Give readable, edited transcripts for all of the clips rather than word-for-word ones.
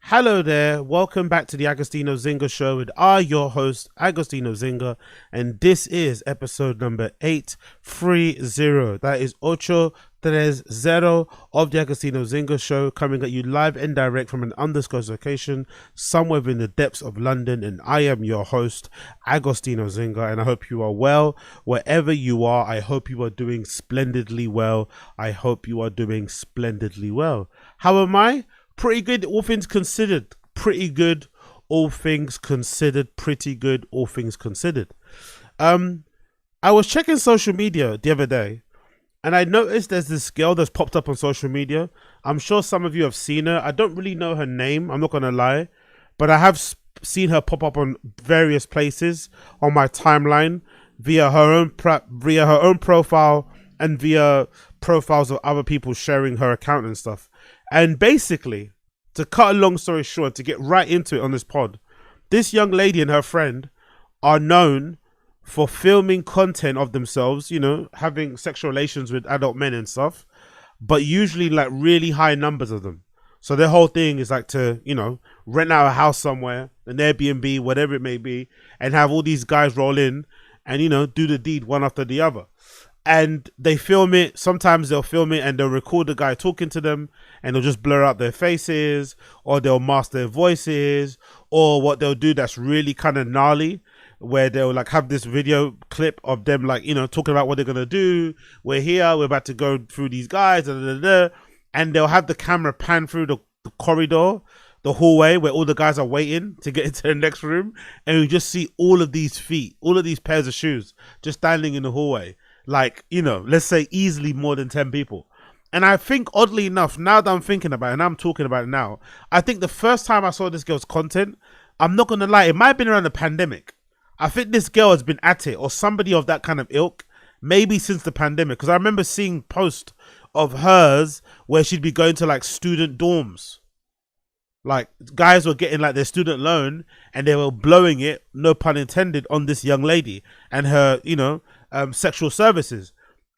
Hello there, welcome back to the Agostino Zinga Show with your host, Agostino Zinga, and this is episode number 830. That is Ocho Tres Zero of the Agostino Zinga Show, coming at you live and direct from an undisclosed location somewhere in the depths of London, and I am your host, Agostino Zinga, and I hope you are well. Wherever you are, I hope you are doing splendidly well. I hope you are doing splendidly well. How am I? Pretty good, all things considered. Pretty good, all things considered. Pretty good, all things considered. I was checking social media the other day, and I noticed there's this girl that's popped up on social media. I'm sure some of you have seen her. I don't really know her name, I'm not gonna lie, but I have seen her pop up on various places on my timeline via her own profile and via profiles of other people sharing her account and stuff. And basically, to cut a long story short, to get right into it on this pod, this young lady and her friend are known for filming content of themselves, you know, having sexual relations with adult men and stuff, but usually like really high numbers of them. So their whole thing is like to, you know, rent out a house somewhere, an Airbnb, whatever it may be, and have all these guys roll in and, you know, do the deed one after the other. And they film it. Sometimes they'll film it and they'll record the guy talking to them, and they'll just blur out their faces, or they'll mask their voices, or what they'll do that's really kind of gnarly, where they'll like have this video clip of them like, you know, talking about what they're gonna do. We're here, we're about to go through these guys, and they'll have the camera pan through the corridor, the hallway where all the guys are waiting to get into the next room, and you just see all of these feet, all of these pairs of shoes just standing in the hallway. Like, you know, let's say easily more than 10 people. And I think, oddly enough, now that I'm thinking about it and I'm talking about it now, I think the first time I saw this girl's content, I'm not going to lie, it might have been around the pandemic. I think this girl has been at it, or somebody of that kind of ilk, maybe since the pandemic. Because I remember seeing posts of hers where she'd be going to like student dorms. Like guys were getting like their student loan and they were blowing it, no pun intended, on this young lady and her, you know, sexual services.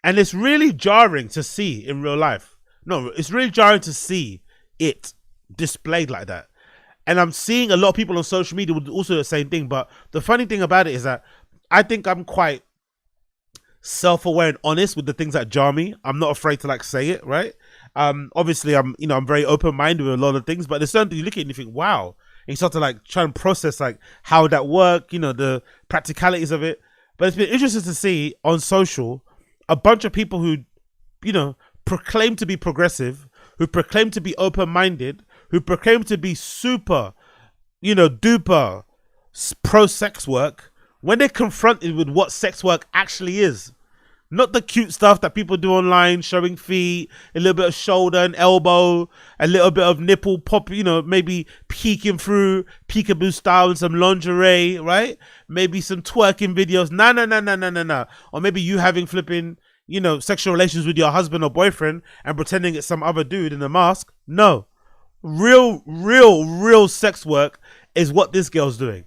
And it's really jarring to see in real life. No, it's really jarring to see it displayed like that. And I'm seeing a lot of people on social media would also do the same thing. But the funny thing about it is that I think I'm quite self-aware and honest with the things that jar me. I'm not afraid to like say it, right? Obviously I'm very open-minded with a lot of things, but there's certain things you look at and you think, wow. And you start to like try and process like how that work, you know, the practicalities of it. But it's been interesting to see on social a bunch of people who, you know, proclaim to be progressive, who proclaim to be open-minded, who proclaim to be super, you know, duper pro-sex work, when they're confronted with what sex work actually is. Not the cute stuff that people do online, showing feet, a little bit of shoulder and elbow, a little bit of nipple pop, you know, maybe peeking through, peekaboo style and some lingerie, right? Maybe some twerking videos. No. Or maybe you having flipping, you know, sexual relations with your husband or boyfriend and pretending it's some other dude in a mask. No. Real sex work is what this girl's doing.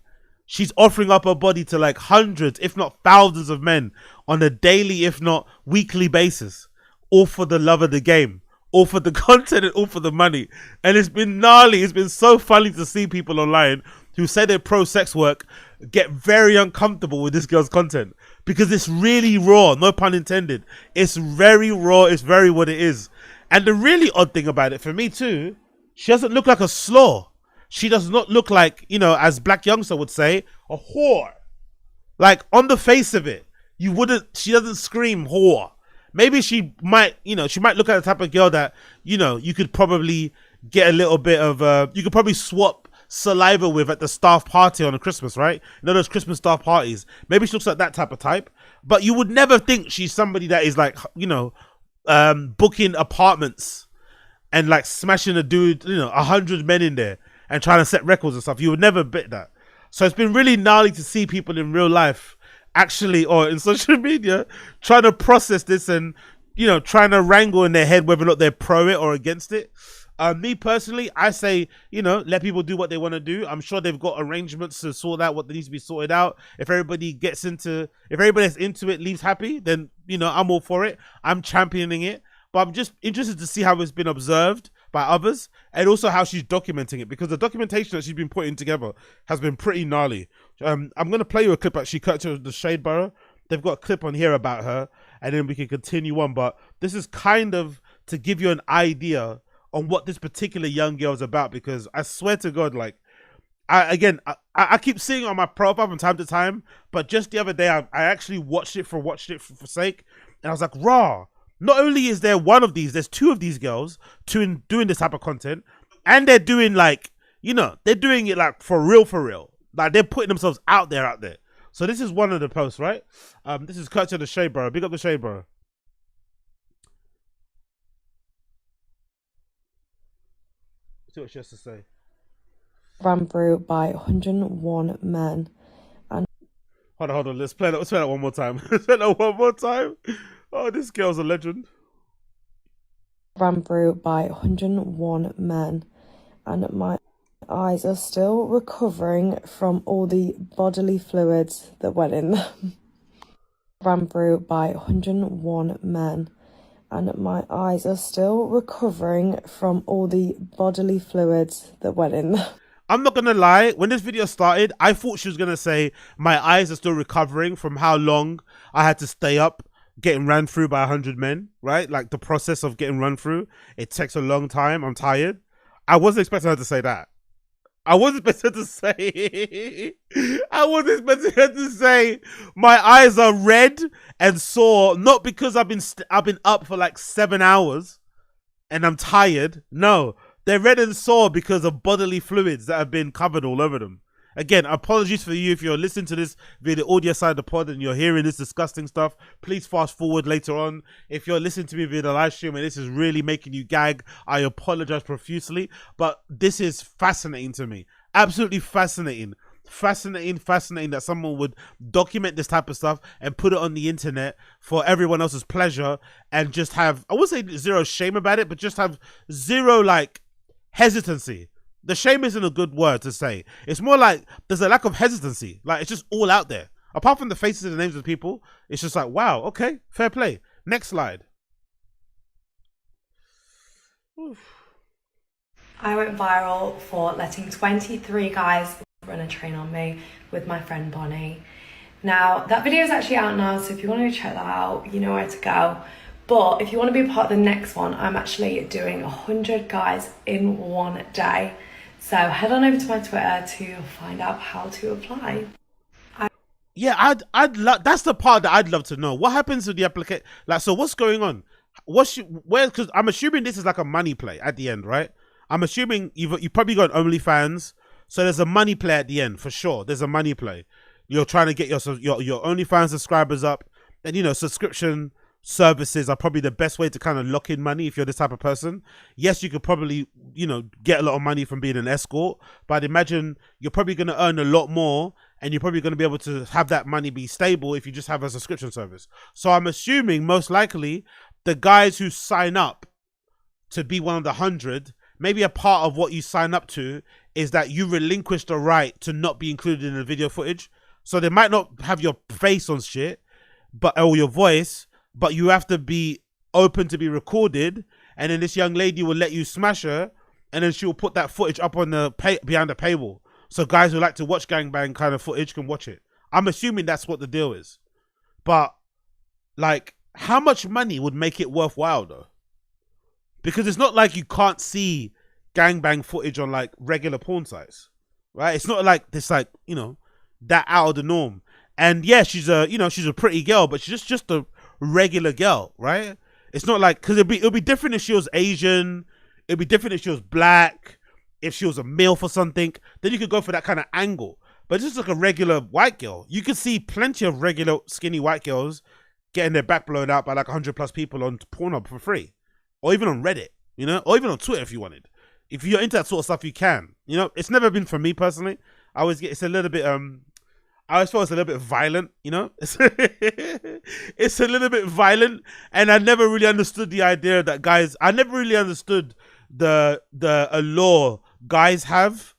She's offering up her body to like hundreds, if not thousands of men on a daily, if not weekly basis, all for the love of the game, all for the content and all for the money. And it's been gnarly. It's been so funny to see people online who say they're pro sex work get very uncomfortable with this girl's content because it's really raw, no pun intended. It's very raw. It's very what it is. And the really odd thing about it for me too, she doesn't look like a slaw. She does not look like, you know, as Black Youngster would say, a whore. Like, on the face of it, she doesn't scream whore. Maybe she might, you know, she might look at the type of girl that, you know, you could probably get a little bit of, you could probably swap saliva with at the staff party on a Christmas, right? You know, those Christmas staff parties. Maybe she looks like that type of type. But you would never think she's somebody that is like, you know, booking apartments and like smashing a dude, you know, 100 men in there and trying to set records and stuff. You would never bet that. So it's been really gnarly to see people in real life actually, or in social media, trying to process this and, you know, trying to wrangle in their head whether or not they're pro it or against it. Me personally, I say, you know, let people do what they want to do. I'm sure they've got arrangements to sort out what needs to be sorted out. If everybody that's into it leaves happy, then, you know, I'm all for it. I'm championing it. But I'm just interested to see how it's been observed by others, and also how she's documenting it, because the documentation that she's been putting together has been pretty gnarly. I'm going to play you a clip actually, cut to the Shade Borough. They've got a clip on here about her, and then we can continue on. But this is kind of to give you an idea on what this particular young girl is about, because I swear to God, like, I keep seeing it on my profile from time to time, but just the other day, I actually watched it for sake, and I was like, raw. Not only is there one of these, there's two of these girls doing this type of content, and they're doing like, you know, they're doing it like for real. Like they're putting themselves out there. So this is one of the posts, right? This is courtesy of the Shade Borough. Big up the Shade Borough. See what she has to say. Ran through by 101 men. And hold on. Let's play that one more time. Let's play that one more time. Oh, this girl's a legend. Ran through by 101 men, and my eyes are still recovering from all the bodily fluids that went in them. Ran through by 101 men, and my eyes are still recovering from all the bodily fluids that went in them. I'm not gonna lie, when this video started, I thought she was gonna say my eyes are still recovering from how long I had to stay up getting ran through by 100 men, right? Like the process of getting run through, it takes a long time, I'm tired. I wasn't expecting her to say that. I wasn't expecting her to say my eyes are red and sore, not because I've been up for like 7 hours and I'm tired. No, they're red and sore because of bodily fluids that have been covered all over them. Again, apologies for you if you're listening to this via the audio side of the pod and you're hearing this disgusting stuff. Please fast forward later on. If you're listening to me via the live stream and this is really making you gag, I apologize profusely. But this is fascinating to me. Absolutely fascinating. Fascinating that someone would document this type of stuff and put it on the internet for everyone else's pleasure and just have, I wouldn't say zero shame about it, but just have zero like hesitancy. The shame isn't a good word to say. It's more like there's a lack of hesitancy. Like it's just all out there. Apart from the faces and the names of the people, it's just like, wow, okay, fair play. Next slide. Oof. I went viral for letting 23 guys run a train on me with my friend Bonnie. Now, that video is actually out now, so if you want to check that out, you know where to go. But if you want to be a part of the next one, I'm actually doing 100 guys in one day. So head on over to my Twitter to find out how to apply. Yeah, I'd love. That's the part that I'd love to know. What happens with the application? Like, so what's going on? Because I'm assuming this is like a money play at the end, right? I'm assuming you probably got OnlyFans, so there's a money play at the end for sure. There's a money play. You're trying to get your OnlyFans subscribers up, and you know subscription services are probably the best way to kind of lock in money if you're this type of person. Yes, you could probably, you know, get a lot of money from being an escort, but I'd imagine you're probably going to earn a lot more and you're probably going to be able to have that money be stable if you just have a subscription service. So I'm assuming most likely the guys who sign up to be one of the 100, maybe a part of what you sign up to is that you relinquish the right to not be included in the video footage. So they might not have your face on shit, or your voice, but you have to be open to be recorded, and then this young lady will let you smash her, and then she'll put that footage up on the behind the paywall, so guys who like to watch gangbang kind of footage can watch it. I'm assuming that's what the deal is, but like, how much money would make it worthwhile though? Because it's not like you can't see gangbang footage on like regular porn sites, right? It's not like this, like, you know, that out of the norm. And yeah, she's a pretty girl, but she's just a regular girl, right? It's not like, because it'll be different if she was Asian, it'd be different if she was black, if she was a male for something, then you could go for that kind of angle. But just like a regular white girl, you could see plenty of regular skinny white girls getting their back blown out by like 100 plus people on Pornhub for free, or even on Reddit, you know, or even on Twitter if you wanted. If you're into that sort of stuff, you can. You know, it's never been for me personally. I always get, it's a little bit I always feel it's a little bit violent, you know? It's a little bit violent, and I never really understood the idea that guys, I never really understood the allure guys have,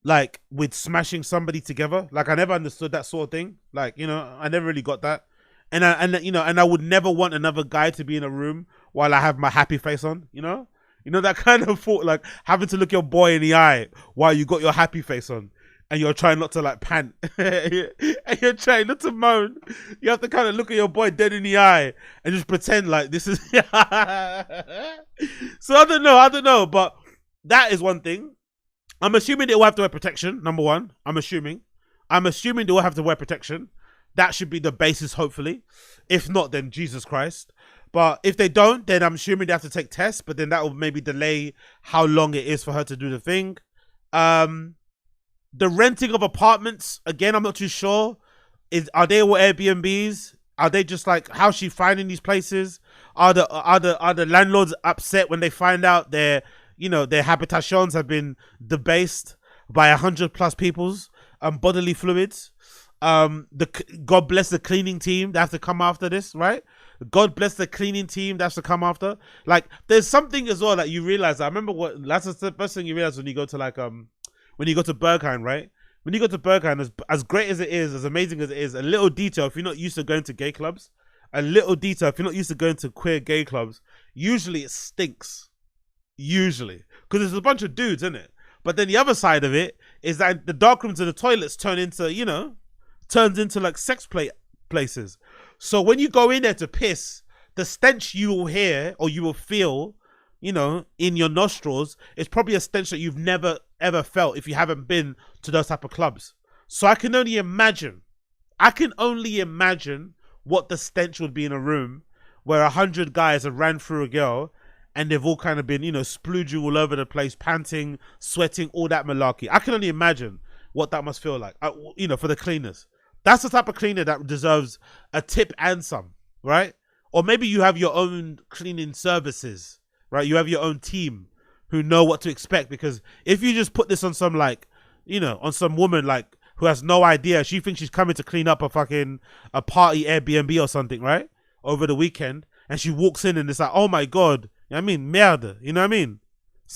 like, with smashing somebody together. Like, I never understood that sort of thing. Like, you know, I never really got that. And you know, and I would never want another guy to be in a room while I have my happy face on, you know? You know, that kind of thought, like having to look your boy in the eye while you got your happy face on and you're trying not to like pant and you're trying not to moan. You have to kind of look at your boy dead in the eye and just pretend like this is. So I don't know, but that is one thing. I'm assuming they will have to wear protection, number one. I'm assuming they will have to wear protection. That should be the basis, hopefully. If not, then Jesus Christ. But if they don't, then I'm assuming they have to take tests, but then that will maybe delay how long it is for her to do the thing. The renting of apartments, again, I'm not too sure. Are they all Airbnbs? Are they just like, how's she finding these places? Are the landlords upset when they find out their habitations have been debased by 100+ people's bodily fluids? God bless the cleaning team that have to come after this, right? God bless the cleaning team that has to come after. Like, there's something as well that you realize. I remember that's the first thing you realize when you go to when you go to Berghain, right? When you go to Berghain, as great as it is, as amazing as it is, a little detail, if you're not used to going to gay clubs, a little detail, if you're not used to going to queer gay clubs, usually it stinks. Usually. Because there's a bunch of dudes, isn't it? But then the other side of it is that the dark rooms and the toilets turns into like sex places. So when you go in there to piss, the stench you will hear or you will feel, in your nostrils, is probably a stench that you've never ever felt if you haven't been to those type of clubs. So I can only imagine what the stench would be in a room where 100 guys have ran through a girl and they've all kind of been, splooging all over the place, panting, sweating, all that malarkey. I can only imagine what that must feel like, for the cleaners. That's the type of cleaner that deserves a tip and some, right? Or maybe you have your own cleaning services, right? You have your own team who know what to expect, because if you just put this on some on some woman who has no idea, she thinks she's coming to clean up a party Airbnb or something, right? Over the weekend, and she walks in and it's like, oh my God, you know what I mean? Merde, you know what I mean?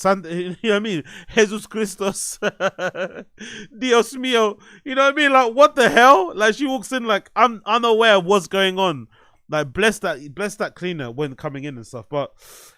You know what I mean? Jesus Christos, Dios mío, you know what I mean? Like, what the hell? Like, she walks in like, I'm unaware of what's going on. Like, bless that cleaner when coming in and stuff. But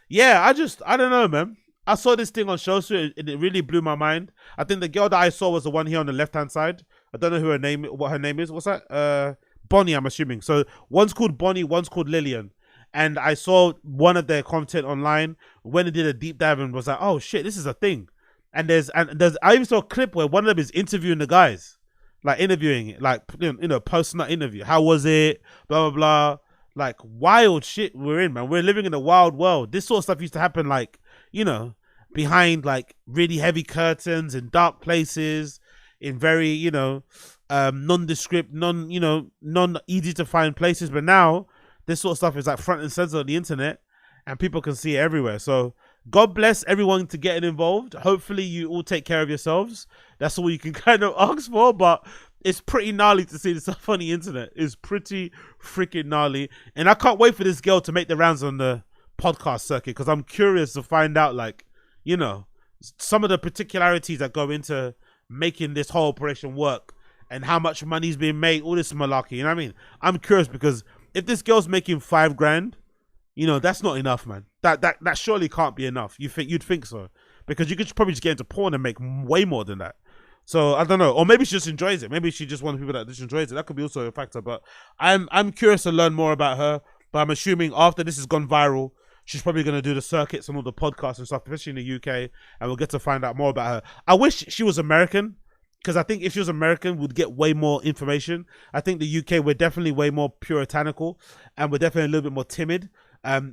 yeah, I don't know, man. I saw this thing on Show Street and it really blew my mind. I think the girl that I saw was the one here on the left-hand side. I don't know what her name is. What's that? Bonnie, I'm assuming. So one's called Bonnie, one's called Lillian. And I saw one of their content online when it did a deep dive and was like, oh shit, this is a thing. And I even saw a clip where one of them is interviewing the guys, like interviewing it, like, post-nut interview. How was it? Blah, blah, blah. Like, wild shit we're in, man. We're living in a wild world. This sort of stuff used to happen, like, behind like really heavy curtains in dark places, in very, nondescript, non easy to find places. But now this sort of stuff is like front and center on the internet and people can see it everywhere. So God bless everyone to getting involved. Hopefully you all take care of yourselves. That's all you can kind of ask for, but it's pretty gnarly to see this stuff on the internet. It's pretty freaking gnarly. And I can't wait for this girl to make the rounds on the podcast circuit, because I'm curious to find out, like, some of the particularities that go into making this whole operation work and how much money's being made, all this malarkey. You know what I mean? I'm curious, because if this girl's making $5,000, that's not enough, man. That surely can't be enough. You'd think so, because you could probably just get into porn and make way more than that. So I don't know, or maybe she just enjoys it. Maybe she just one of the people that just enjoys it. That could be also a factor. But I'm curious to learn more about her. But I'm assuming after this has gone viral, she's probably going to do the circuits and all the podcasts and stuff, especially in the UK, and we'll get to find out more about her. I wish she was American, because I think if she was American, we'd get way more information. I think the UK, we're definitely way more puritanical, and we're definitely a little bit more timid.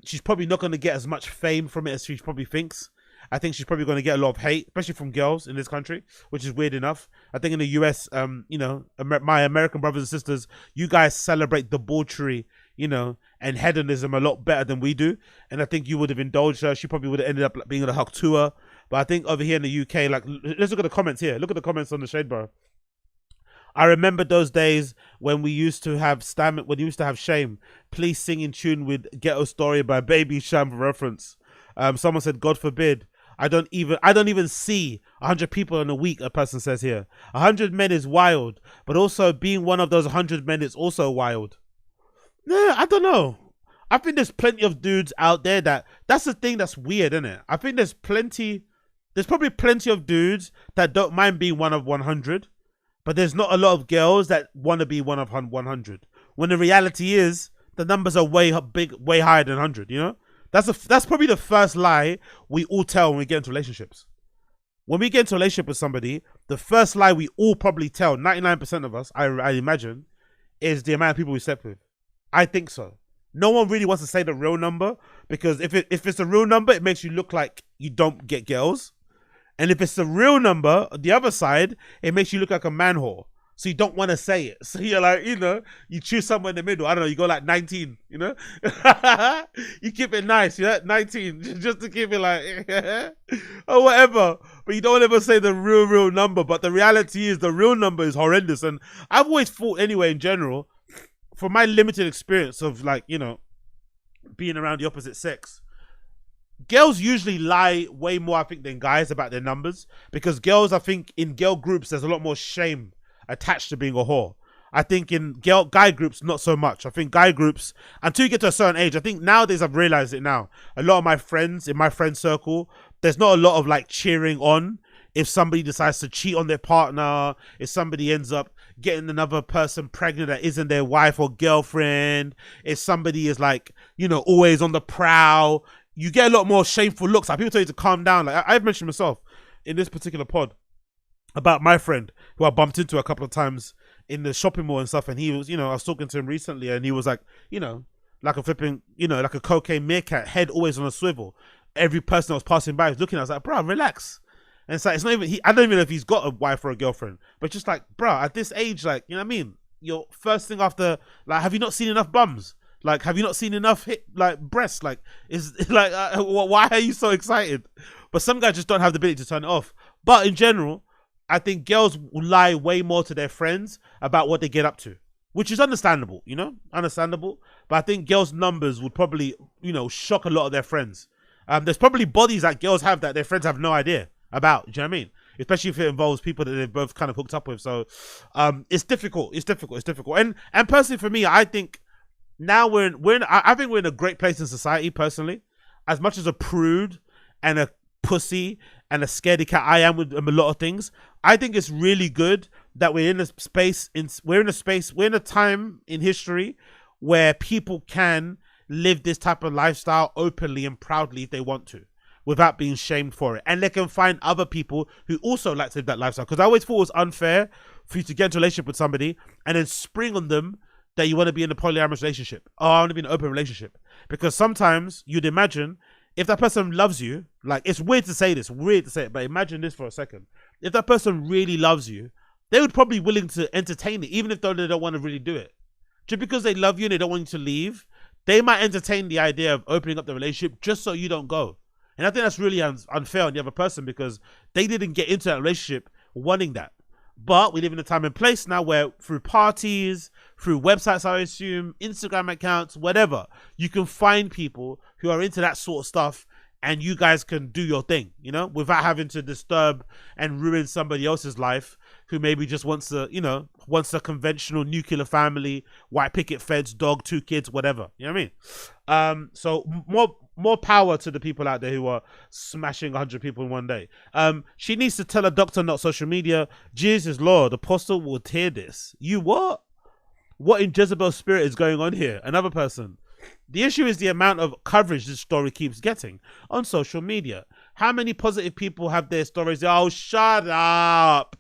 She's probably not going to get as much fame from it as she probably thinks. I think she's probably going to get a lot of hate, especially from girls in this country, which is weird enough. I think in the US, my American brothers and sisters, you guys celebrate debauchery, and hedonism a lot better than we do. And I think you would have indulged her. She probably would have ended up being able to hug to her. But I think over here in the UK, like, let's look at the comments here. Look at the comments on the Shade Bar. I remember those days when we used to have shame. Please sing in tune with Ghetto Story by Baby Sham for reference. Someone said, God forbid. I don't even see 100 people in a week, a person says here. 100 men is wild, but also being one of those 100 men is also wild. Yeah, I don't know. I think there's plenty of dudes out there that's the thing that's weird, isn't it? I think there's probably plenty of dudes that don't mind being one of 100, but there's not a lot of girls that want to be one of 100. When the reality is, the numbers are way higher than 100, you know? That's probably the first lie we all tell when we get into relationships. When we get into a relationship with somebody, the first lie we all probably tell, 99% of us, I imagine, is the amount of people we slept with. I think so. No one really wants to say the real number, because if it's a real number, it makes you look like you don't get girls. And if it's the real number, the other side, it makes you look like a man whore. So you don't want to say it. So you're like, you know, you choose somewhere in the middle. I don't know, you go like 19, you know? You keep it nice, yeah? 19, just to keep it like, or whatever. But you don't ever say the real number. But the reality is the real number is horrendous. And I've always thought anyway, in general, from my limited experience of like, you know, being around the opposite sex, girls usually lie way more, I think, than guys about their numbers. Because girls, I think, in girl groups, there's a lot more shame attached to being a whore. I think in guy groups, not so much. I think guy groups, until you get to a certain age, I think nowadays I've realized it now. A lot of my friends, in my friend circle, there's not a lot of like cheering on if somebody decides to cheat on their partner, if somebody ends up getting another person pregnant that isn't their wife or girlfriend, if somebody is like, you know, always on the prowl. You get a lot more shameful looks. Like people tell you to calm down. Like I've mentioned myself in this particular pod about my friend who I bumped into a couple of times in the shopping mall and stuff. And he was, you know, I was talking to him recently and he was like, you know, like a flipping, you know, like a cocaine meerkat, head always on a swivel. Every person that was passing by was looking. I was like, bro, relax. And it's like, it's not even, I don't even know if he's got a wife or a girlfriend, but just like, bro, at this age, like, you know what I mean? Your first thing after, like, have you not seen enough bums? Like, have you not seen enough breasts? Like, is like, why are you so excited? But some guys just don't have the ability to turn it off. But in general, I think girls lie way more to their friends about what they get up to, which is understandable, you know, understandable. But I think girls' numbers would probably, you know, shock a lot of their friends. There's probably bodies that girls have that their friends have no idea about. Do you know what I mean? Especially if it involves people that they've both kind of hooked up with. So it's difficult. It's difficult. And personally, for me, I think now I think we're in a great place in society. Personally, as much as a prude and a pussy and a scaredy cat I am with a lot of things, I think it's really good that we're in a time in history where people can live this type of lifestyle openly and proudly if they want to, without being shamed for it. And they can find other people who also like to live that lifestyle. Because I always thought it was unfair for you to get into a relationship with somebody and then spring on them that you want to be in a polyamorous relationship. Oh, I want to be in an open relationship. Because sometimes you'd imagine if that person loves you, like, it's weird to say this, but imagine this for a second. If that person really loves you, they would probably be willing to entertain it, even if they don't want to really do it. Just because they love you and they don't want you to leave, they might entertain the idea of opening up the relationship just so you don't go. And I think that's really unfair on the other person, because they didn't get into that relationship wanting that. But we live in a time and place now where through parties, through websites, I assume, Instagram accounts, whatever, you can find people who are into that sort of stuff, and you guys can do your thing, you know, without having to disturb and ruin somebody else's life who maybe just wants a conventional nuclear family, white picket fence, dog, 2 kids, whatever. You know what I mean? So more power to the people out there who are smashing 100 people in one day. She needs to tell a doctor, not social media. Jesus Lord, the apostle will hear this. You what? What in Jezebel's spirit is going on here? Another person. The issue is the amount of coverage this story keeps getting on social media. How many positive people have their stories? Oh, shut up.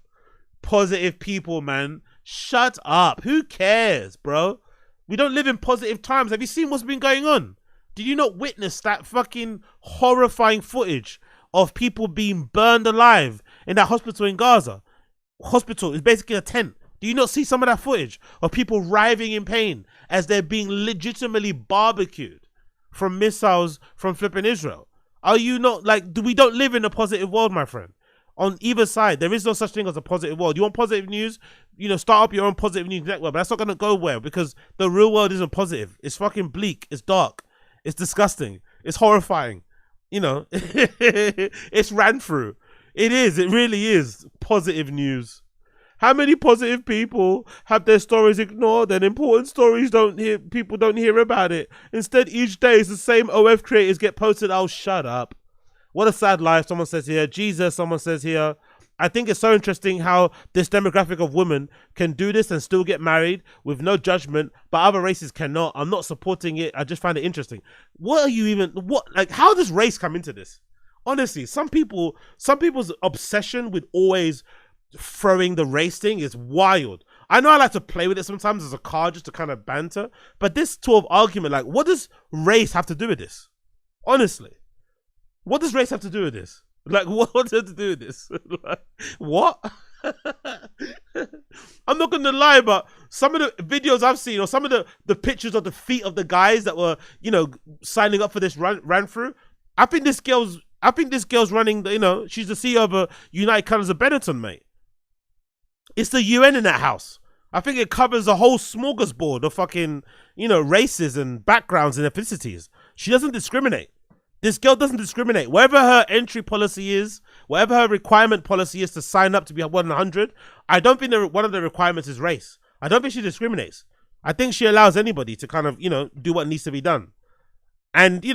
Positive people, man. Shut up. Who cares, bro? We don't live in positive times. Have you seen what's been going on? Did you not witness that fucking horrifying footage of people being burned alive in that hospital in Gaza? Hospital is basically a tent. Do you not see some of that footage of people writhing in pain as they're being legitimately barbecued from missiles from flipping Israel? Are you not like, we don't live in a positive world, my friend? On either side, there is no such thing as a positive world. You want positive news? You know, start up your own positive news network, but that's not going to go well, because the real world isn't positive. It's fucking bleak. It's dark. It's disgusting. It's horrifying. You know, it's ran through. It is. It really is positive news. How many positive people have their stories ignored and important stories people don't hear about it? Instead, each day is the same OF creators get posted. Oh, shut up. What a sad life, someone says here. Jesus, someone says here. I think it's so interesting how this demographic of women can do this and still get married with no judgment, but other races cannot. I'm not supporting it. I just find it interesting. How does race come into this? Honestly, some people's obsession with always throwing the race thing is wild. I know I like to play with it sometimes as a card just to kind of banter, but this sort of argument, like, what does race have to do with this? Honestly, what does race have to do with this? Like, what does it have to do with this? Like, what? I'm not gonna lie, but some of the videos I've seen, or some of the pictures of the feet of the guys that were, signing up for this ran through. I think this girl's running. She's the CEO of a United Colors of Benetton, mate. It's the UN in that house. I think it covers a whole smorgasbord of fucking, races and backgrounds and ethnicities. She doesn't discriminate. This girl doesn't discriminate. Whatever her entry policy is, whatever her requirement policy is to sign up to be 100, I don't think one of the requirements is race. I don't think she discriminates. I think she allows anybody to kind of, do what needs to be done. And,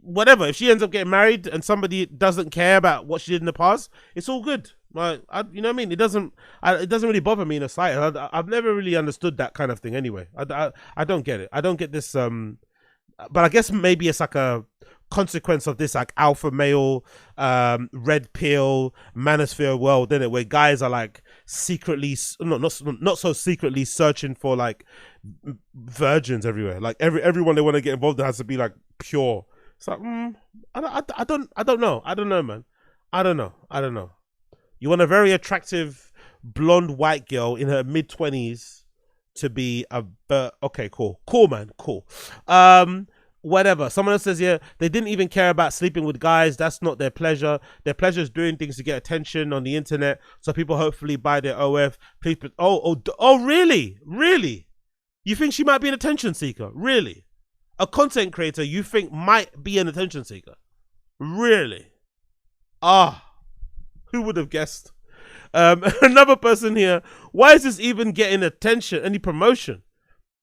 whatever. If she ends up getting married and somebody doesn't care about what she did in the past, it's all good. Like, you know what I mean? It doesn't really bother me in a sight. I've never really understood that kind of thing anyway. I don't get it. I don't get this. But I guess maybe it's like a consequence of this like alpha male red pill manosphere world, isn't it, where guys are like secretly not so secretly searching for like virgins everywhere. Like everyone they want to get involved in has to be like pure. It's like I don't know, man. I don't know. You want a very attractive blonde white girl in her mid-20s to be okay, cool, man, cool. Whatever. Someone else says here, they didn't even care about sleeping with guys. That's not their pleasure. Their pleasure is doing things to get attention on the internet, so people hopefully buy their OF. People, really? You think she might be an attention seeker? Really? A content creator you think might be an attention seeker? Really? Who would have guessed? Another person here, why is this even getting attention, any promotion?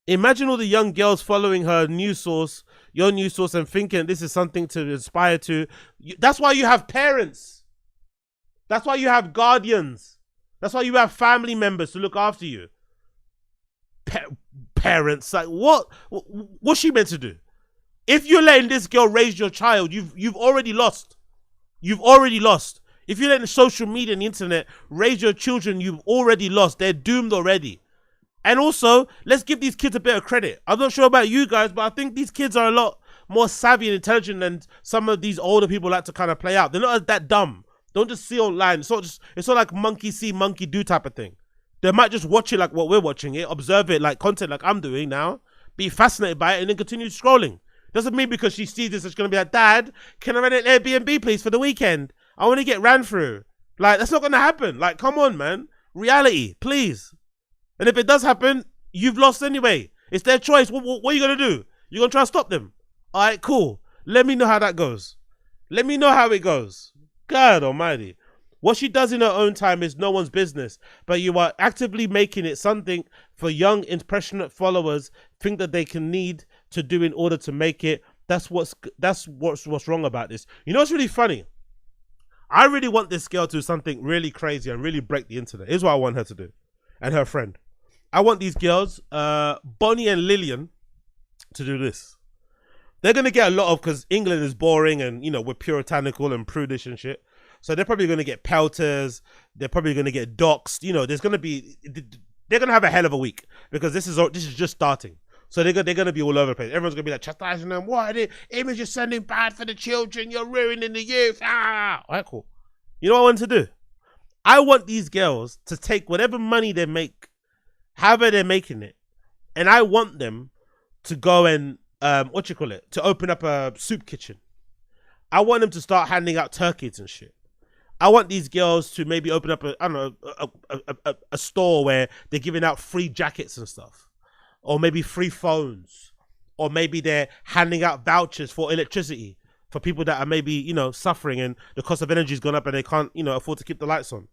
Imagine all the young girls following your news source, and thinking this is something to aspire to. That's why you have parents. That's why you have guardians. That's why you have family members to look after you. Parents, like what's she meant to do? If you're letting this girl raise your child, you've already lost. You've already lost. If you're letting social media and the internet raise your children, you've already lost. They're doomed already. And also, let's give these kids a bit of credit. I'm not sure about you guys, but I think these kids are a lot more savvy and intelligent than some of these older people like to kind of play out. They're not that dumb. Don't just see online. It's not like monkey see, monkey do type of thing. They might just watch it like what we're watching it, observe it like content like I'm doing now, be fascinated by it, and then continue scrolling. Doesn't mean because she sees this, it's going to be like, Dad, can I rent an Airbnb, please, for the weekend? I want to get ran through. Like, that's not going to happen. Like, come on, man. Reality, please. And if it does happen, you've lost anyway. It's their choice. What are you going to do? You're going to try to stop them? All right, cool. Let me know how that goes. Let me know how it goes. God almighty. What she does in her own time is no one's business, but you are actively making it something for young, impressionate followers think that they can need to do in order to make it. That's what's wrong about this. You know what's really funny? I really want this girl to do something really crazy and really break the internet. Here's what I want her to do. And her friend. I want these girls, Bonnie and Lillian, to do this. They're going to get a lot of, because England is boring and, we're puritanical and prudish and shit. So they're probably going to get pelters. They're probably going to get doxxed. They're going to have a hell of a week because this is just starting. So they're going to be all over the place. Everyone's going to be like chastising them. What are the image you're sending bad for the children? You're ruining the youth. All right, cool. You know what I want to do? I want these girls to take whatever money they make, however they're making it, and I want them to go and, to open up a soup kitchen. I want them to start handing out turkeys and shit. I want these girls to maybe open up a store where they're giving out free jackets and stuff, or maybe free phones, or maybe they're handing out vouchers for electricity for people that are maybe, suffering and the cost of energy has gone up and they can't, afford to keep the lights on.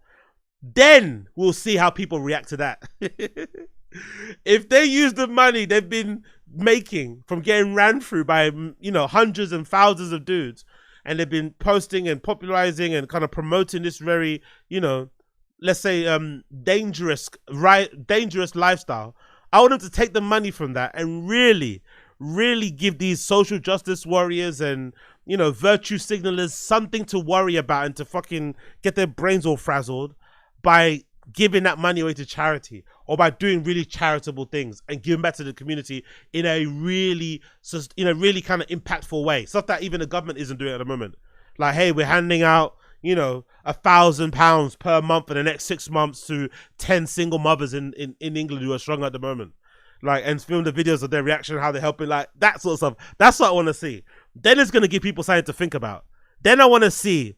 then we'll see how people react to that. If they use the money they've been making from getting ran through by, you know, hundreds and thousands of dudes, and they've been posting and popularizing and kind of promoting this very, you know, let's say dangerous lifestyle, I want them to take the money from that and really give these social justice warriors and, you know, virtue signalers something to worry about and to fucking get their brains all frazzled by giving that money away to charity, or by doing really charitable things and giving back to the community in a really kind of impactful way. Stuff that even the government isn't doing at the moment. Like, hey, we're handing out, you know, £1,000 per month for the next 6 months to 10 single mothers in England who are struggling at the moment. Like, and film the videos of their reaction, how they're helping, like that sort of stuff. That's what I want to see. Then it's going to give people something to think about. Then I want to see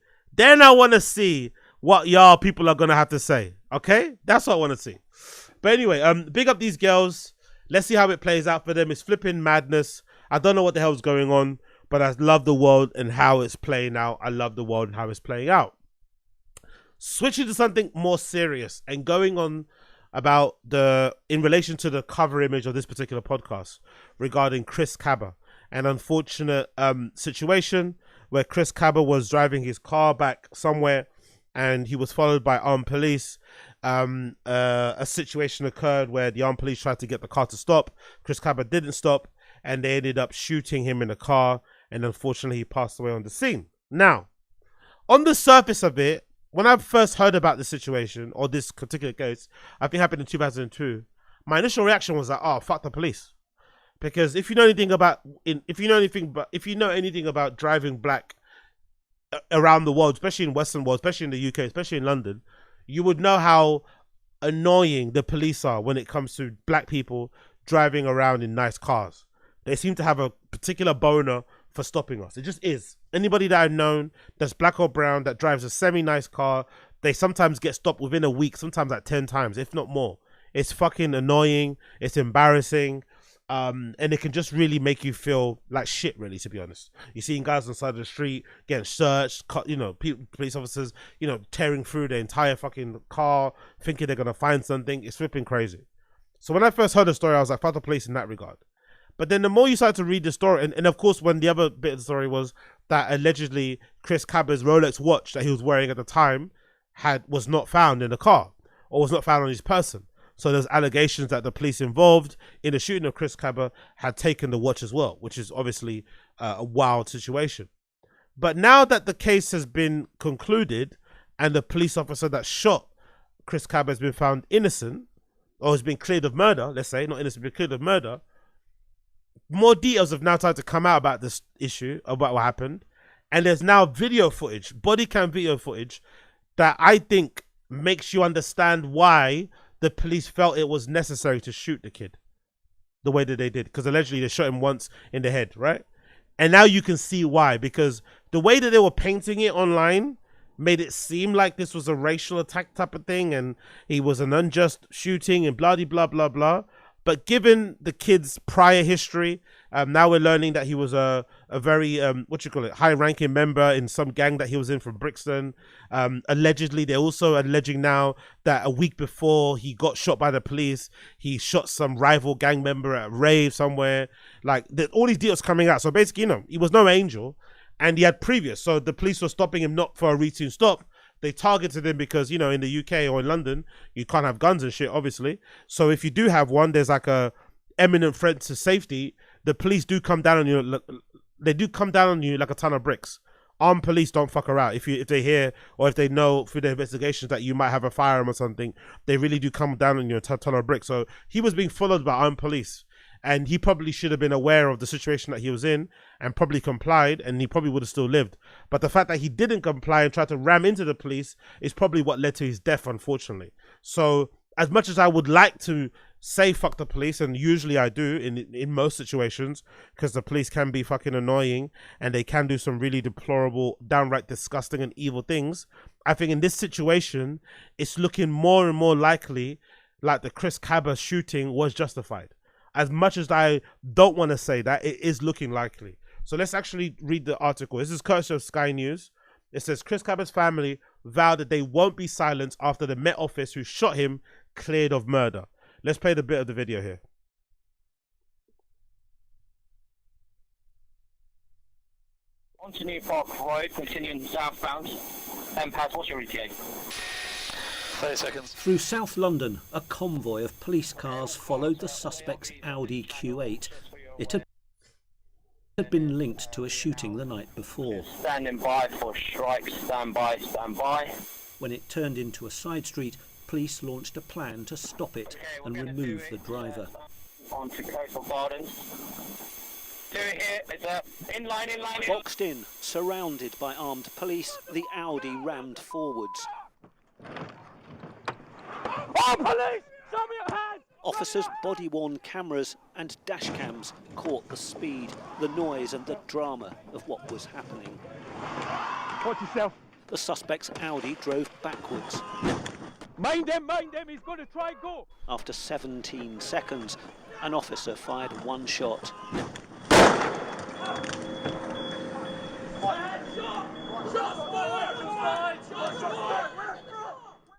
what y'all people are going to have to say. Okay? That's what I want to see. But anyway, big up these girls. Let's see how it plays out for them. It's flipping madness. I don't know what the hell's going on, but I love the world and how it's playing out. I love the world and how it's playing out. Switching to something more serious and going on about in relation to the cover image of this particular podcast regarding Chris Kaba, an unfortunate situation where Chris Kaba was driving his car back somewhere and he was followed by armed police. A situation occurred where the armed police tried to get the car to stop. Chris Kaba didn't stop, and they ended up shooting him in the car, and unfortunately he passed away on the scene. Now, on the surface of it, when I first heard about this situation, or this particular case, I think it happened in 2002, my initial reaction was like, oh, fuck the police. Because if you know anything about driving black around the world, especially in Western world, especially in the UK, especially in London, you would know how annoying the police are when it comes to black people driving around in nice cars. They seem to have a particular boner for stopping us. It just is. Anybody that I've known that's black or brown that drives a semi-nice car, they sometimes get stopped within a week, sometimes like 10 times, if not more. It's fucking annoying. It's embarrassing. And it can just really make you feel like shit, really, to be honest. You're seeing guys on the side of the street getting searched, you know, police officers, you know, tearing through their entire fucking car, thinking they're going to find something. It's flipping crazy. So when I first heard the story, I was like, fuck the police in that regard. But then the more you start to read the story, and of course, when the other bit of the story was that allegedly Chris Kaba's Rolex watch that he was wearing at the time was not found in the car, or was not found on his person. So there's allegations that the police involved in the shooting of Chris Kaba had taken the watch as well, which is obviously a wild situation. But now that the case has been concluded and the police officer that shot Chris Kaba has been found innocent, or has been cleared of murder, let's say, not innocent, but cleared of murder, more details have now started to come out about this issue, about what happened. And there's now video footage, body cam video footage, that I think makes you understand why the police felt it was necessary to shoot the kid the way that they did, because allegedly they shot him once in the head, right? And now you can see why, because the way that they were painting it online made it seem like this was a racial attack type of thing and he was an unjust shooting and blah blah blah blah. But given the kid's prior history, now we're learning that he was a very, high-ranking member in some gang that he was in from Brixton. Allegedly, they're also alleging now that a week before he got shot by the police, he shot some rival gang member at a rave somewhere. Like, all these deals coming out. So basically, you know, he was no angel, and he had previous. So the police were stopping him not for a routine stop. They targeted him because, you know, in the UK or in London, you can't have guns and shit, obviously. So if you do have one, there's like a eminent threat to safety. The police do come down on you. They do come down on you like a ton of bricks. Armed police don't fuck around. If they hear or if they know through their investigations that you might have a firearm or something, they really do come down on you a ton of bricks. So he was being followed by armed police. And he probably should have been aware of the situation that he was in and probably complied, and he probably would have still lived. But the fact that he didn't comply and tried to ram into the police is probably what led to his death, unfortunately. So as much as I would like to say fuck the police, and usually I do in most situations, because the police can be fucking annoying and they can do some really deplorable, downright disgusting and evil things, I think in this situation, it's looking more and more likely like the Chris Kaba shooting was justified. As much as I don't want to say that, it is looking likely. So let's actually read the article. This is courtesy of Sky News. It says, Chris Kaba's family vowed that they won't be silenced after the Met Office who shot him cleared of murder. Let's play the bit of the video here. On to New Park Road, continuing southbound. Paz, what's your ETA? 30 seconds. Through South London, a convoy of police cars followed the suspect's Audi Q8. It had been linked to a shooting the night before. Standing by for strikes, stand by, stand by. When it turned into a side street, police launched a plan to stop it and remove the driver. On to Coastal Gardens. Do it here, it's in line. Boxed in, surrounded by armed police, the Audi rammed forwards. Oh, police! Show me your hand! Officers' body-worn cameras and dash cams caught the speed, the noise and the drama of what was happening. Watch yourself. The suspect's Audi drove backwards. Mind them, he's going to try and go. After 17 seconds, an officer fired one shot.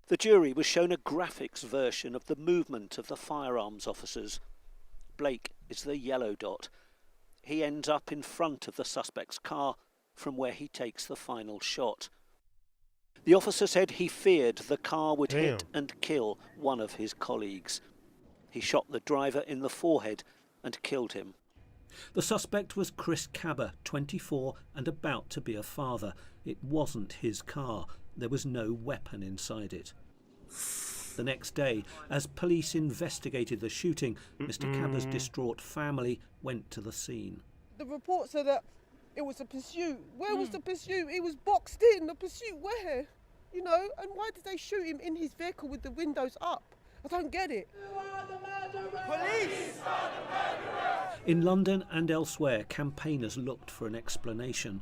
The jury was shown a graphics version of the movement of the firearms officers. Blake is the yellow dot. He ends up in front of the suspect's car from where he takes the final shot. The officer said he feared the car would hit and kill one of his colleagues. He shot the driver in the forehead and killed him. The suspect was Chris Kaba, 24 and about to be a father. It wasn't his car. There was no weapon inside it. The next day, as police investigated the shooting, Mr. Kaba's distraught family went to the scene. The report said that it was a pursuit. Where was the pursuit? He was boxed in. The pursuit where? You know, and why did they shoot him in his vehicle with the windows up? I don't get it. Police! In London and elsewhere, campaigners looked for an explanation.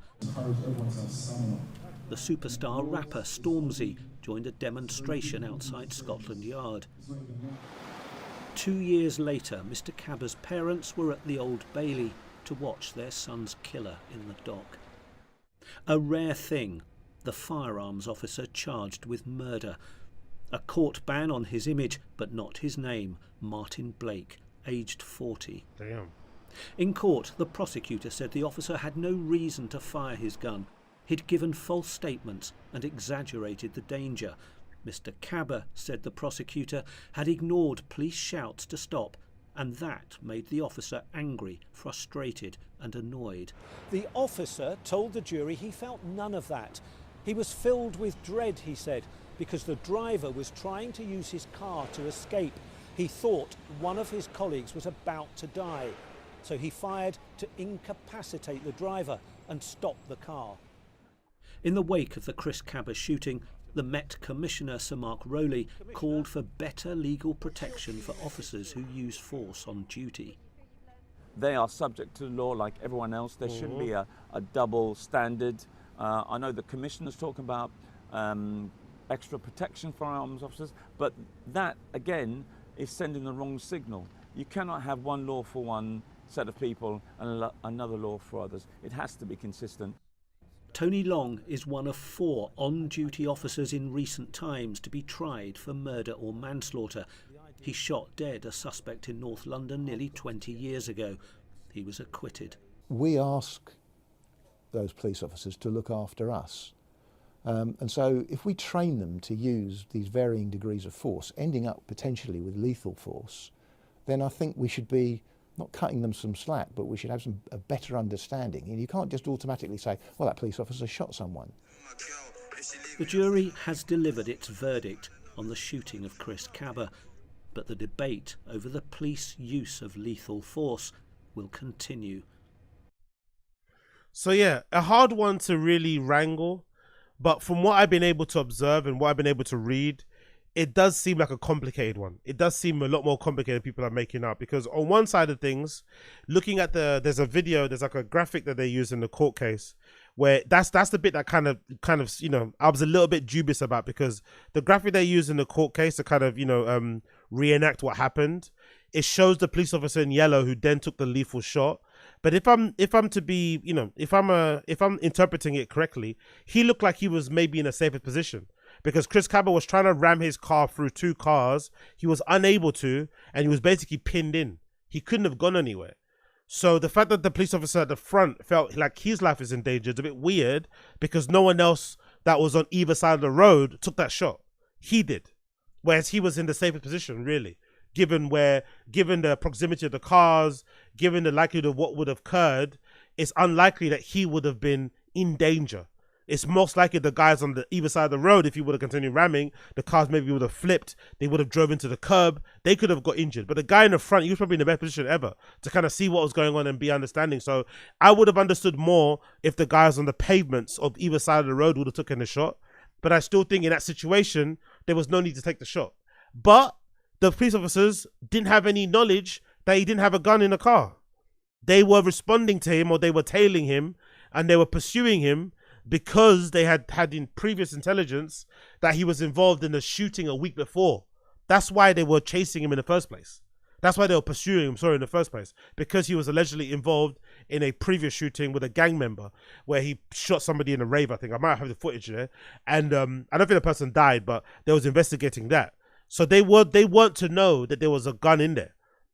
The superstar rapper Stormzy joined a demonstration outside Scotland Yard. 2 years later, Mr. Kaba's parents were at the Old Bailey to watch their son's killer in the dock. A rare thing, the firearms officer charged with murder. A court ban on his image, but not his name, Martin Blake, aged 40. Damn. In court, the prosecutor said the officer had no reason to fire his gun. He'd given false statements and exaggerated the danger. Mr. Kaba, said the prosecutor, had ignored police shouts to stop, and that made the officer angry, frustrated and annoyed. The officer told the jury he felt none of that. He was filled with dread, he said, because the driver was trying to use his car to escape. He thought one of his colleagues was about to die, so he fired to incapacitate the driver and stop the car. In the wake of the Chris Kaba shooting, the Met Commissioner Sir Mark Rowley called for better legal protection for officers who use force on duty. They are subject to the law like everyone else. There shouldn't be a double standard. I know the Commissioner's talking about extra protection for arms officers, but that, again, is sending the wrong signal. You cannot have one law for one set of people and another law for others. It has to be consistent. Tony Long is one of 4 on-duty officers in recent times to be tried for murder or manslaughter. He shot dead a suspect in North London nearly 20 years ago. He was acquitted. We ask those police officers to look after us. And so if we train them to use these varying degrees of force, ending up potentially with lethal force, then I think we should be not cutting them some slack, but we should have a better understanding. And you can't just automatically say, well, that police officer shot someone. The jury has delivered its verdict on the shooting of Chris Kaba, but the debate over the police use of lethal force will continue. So yeah, a hard one to really wrangle, but from what I've been able to observe and what I've been able to read, it does seem like a complicated one. It does seem a lot more complicated than people are making out, because on one side of things, looking at there's a video, there's like a graphic that they use in the court case where that's the bit that kind of, you know, I was a little bit dubious about, because the graphic they use in the court case to kind of, you know, reenact what happened, it shows the police officer in yellow who then took the lethal shot. But if I'm to be, you know, if I'm interpreting it correctly, he looked like he was maybe in a safer position. because Chris Kaba was trying to ram his car through 2 cars. He was unable to, and he was basically pinned in. He couldn't have gone anywhere. So the fact that the police officer at the front felt like his life is in danger is a bit weird, because no one else that was on either side of the road took that shot. He did, whereas he was in the safest position, really, given the proximity of the cars, given the likelihood of what would have occurred. It's unlikely that he would have been in danger. It's most likely the guys on the either side of the road, if he would have continued ramming, the cars maybe would have flipped, they would have drove into the curb, they could have got injured. But the guy in the front, he was probably in the best position ever to kind of see what was going on and be understanding. So I would have understood more if the guys on the pavements of either side of the road would have taken the shot. But I still think in that situation, there was no need to take the shot. But the police officers didn't have any knowledge that he didn't have a gun in the car. They were responding to him, or they were tailing him, and they were pursuing him because they had in previous intelligence that he was involved in a shooting a week before. That's why they were chasing him in the first place. That's why they were pursuing him, in the first place, because he was allegedly involved in a previous shooting with a gang member where he shot somebody in a rave, I think. I might have the footage there. And I don't think the person died, but they was investigating that. So they weren't to know that there was a gun in there.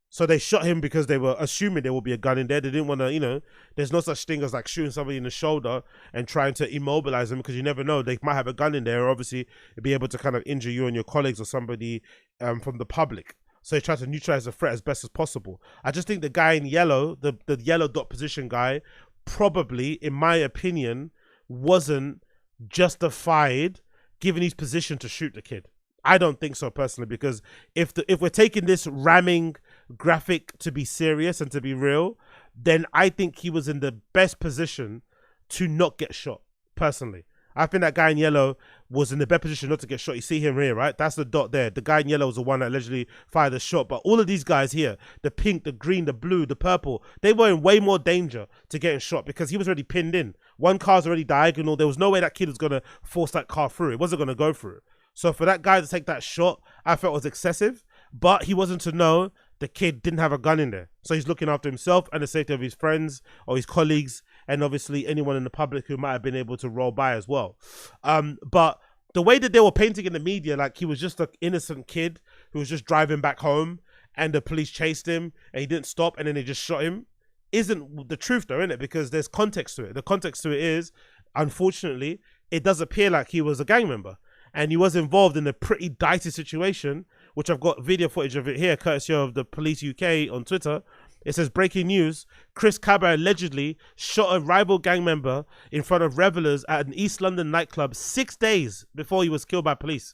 So they shot him because they were assuming there would be a gun in there. They didn't want to, there's no such thing as like shooting somebody in the shoulder and trying to immobilize them, because you never know. They might have a gun in there, or obviously be able to kind of injure you and your colleagues or somebody from the public. So they try to neutralize the threat as best as possible. I just think the guy in yellow, the yellow dot position guy, probably, in my opinion, wasn't justified given his position to shoot the kid. I don't think so personally, because if we're taking this ramming graphic to be serious and to be real, then I think he was in the best position to not get shot, personally. I think that guy in yellow was in the best position not to get shot. You see him here, right? That's the dot there. The guy in yellow was the one that allegedly fired the shot. But all of these guys here, the pink, the green, the blue, the purple, they were in way more danger to getting shot because he was already pinned in. One car's already diagonal. There was no way that kid was going to force that car through. It wasn't going to go through. So for that guy to take that shot, I felt was excessive. But he wasn't to know the kid didn't have a gun in there. So he's looking after himself and the safety of his friends or his colleagues, and obviously anyone in the public who might have been able to roll by as well. But the way that they were painting in the media, like he was just an innocent kid who was just driving back home and the police chased him and he didn't stop and then they just shot him, isn't the truth though, isn't it? Because there's context to it. The context to it is, unfortunately, it does appear like he was a gang member and he was involved in a pretty dicey situation, which I've got video footage of it here, courtesy of the Police UK on Twitter. It says, breaking news, Chris Kaba allegedly shot a rival gang member in front of revelers at an East London nightclub 6 days before he was killed by police.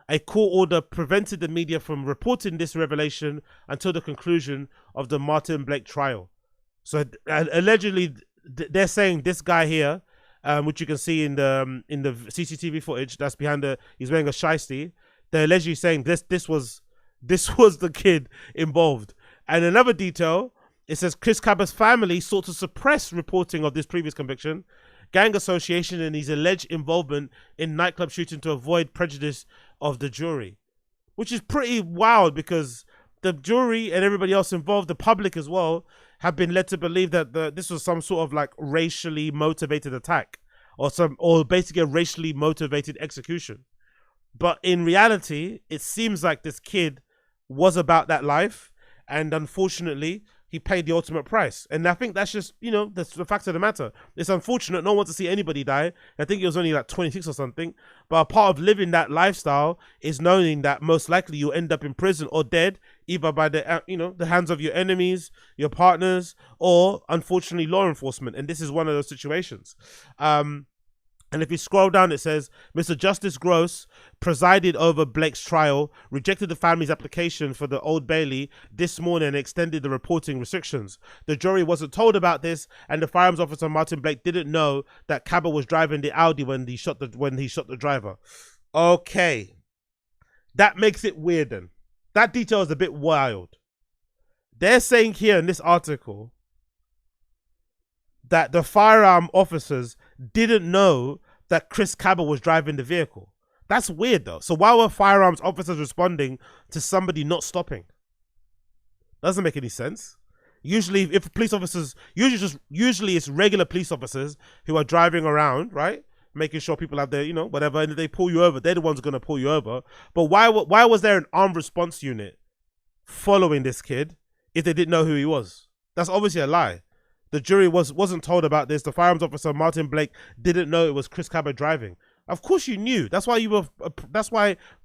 A court order prevented the media from reporting this revelation until the conclusion of the Martin Blake trial. So allegedly, they're saying this guy here, which you can see in the CCTV footage that's behind he's wearing a shiesty. They're allegedly saying this was the kid involved. And another detail, it says Chris Kaba's family sought to suppress reporting of this previous conviction, gang association, and his alleged involvement in nightclub shooting to avoid prejudice of the jury, which is pretty wild because the jury and everybody else involved, the public as well, have been led to believe that this was some sort of like racially motivated attack or basically a racially motivated execution. But in reality, it seems like this kid was about that life. And unfortunately, he paid the ultimate price. And I think that's just, that's the fact of the matter. It's unfortunate. No one wants to see anybody die. I think he was only like 26 or something. But a part of living that lifestyle is knowing that most likely you'll end up in prison or dead, either by the hands of your enemies, your partners, or unfortunately law enforcement. And this is one of those situations. And if you scroll down, it says, Mr. Justice Gross presided over Blake's trial, rejected the family's application for the Old Bailey this morning and extended the reporting restrictions. The jury wasn't told about this, and the firearms officer, Martin Blake, didn't know that Kaba was driving the Audi when he shot the driver. Okay. That makes it weird then. That detail is a bit wild. They're saying here in this article that the firearm officers didn't know that Chris Kaba was driving the vehicle. That's weird though. So why were firearms officers responding to somebody not stopping? Doesn't make any sense. Usually if police officers, usually it's regular police officers who are driving around, right? making sure people have their, whatever, and if they pull you over, they're the ones going to pull you over. But why was there an armed response unit following this kid if they didn't know who he was? That's obviously a lie. The jury wasn't told about this. The firearms officer, Martin Blake, didn't know it was Chris Kaba driving. Of course you knew. That's why you were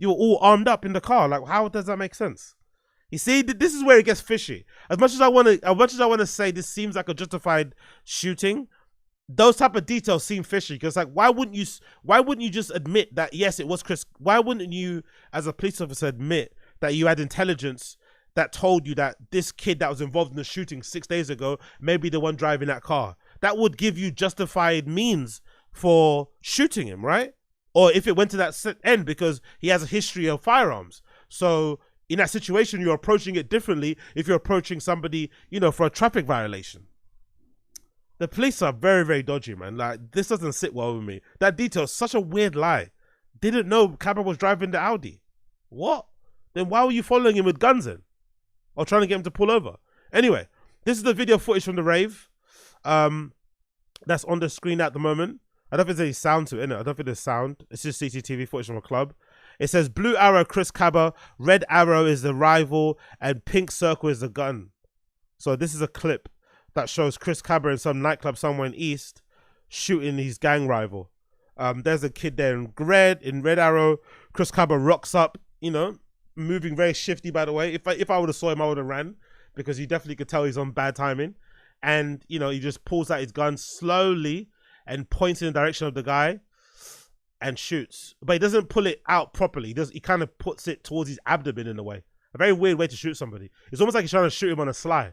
all armed up in the car. Like, how does that make sense? You see, this is where it gets fishy. As much as I want to say this seems like a justified shooting, those type of details seem fishy. Because like, why wouldn't you just admit that yes, it was Chris? Why wouldn't you, as a police officer, admit that you had intelligence that told you that this kid that was involved in the shooting 6 days ago may be the one driving that car? That would give you justified means for shooting him, right? Or if it went to that end because he has a history of firearms. So in that situation, you're approaching it differently if you're approaching somebody, for a traffic violation. The police are very, very dodgy, man. Like, this doesn't sit well with me. That detail is such a weird lie. Didn't know Kaba was driving the Audi. What? Then why were you following him with guns in? Or trying to get him to pull over? Anyway, this is the video footage from the rave. That's on the screen at the moment. I don't think there's any sound to it, innit? I don't think there's sound. It's just CCTV footage from a club. It says blue arrow Chris Kaba, red arrow is the rival, and pink circle is the gun. So this is a clip that shows Chris Kaba in some nightclub somewhere in East shooting his gang rival. There's a kid there in red arrow. Chris Kaba rocks up, moving very shifty, by the way. If I would have saw him, I would have ran, because you definitely could tell he's on bad timing. And, he just pulls out his gun slowly and points in the direction of the guy and shoots. But he doesn't pull it out properly. He kind of puts it towards his abdomen in a way. A very weird way to shoot somebody. It's almost like he's trying to shoot him on a sly.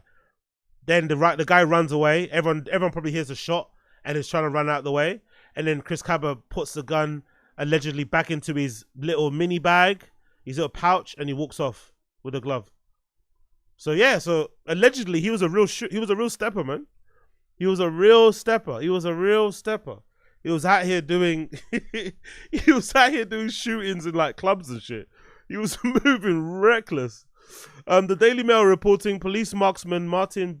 Then the guy runs away. Everyone probably hears a shot and is trying to run out the way. And then Chris Kaba puts the gun allegedly back into his little mini bag, his little pouch, and he walks off with a glove. So yeah, so allegedly he was a real stepper, man. He was a real stepper. He was out here doing shootings in like clubs and shit. He was moving reckless. The Daily Mail reporting police marksman Martin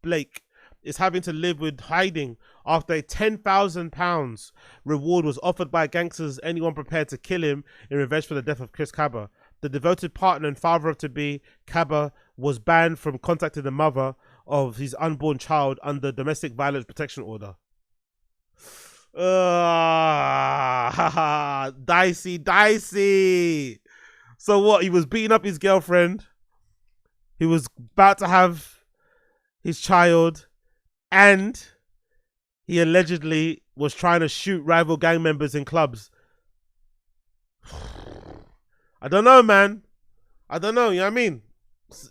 Blake is having to live with hiding after a £10,000 reward was offered by gangsters anyone prepared to kill him in revenge for the death of Chris Kaba. The devoted partner and father-to-be, Kaba, was banned from contacting the mother of his unborn child under domestic violence protection order. Dicey. So what? He was beating up his girlfriend. He was about to have his child, and he allegedly was trying to shoot rival gang members in clubs. I don't know, man. I don't know. You know what I mean?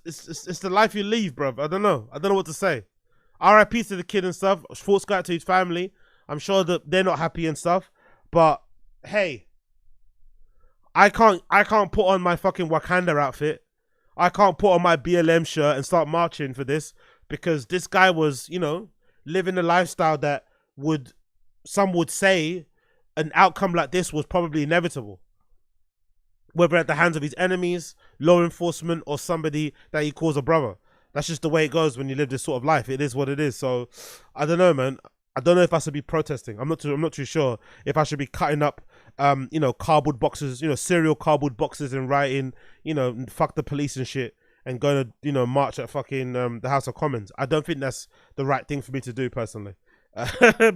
It's the life you leave, bruv. I don't know what to say. R.I.P. to the kid and stuff. Thoughts go out to his family. I'm sure that they're not happy and stuff. But hey, I can't put on my fucking Wakanda outfit. I can't put on my BLM shirt and start marching for this, because this guy was, living a lifestyle that some would say an outcome like this was probably inevitable. Whether at the hands of his enemies, law enforcement, or somebody that he calls a brother. That's just the way it goes when you live this sort of life. It is what it is. So I don't know, man. I don't know if I should be protesting. I'm not too sure if I should be cutting up, cardboard boxes, cereal cardboard boxes, and writing, fuck the police and shit, and going to, march at fucking the House of Commons. I don't think that's the right thing for me to do personally,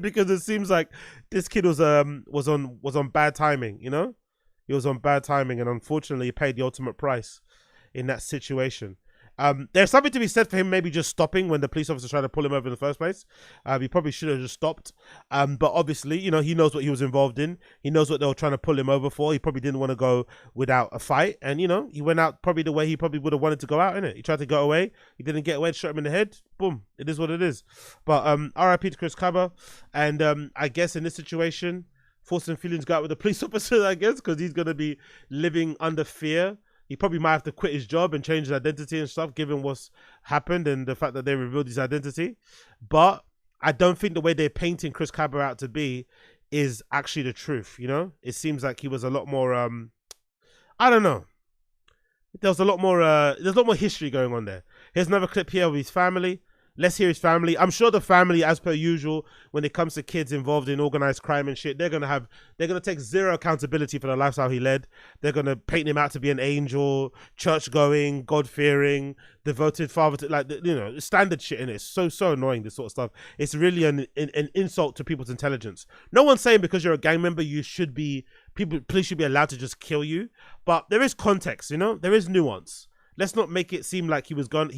because it seems like this kid was on bad timing. He was on bad timing, and unfortunately, he paid the ultimate price in that situation. There's something to be said for him maybe just stopping when the police officer tried to pull him over in the first place. He probably should have just stopped. But obviously, he knows what he was involved in. He knows what they were trying to pull him over for. He probably didn't want to go without a fight. And, he went out probably the way he probably would have wanted to go out, innit? He tried to go away. He didn't get away, shot him in the head. Boom. It is what it is. But RIP to Chris Kaba. And I guess in this situation, forcing feelings go out with the police officer, I guess, because he's going to be living under fear. He probably might have to quit his job and change his identity and stuff, given what's happened and the fact that they revealed his identity. But I don't think the way they're painting Chris Kaba out to be is actually the truth, It seems like he was a lot more, I don't know. There's a lot more history going on there. Here's another clip here of his family. Let's hear his family. I'm sure the family, as per usual, when it comes to kids involved in organized crime and shit, they're gonna take zero accountability for the lifestyle he led. They're gonna paint him out to be an angel, church-going, God-fearing, devoted father to, like, you know, standard shit in it. It's so annoying, this sort of stuff. It's really an insult to people's intelligence. No one's saying because you're a gang member police should be allowed to just kill you, but there is context, you know, there is nuance. Let's not make it seem like he was on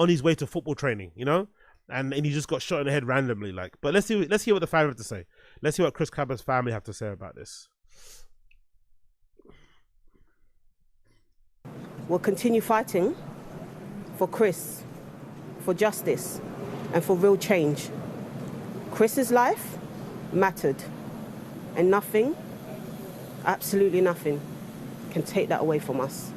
his way to football training, you know, and he just got shot in the head randomly, like. But let's hear what the family have to say. Let's hear what Chris Kaba's family have to say about this. We'll continue fighting for Chris, for justice, and for real change. Chris's life mattered, and nothing, absolutely nothing, can take that away from us.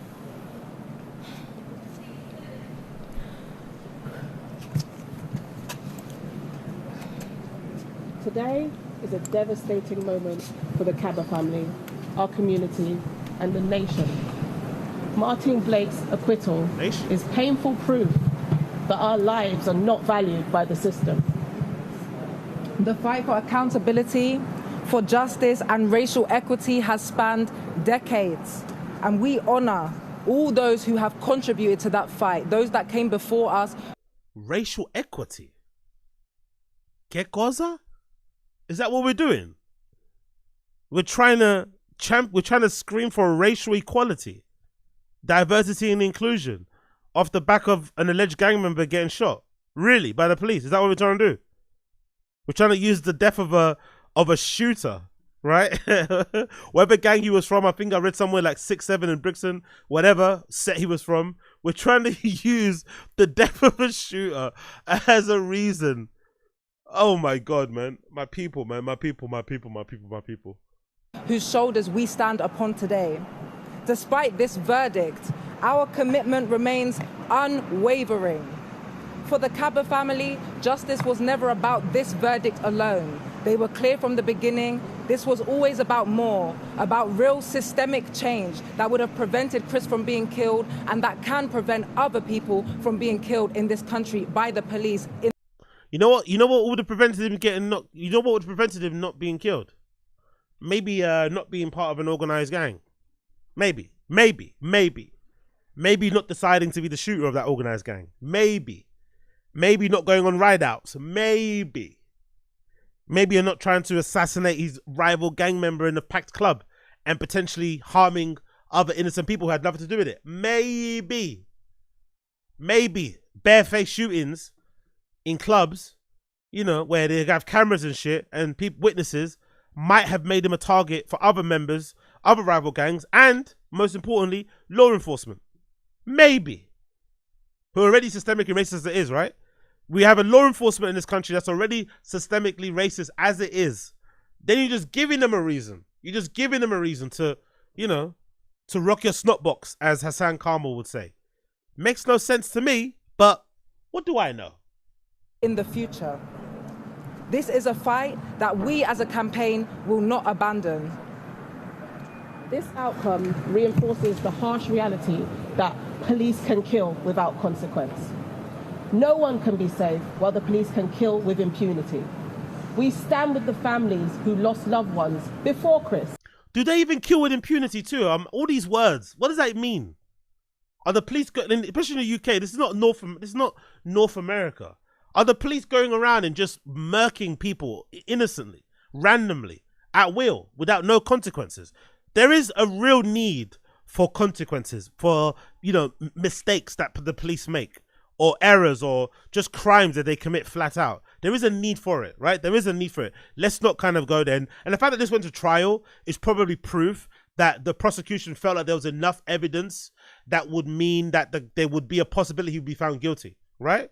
Today is a devastating moment for the Kaba family, our community, and the nation. Martin Blake's acquittal is painful proof that our lives are not valued by the system. The fight for accountability, for justice and racial equity has spanned decades, and we honor all those who have contributed to that fight, those that came before us. Racial equity? ¿Qué cosa? Is that what we're doing? We're trying to scream for racial equality, diversity and inclusion off the back of an alleged gang member getting shot. Really? By the police? Is that what we're trying to do? We're trying to use the death of a shooter, right? Whatever gang he was from, I think I read somewhere like 6-7 in Brixton, whatever set he was from. We're trying to use the death of a shooter as a reason. Oh my God, man. My people, man. My people. Whose shoulders we stand upon today. Despite this verdict, our commitment remains unwavering. For the Kaba family, justice was never about this verdict alone. They were clear from the beginning. This was always about more, about real systemic change that would have prevented Chris from being killed and that can prevent other people from being killed in this country by the police. You know what would have prevented him not being killed? Maybe not being part of an organized gang. Maybe not deciding to be the shooter of that organized gang. Maybe not going on ride outs. Maybe you're not trying to assassinate his rival gang member in the packed club and potentially harming other innocent people who had nothing to do with it. Maybe barefaced shootings in clubs, you know, where they have cameras and shit and witnesses might have made him a target for other members, other rival gangs, and most importantly, law enforcement. Maybe. Who are already systemically racist as it is, right? We have a law enforcement in this country that's already systemically racist as it is. Then you're just giving them a reason. You're just giving them a reason to, you know, to rock your snot box, as Hassan Karmal would say. Makes no sense to me, but what do I know? In the future. This is a fight that we as a campaign will not abandon. This outcome reinforces the harsh reality that police can kill without consequence. No one can be safe while the police can kill with impunity. We stand with the families who lost loved ones before Chris. Do they even kill with impunity too? All these words, what does that mean? Are the police, especially in the UK, this is not North America. Are the police going around and just murking people innocently, randomly, at will, without no consequences? There is a real need for consequences for, you know, mistakes that the police make, or errors, or just crimes that they commit flat out. There is a need for it, right? There is a need for it. Let's not kind of go then. And the fact that this went to trial is probably proof that the prosecution felt like there was enough evidence that would mean that there would be a possibility he'd be found guilty, right?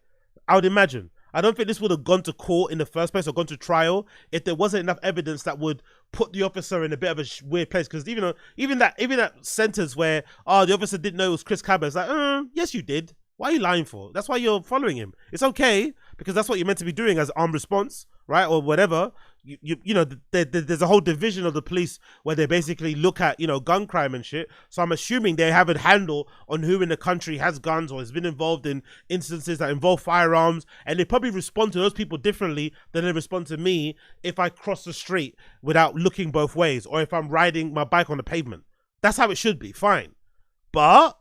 I would imagine. I don't think this would have gone to court in the first place or gone to trial if there wasn't enough evidence that would put the officer in a bit of a weird place. Because even that sentence where the officer didn't know it was Chris Kaba, it's like, yes you did. Why are you lying for? That's why you're following him. It's okay because that's what you're meant to be doing as armed response, right, or whatever, you know, there's a whole division of the police where they basically look at, you know, gun crime and shit. So I'm assuming they have a handle on who in the country has guns or has been involved in instances that involve firearms, and they probably respond to those people differently than they respond to me if I cross the street without looking both ways, or if I'm riding my bike on the pavement. That's how it should be, fine. But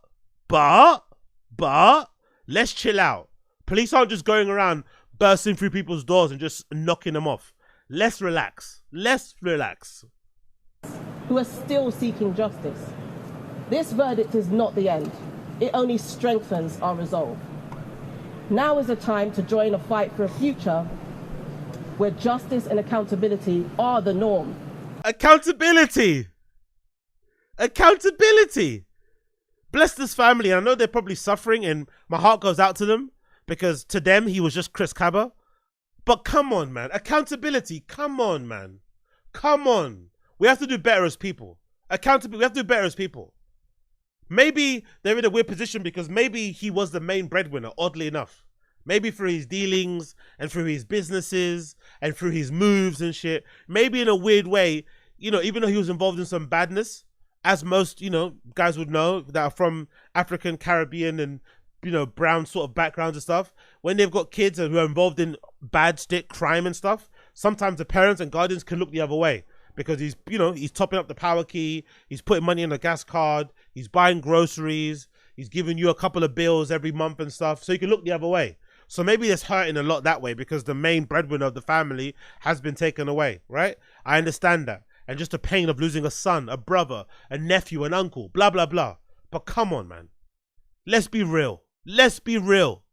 let's chill out. Police aren't just going around bursting through people's doors and just knocking them off. Let's relax. Let's relax. Who are still seeking justice. This verdict is not the end. It only strengthens our resolve. Now is the time to join a fight for a future where justice and accountability are the norm. Accountability. Accountability. Bless this family. I know they're probably suffering, and my heart goes out to them, because to them he was just Chris Kaba. But come on, man. Accountability. Come on, man. Come on. We have to do better as people. Accountability. We have to do better as people. Maybe they're in a weird position because maybe he was the main breadwinner, oddly enough. Maybe through his dealings and through his businesses and through his moves and shit. Maybe in a weird way, you know, even though he was involved in some badness, as most, you know, guys would know that are from African, Caribbean and, you know, brown sort of backgrounds and stuff, when they've got kids who are involved in bad stick crime and stuff, sometimes the parents and guardians can look the other way because he's, you know, he's topping up the power key, he's putting money in the gas card, he's buying groceries, he's giving you a couple of bills every month and stuff, so you can look the other way. So maybe it's hurting a lot that way because the main breadwinner of the family has been taken away, right? I understand that. And just the pain of losing a son, a brother, a nephew, an uncle, blah, blah, blah. But come on, man. Let's be real. Let's be real.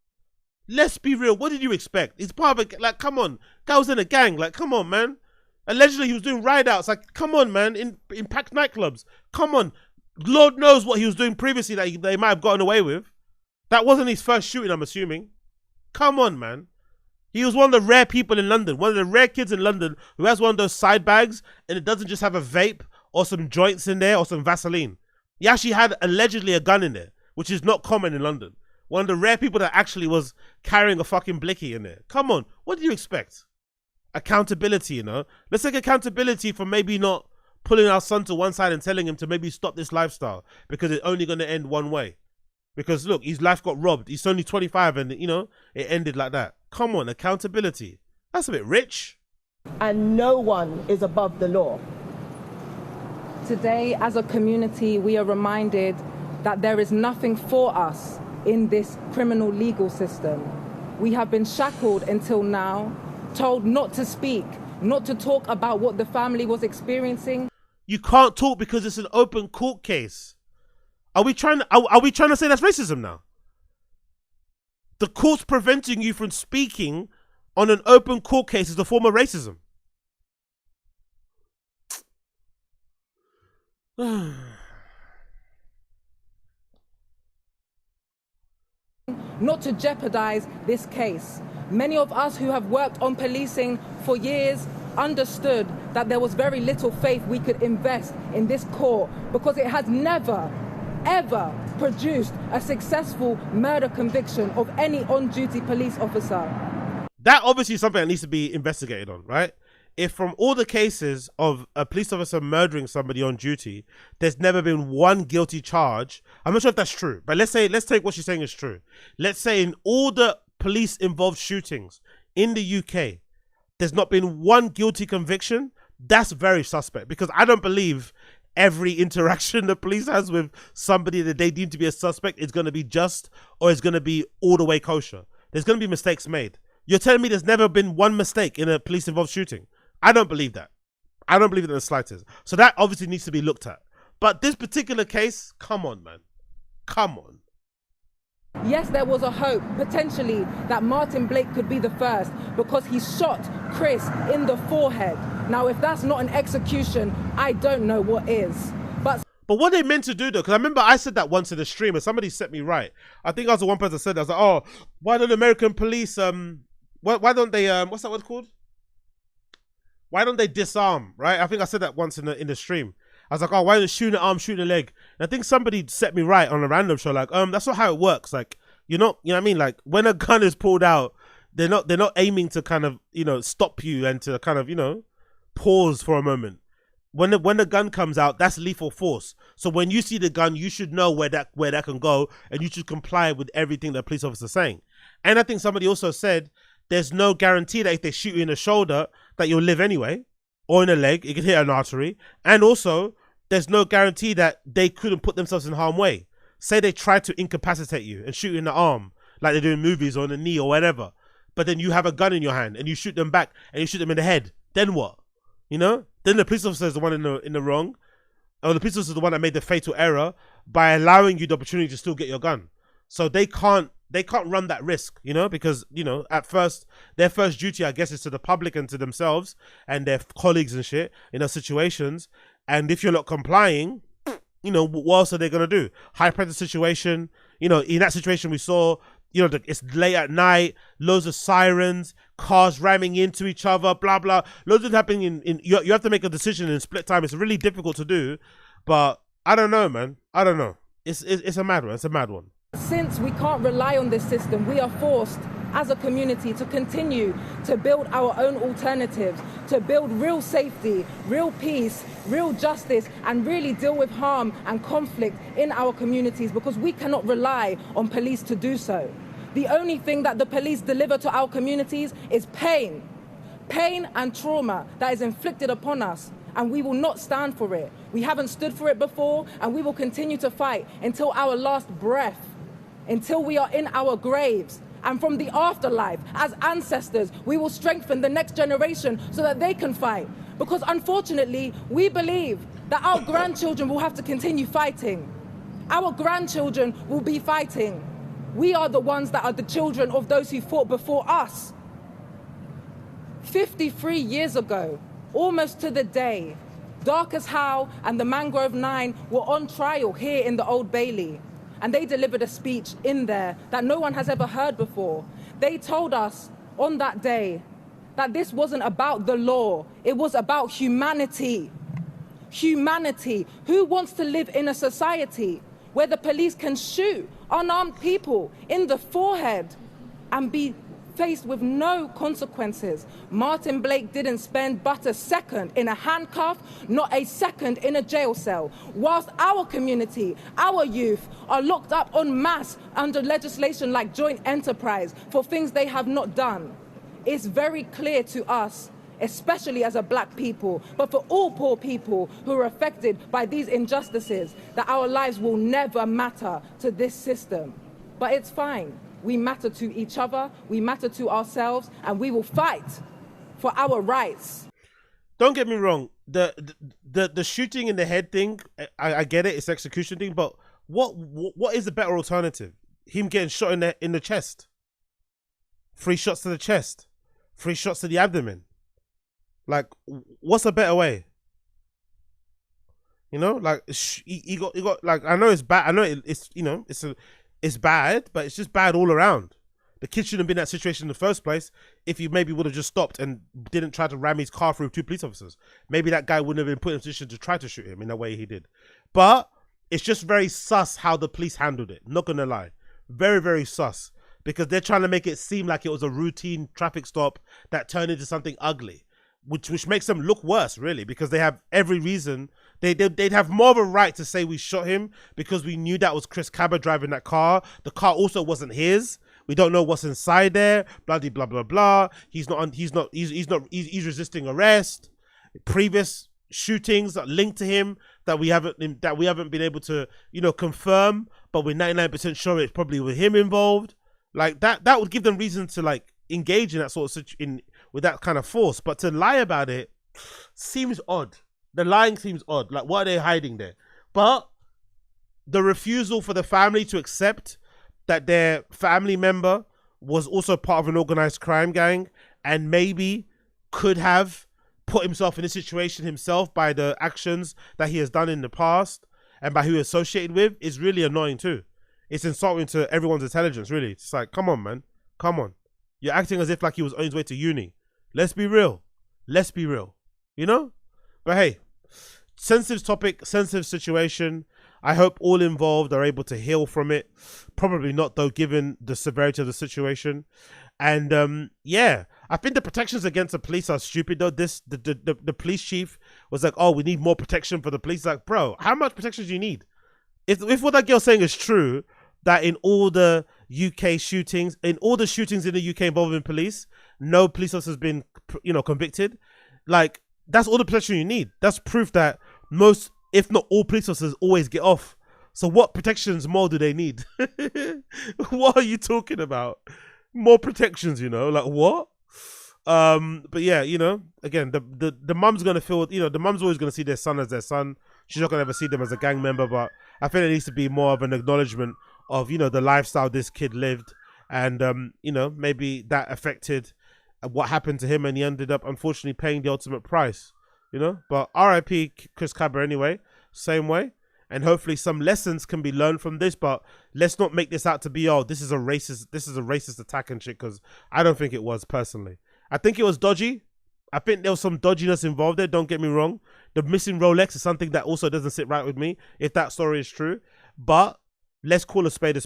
Let's be real. What did you expect? He's part of a, like, come on. Guy was in a gang. Like, come on, man. Allegedly, he was doing ride-outs. Like, come on, man. In packed nightclubs. Come on. Lord knows what he was doing previously that they might have gotten away with. That wasn't his first shooting, I'm assuming. Come on, man. He was one of the rare people in London. One of the rare kids in London who has one of those side bags and it doesn't just have a vape or some joints in there or some Vaseline. He actually had allegedly a gun in there, which is not common in London. One of the rare people that actually was carrying a fucking blicky in there. Come on, what do you expect? Accountability, you know? Let's take accountability for maybe not pulling our son to one side and telling him to maybe stop this lifestyle because it's only going to end one way. Because look, his life got robbed. He's only 25 and, you know, it ended like that. Come on, accountability. That's a bit rich. And no one is above the law. Today, as a community, we are reminded that there is nothing for us in this criminal legal system. We have been shackled until now, told not to speak, not to talk about what the family was experiencing. You can't talk because it's an open court case. Are we trying to say that's racism now? The court's preventing you from speaking on an open court case is a form of racism. Not to jeopardize this case. Many of us who have worked on policing for years understood that there was very little faith we could invest in this court because it has never, ever produced a successful murder conviction of any on-duty police officer. That obviously is something that needs to be investigated on, right? If from all the cases of a police officer murdering somebody on duty, there's never been one guilty charge. I'm not sure if that's true, but let's take what she's saying is true. Let's say in all the police involved shootings in the UK, there's not been one guilty conviction. That's very suspect because I don't believe every interaction the police has with somebody that they deem to be a suspect is going to be just or is going to be all the way kosher. There's going to be mistakes made. You're telling me there's never been one mistake in a police involved shooting? I don't believe that. I don't believe it in the slightest. So that obviously needs to be looked at. But this particular case, come on, man. Come on. Yes, there was a hope, potentially, that Martin Blake could be the first because he shot Chris in the forehead. Now, if that's not an execution, I don't know what is. But what they meant to do, though, because I remember I said that once in the stream and somebody set me right. I think I was the one person that said that. I was like, oh, why don't American police, why don't they, what's that word called? Why don't they disarm, right? I think I said that once in the stream. I was like, oh, why don't they shoot an arm, shoot a leg? And I think somebody set me right on a random show, like, that's not how it works. Like, you know what I mean? Like, when a gun is pulled out, They're not aiming to kind of, you know, stop you and to kind of, you know, pause for a moment. When the gun comes out, that's lethal force. So when you see the gun, you should know where that can go, and you should comply with everything the police officer is saying. And I think somebody also said there's no guarantee that if they shoot you in the shoulder that you'll live anyway, or in the leg, it could hit an artery. And also, there's no guarantee that they couldn't put themselves in harm's way. Say they try to incapacitate you and shoot you in the arm, like they do in movies, or in the knee or whatever. But then you have a gun in your hand and you shoot them back and you shoot them in the head. Then what? You know? Then the police officer is the one in the wrong. Or the police officer is the one that made the fatal error by allowing you the opportunity to still get your gun. So they can't run that risk, you know, because, you know, at first, their first duty, I guess, is to the public and to themselves and their colleagues and shit in those situations. And if you're not complying, you know, what else are they going to do? High pressure situation, you know, in that situation we saw, you know, it's late at night, loads of sirens, cars ramming into each other, blah, blah. Loads of happening you have to make a decision in split time. It's really difficult to do, but I don't know, man. I don't know. It's a mad one. It's a mad one. Since we can't rely on this system, we are forced as a community to continue to build our own alternatives, to build real safety, real peace, real justice, and really deal with harm and conflict in our communities, because we cannot rely on police to do so. The only thing that the police deliver to our communities is pain and trauma that is inflicted upon us, and we will not stand for it. We haven't stood for it before, and we will continue to fight until our last breath, until we are in our graves. And from the afterlife, as ancestors, we will strengthen the next generation so that they can fight. Because unfortunately, we believe that our grandchildren will have to continue fighting. Our grandchildren will be fighting. We are the ones that are the children of those who fought before us. 53 years ago, almost to the day, Darcus Howe and the Mangrove 9 were on trial here in the Old Bailey. And they delivered a speech in there that no one has ever heard before. They told us on that day that this wasn't about the law, it was about humanity. Humanity. Who wants to live in a society where the police can shoot unarmed people in the forehead and be faced with no consequences? Martin Blake didn't spend but a second in a handcuff, not a second in a jail cell, whilst our community, our youth, are locked up en masse under legislation like joint enterprise for things they have not done. It's very clear to us, especially as a black people, but for all poor people who are affected by these injustices, that our lives will never matter to this system. But it's fine. We matter to each other, we matter to ourselves, and we will fight for our rights. Don't get me wrong, the shooting in the head thing, I get it, it's execution thing, but what is the better alternative? Him getting shot in the chest, 3 shots to the chest, 3 shots to the abdomen. Like, what's a better way? You know, like he got like, I know it's bad. I know it's you know it's bad, but it's just bad all around. The kid shouldn't have been in that situation in the first place. If he maybe would have just stopped and didn't try to ram his car through 2 police officers, maybe that guy wouldn't have been put in a position to try to shoot him in the way he did. But it's just very sus how the police handled it. Not gonna lie, very, very sus, because they're trying to make it seem like it was a routine traffic stop that turned into something ugly, which makes them look worse, really, because they have every reason. They'd have more of a right to say we shot him because we knew that was Chris Kaba driving that car. The car also wasn't his. We don't know what's inside there. Blah blah blah blah. He's resisting arrest. Previous shootings that linked to him that we haven't been able to, you know, confirm, but we're 99% sure it's probably with him involved. Like that would give them reason to like engage in that sort of with that kind of force. But to lie about it seems odd. The lying seems odd. Like, what are they hiding there? But the refusal for the family to accept that their family member was also part of an organized crime gang and maybe could have put himself in this situation himself by the actions that he has done in the past and by who he associated with is really annoying too. It's insulting to everyone's intelligence, really. It's like, come on, man. Come on. You're acting as if like he was on his way to uni. Let's be real. Let's be real. You know? But hey, sensitive topic, sensitive situation. I hope all involved are able to heal from it. Probably not, though, given the severity of the situation. And yeah, I think the protections against the police are stupid though. The police chief was like, oh, we need more protection for the police. Like, bro, how much protection do you need? If what that girl's saying is true, that in all the UK shootings, in the UK involving police, no police officer has been, convicted. Like, that's all the protection you need. That's proof that most, if not all, police officers always get off. So what protections more do they need? What are you talking about? More protections, like what? But yeah, again, the mum's gonna feel, the mum's always gonna see their son as their son. She's not gonna ever see them as a gang member, but I think it needs to be more of an acknowledgement of, the lifestyle this kid lived, and maybe that affected what happened to him, and he ended up unfortunately paying the ultimate price, But R.I.P. Chris Kaba anyway, same way. And hopefully some lessons can be learned from this, but let's not make this out to be, this is a racist attack and shit, because I don't think it was, personally. I think it was dodgy. I think there was some dodginess involved there, don't get me wrong. The missing Rolex is something that also doesn't sit right with me, if that story is true. But let's call a spade,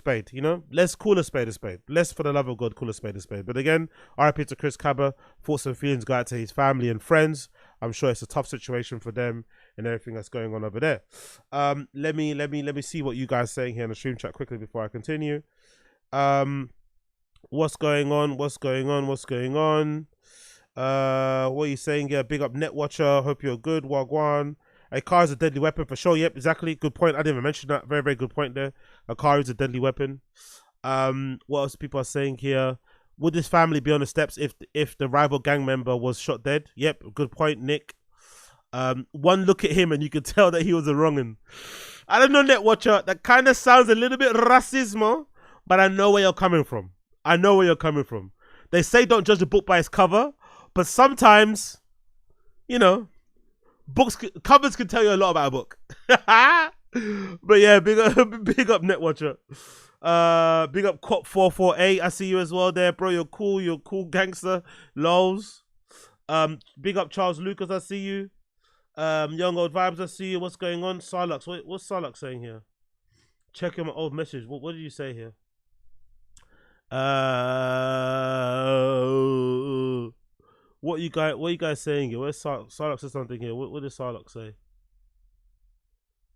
Let's call a spade. Let's, for the love of God, call a spade. But again, RIP to Chris Kaba. Thoughts and feelings go out to his family and friends. I'm sure it's a tough situation for them and everything that's going on over there. Let me see what you guys are saying here in the stream chat quickly before I continue. What's going on? What are you saying here? Big up Netwatcher. Hope you're good. Wagwan. A car is a deadly weapon for sure. Yep, exactly. Good point. I didn't even mention that. Very, very good point there. A car is a deadly weapon. What else people are saying here? Would this family be on the steps if the rival gang member was shot dead? Yep, good point, Nick. One look at him and you could tell that he was a wrong'un. I don't know, Netwatcher. That kind of sounds a little bit racismo, but I know where you're coming from. They say don't judge a book by its cover, but sometimes, covers can tell you a lot about a book. But yeah, big up Netwatcher. Big up Cop 448. I see you as well there, bro. You're cool gangster. Lols. Big up Charles Lucas. I see you. Young Old Vibes. I see you. What's going on? Sarlux. What's Sarlux saying here? Check my old message. What did you say here? What you guys saying here? Where's Sarlux said something here? What did Sarlux say?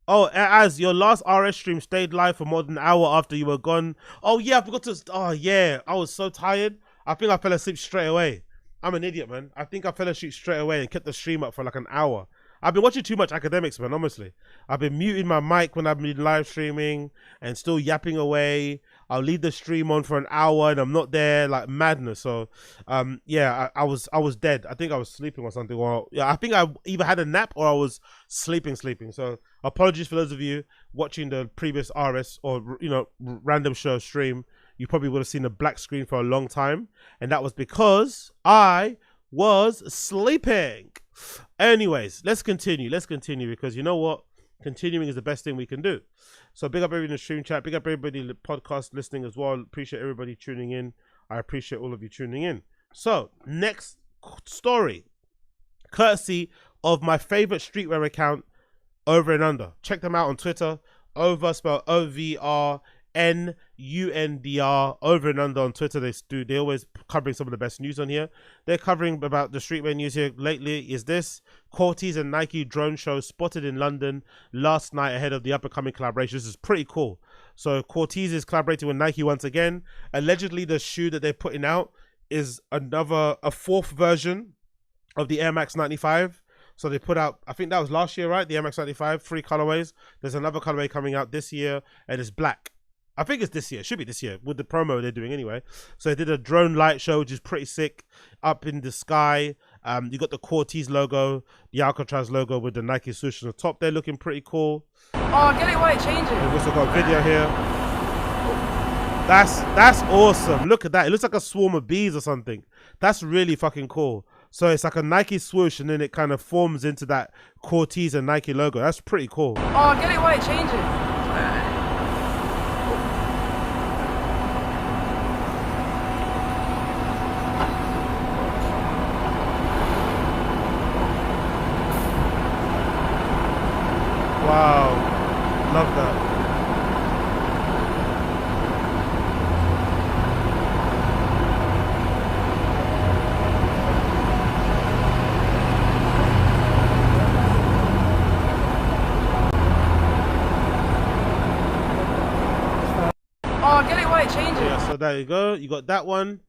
Oh, as your last RS stream stayed live for more than an hour after you were gone. Oh yeah, I forgot to. Oh yeah, I was so tired. I think I fell asleep straight away. I'm an idiot, man. I think I fell asleep straight away and kept the stream up for like an hour. I've been watching too much academics, man, honestly. I've been muting my mic when I've been live streaming and still yapping away. I'll leave the stream on for an hour and I'm not there, like madness. So, yeah, I was dead. I think I was sleeping or something. Or yeah, I think I either had a nap or I was sleeping. So, apologies for those of you watching the previous RS or, random show stream. You probably would have seen a black screen for a long time. And that was because I was sleeping. Anyways, let's continue because you know what? Continuing is the best thing we can do. So big up everybody in the stream chat. Big up everybody in the podcast listening as well. Appreciate everybody tuning in. I appreciate all of you tuning in. So next story, courtesy of my favorite streetwear account, Over and Under. Check them out on Twitter. Over, spelled OVRNUNDR, Over and Under on Twitter. They always covering some of the best news on here. They're covering about the streetwear news here lately. Is this Corteiz and Nike drone show spotted in London last night ahead of the upcoming collaboration? This is pretty cool. So Corteiz is collaborating with Nike once again. Allegedly, the shoe that they're putting out is a fourth version of the Air Max 95. So they put out, I think that was last year, right? The Air Max 95, 3 colorways. There's another colorway coming out this year, and it's black. I think it's this year. It should be this year with the promo they're doing anyway. So they did a drone light show, which is pretty sick. Up in the sky. You got the Corteiz logo, the Alcatraz logo with the Nike swoosh on the top. They're looking pretty cool. Oh, get it while it changes. We've also got a video here. That's awesome. Look at that. It looks like a swarm of bees or something. That's really fucking cool. So it's like a Nike swoosh and then it kind of forms into that Corteiz and Nike logo. That's pretty cool. Oh, get it while it changes. Wow. Love that. So there you go. You got that one.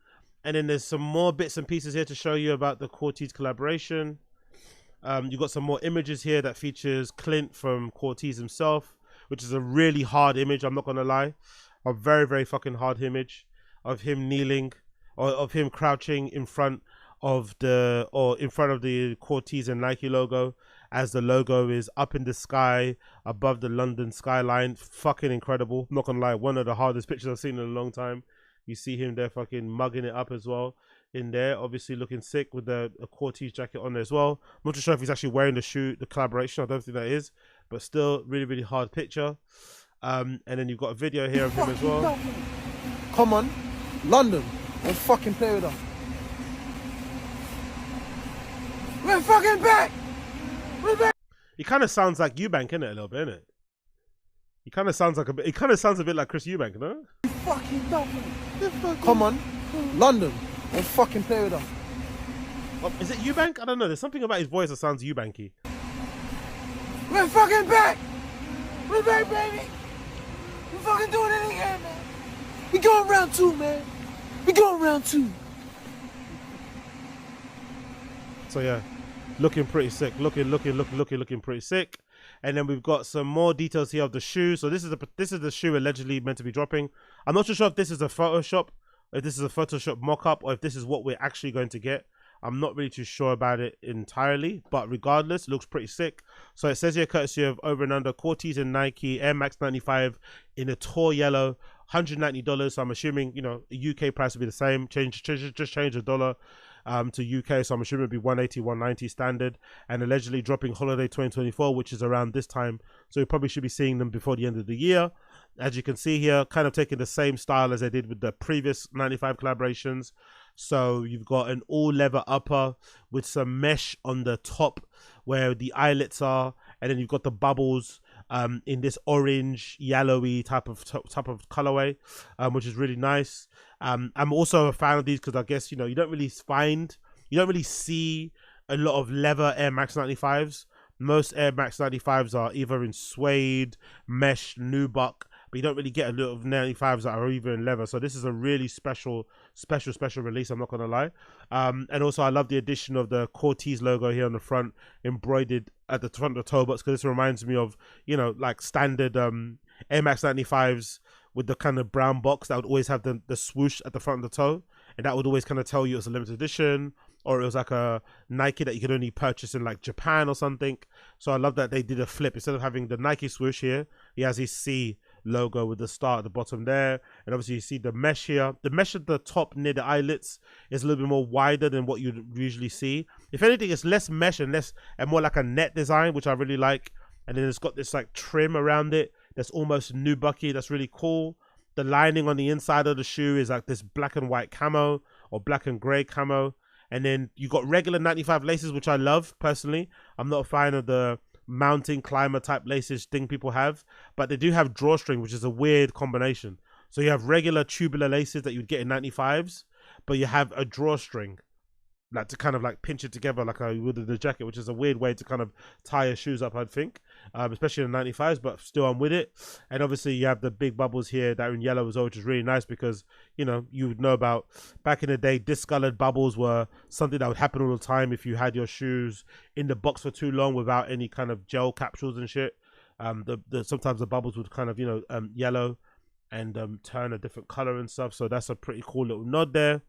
And then there's some more bits and pieces here to show you about the Corteiz collaboration. You got some more images here that features Clint from Corteiz himself, which is a really hard image, I'm not going to lie. A very, very fucking hard image of him kneeling, or of him crouching in front of the Corteiz and Nike logo, as the logo is up in the sky above the London skyline. Fucking incredible. Not gonna lie, one of the hardest pictures I've seen in a long time. You see him there fucking mugging it up as well in there, obviously looking sick with a Corteiz jacket on there as well. I'm not too sure if he's actually wearing the collaboration. I don't think that is, but still really, really hard picture. And then you've got a video here of him as well. Come on, London, don't fucking play with us. We're fucking back. We're back. He kind of sounds like Eubank, innit, a little bit, innit? He kind of sounds like he kind of sounds a bit like Chris Eubank, no? Come on, London, don't fucking play with us. Oh, is it Eubank? I don't know. There's something about his voice that sounds Eubanky. We're fucking back. We're back, baby. We're fucking doing it again, man. We going round 2, man. We going round 2. So yeah, looking pretty sick. Looking pretty sick. And then we've got some more details here of the shoe. So this is the shoe allegedly meant to be dropping. I'm not too sure if this is a Photoshop, if this is a Photoshop mock-up, or if this is what we're actually going to get. I'm not really too sure about it entirely, but regardless, it looks pretty sick. So it says here, courtesy of Over and Under, Corteiz and Nike Air Max 95 in a tour yellow, $190. So I'm assuming, you know, UK price will be the same. Just change a dollar to UK. So I'm assuming it'll be 180, 190 standard, and allegedly dropping holiday 2024, which is around this time. So we probably should be seeing them before the end of the year. As you can see here, kind of taking the same style as they did with the previous 95 collaborations. So you've got an all leather upper with some mesh on the top where the eyelets are, and then you've got the bubbles in this orange yellowy type of colorway, which is really nice. I'm also a fan of these because I guess, you know, you don't really see a lot of leather Air Max 95s. Most Air Max 95s are either in suede, mesh, nubuck, but you don't really get a lot of 95s that are either in leather. So this is a really special release, I'm not gonna lie. And also I love the addition of the Corteiz logo here on the front, embroidered at the front of the toe box, because this reminds me of, you know, like standard Air Max 95s with the kind of brown box that would always have the swoosh at the front of the toe, and that would always kind of tell you it's a limited edition, or it was like a Nike that you could only purchase in like Japan or something. So I love that they did a flip. Instead of having the Nike swoosh here, he has his C logo with the star at the bottom there. And obviously you see the mesh here. The mesh at the top near the eyelets is a little bit more wider than what you'd usually see. If anything, it's less mesh and more like a net design, which I really like. And then it's got this like trim around it that's almost nubucky. That's really cool. The lining on the inside of the shoe is like this black and white camo or black and gray camo. And then you got regular 95 laces, which I love personally. I'm not a fan of the mountain climber type laces thing people have, but they do have drawstring, which is a weird combination. So you have regular tubular laces that you'd get in 95s, but you have a drawstring, like to kind of like pinch it together like I would in the jacket, which is a weird way to kind of tie your shoes up, I'd think, especially in the 95s, but still I'm with it. And obviously you have the big bubbles here that are in yellow as well, which is really nice because, you know, you would know about back in the day, discolored bubbles were something that would happen all the time if you had your shoes in the box for too long without any kind of gel capsules and shit. Sometimes the bubbles would kind of, you know, yellow and turn a different color and stuff. So that's a pretty cool little nod there.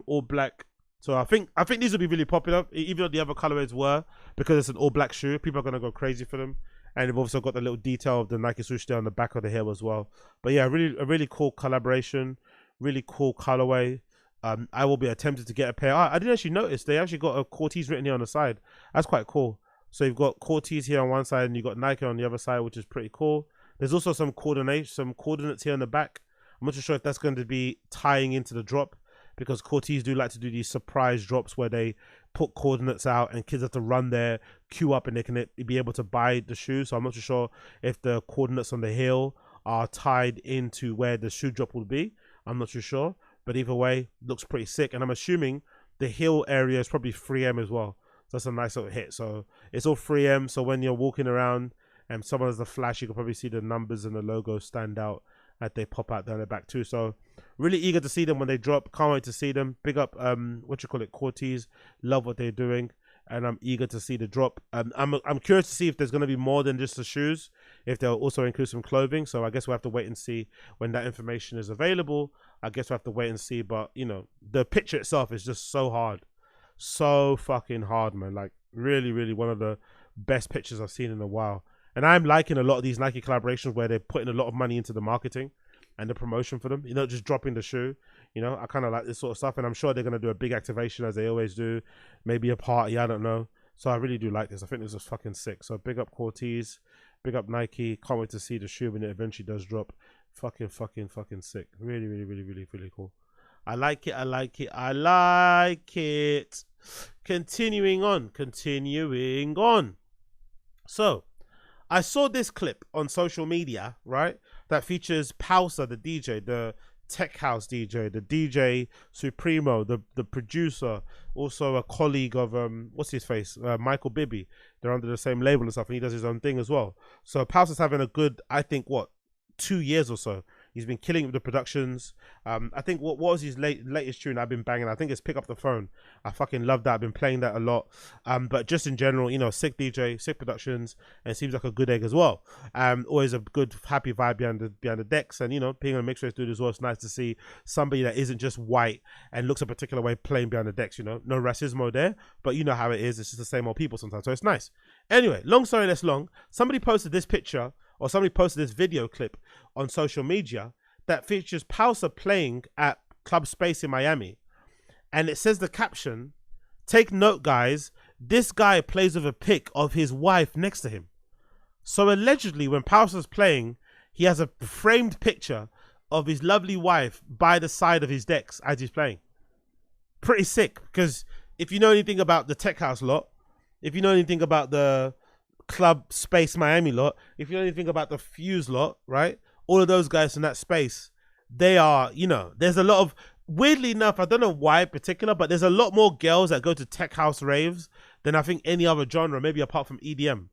All black. So I think these will be really popular, even though the other colorways were, because it's an all black shoe. People are gonna go crazy for them, and they've also got the little detail of the Nike swoosh there on the back of the heel as well. But yeah, a really cool collaboration, really cool colorway. I will be attempted to get a pair. I didn't actually notice they actually got a Corteiz written here on the side. That's quite cool. So you've got Corteiz here on one side, and you've got Nike on the other side, which is pretty cool. There's also some coordinates here on the back. I'm not too sure if that's going to be tying into the drop, because Corteiz do like to do these surprise drops where they put coordinates out and kids have to run there, queue up, and they can be able to buy the shoe. So I'm not too sure if the coordinates on the heel are tied into where the shoe drop will be. I'm not too sure, but either way, looks pretty sick. And I'm assuming the heel area is probably 3M as well. So that's a nice little hit. So it's all 3M. So when you're walking around and someone has the flash, you can probably see the numbers and the logo stand out. had they pop out down the back too. So really eager to see them when they drop. Can't wait to see them. Big up Corteiz. Love what they're doing, and I'm eager to see the drop. I'm curious to see if there's going to be more than just the shoes, if they'll also include some clothing. So I guess we'll have to wait and see when that information is available. I guess we'll have to wait and see. But you know, the picture itself is just so hard, so fucking hard, man. Like really, really one of the best pictures I've seen in a while. And I'm liking a lot of these Nike collaborations where they're putting a lot of money into the marketing and the promotion for them, you know, just dropping the shoe. You know, I kind of like this sort of stuff, and I'm sure they're going to do a big activation as they always do, maybe a party, I don't know. So I really do like this. I think this is fucking sick. So big up Corteiz, big up Nike. Can't wait to see the shoe when it eventually does drop. Fucking sick. Really, really, really, really, really cool. I like it. I like it. I like it. Continuing on. So I saw this clip on social media, right, that features PAWSA, the DJ, the tech house DJ, the DJ Supremo, the producer, also a colleague of what's his face, Michael Bibby. They're under the same label and stuff, and he does his own thing as well. So PAWSA's having a good, I think, 2 years or so. He's been killing it with the productions. I think what was his latest tune I've been banging? I think it's Pick Up the Phone. I fucking love that. I've been playing that a lot. But just in general, you know, sick DJ, sick productions, and it seems like a good egg as well. Always a good, happy vibe behind the decks, and you know, being on a mixed race dude as well. It's nice to see somebody that isn't just white and looks a particular way playing behind the decks. You know, no racismo there, but you know how it is. It's just the same old people sometimes, so it's nice. Anyway, long story less long. Somebody posted this picture, or somebody posted this video clip on social media that features PAWSA playing at Club Space in Miami. And it says the caption, "Take note, guys, this guy plays with a pic of his wife next to him." So allegedly, when PAWSA's playing, he has a framed picture of his lovely wife by the side of his decks as he's playing. Pretty sick, because if you know anything about the Tech House lot, if you know anything about the Club Space Miami lot, if you know anything about the Fuse lot, right? All of those guys in that space, they are, you know, there's a lot of, weirdly enough, I don't know why in particular, but there's a lot more girls that go to tech house raves than I think any other genre, maybe apart from EDM,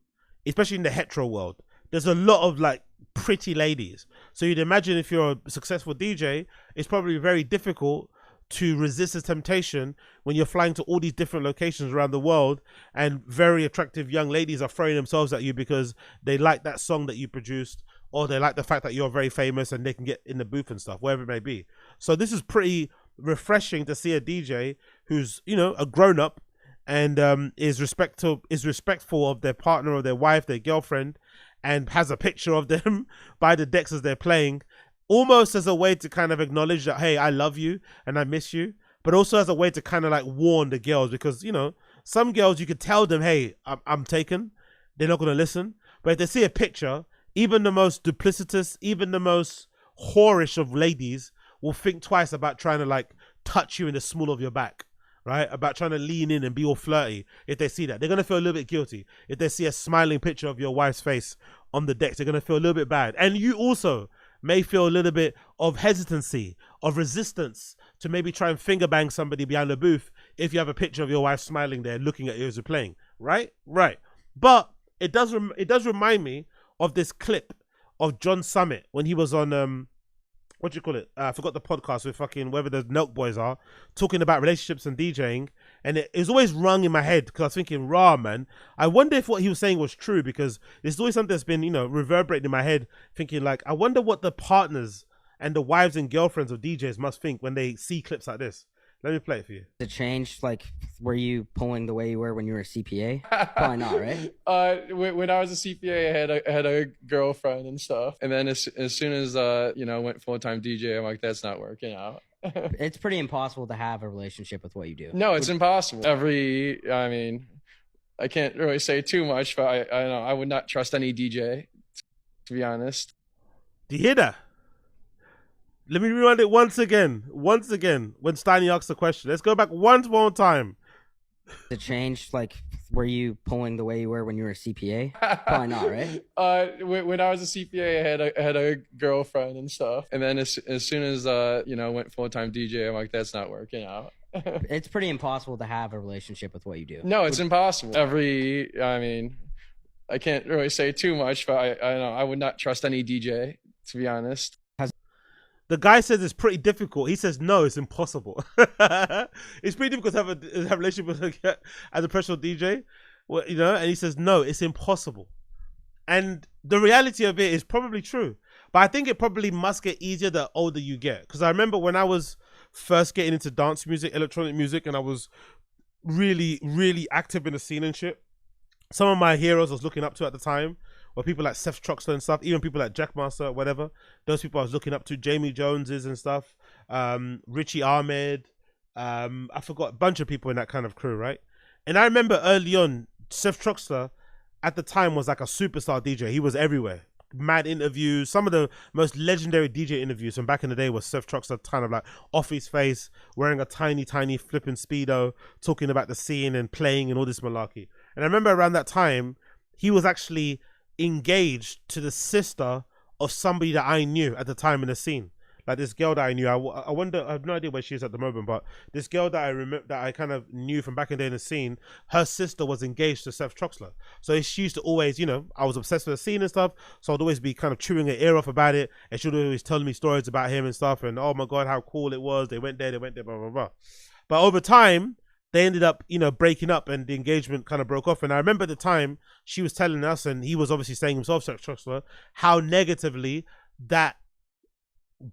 especially in the hetero world. There's a lot of like pretty ladies. So you'd imagine if you're a successful DJ, it's probably very difficult to resist the temptation when you're flying to all these different locations around the world and very attractive young ladies are throwing themselves at you because they like that song that you produced, or they like the fact that you're very famous and they can get in the booth and stuff, wherever it may be. So this is pretty refreshing to see a DJ who's, you know, a grown-up and is respectful of their partner or their wife, their girlfriend, and has a picture of them by the decks as they're playing, almost as a way to kind of acknowledge that, hey, I love you and I miss you, but also as a way to kind of like warn the girls, because, you know, some girls you could tell them, hey, I'm taken. They're not going to listen. But if they see a picture, even the most duplicitous, even the most whorish of ladies will think twice about trying to like touch you in the small of your back, right? About trying to lean in and be all flirty. If they see that, they're going to feel a little bit guilty. If they see a smiling picture of your wife's face on the decks, they're going to feel a little bit bad. And you also may feel a little bit of hesitancy, of resistance to maybe try and finger bang somebody behind the booth if you have a picture of your wife smiling there looking at you as you're playing, right? But it does remind me of this clip of John Summit when he was on I forgot the podcast with fucking wherever the Nelk boys are, talking about relationships and DJing, and it was always rung in my head because I was thinking, rah, man, I wonder if what he was saying was true, because it's always something that's been, you know, reverberating in my head, thinking like, I wonder what the partners and the wives and girlfriends of DJs must think when they see clips like this. Let me play it for you. The change, like, were you pulling the way you were when you were a CPA? Probably not, right? When I was a CPA, I had a girlfriend and stuff, and then as soon as you know, went full-time DJ, I'm like, that's not working out. It's pretty impossible to have a relationship with what you do. No, it's impossible. I mean, I can't really say too much, but I know I would not trust any DJ, to be honest. Do you hear that? Let me rewind it once again, when Steiny asked the question. Let's go back one more time. The change, like, were you pulling the way you were when you were a CPA? Probably not, right? When I was a CPA, I had a girlfriend and stuff, and then as soon as you know, went full-time DJ, I'm like, that's not working out. It's pretty impossible to have a relationship with what you do. No, it's impossible. I mean, I can't really say too much, but I know I would not trust any DJ, to be honest. The guy says it's pretty difficult. He says, no, it's impossible. It's pretty difficult to have a relationship with as a professional DJ, well, you know, and he says, no, it's impossible. And the reality of it is probably true. But I think it probably must get easier the older you get. Because I remember when I was first getting into dance music, electronic music, and I was really, really active in the scene and shit. Some of my heroes I was looking up to at the time were people like Seth Troxler and stuff, even people like Jackmaster, whatever. Those people I was looking up to, Jamie Joneses and stuff, Richie Ahmed, I forgot a bunch of people in that kind of crew, right? And I remember early on, Seth Troxler at the time was like a superstar DJ. He was everywhere. Mad interviews. Some of the most legendary DJ interviews from back in the day was Seth Troxler kind of like off his face, wearing a tiny flipping Speedo, talking about the scene and playing and all this malarkey. And I remember around that time, he was actually engaged to the sister of somebody that I knew at the time in the scene. Like this girl that I knew, I wonder, I have no idea where she is at the moment, but this girl that I remember, that I kind of knew from back in the day in the scene, her sister was engaged to Seth Troxler. So she used to always, you know, I was obsessed with the scene and stuff, so I'd always be kind of chewing her ear off about it, and she'd always tell me stories about him and stuff, and oh my God, how cool it was, they went there, blah, blah, blah. But over time, they ended up, you know, breaking up and the engagement kind of broke off. And I remember at the time, she was telling us, and he was obviously saying himself, Seth Troxler, how negatively that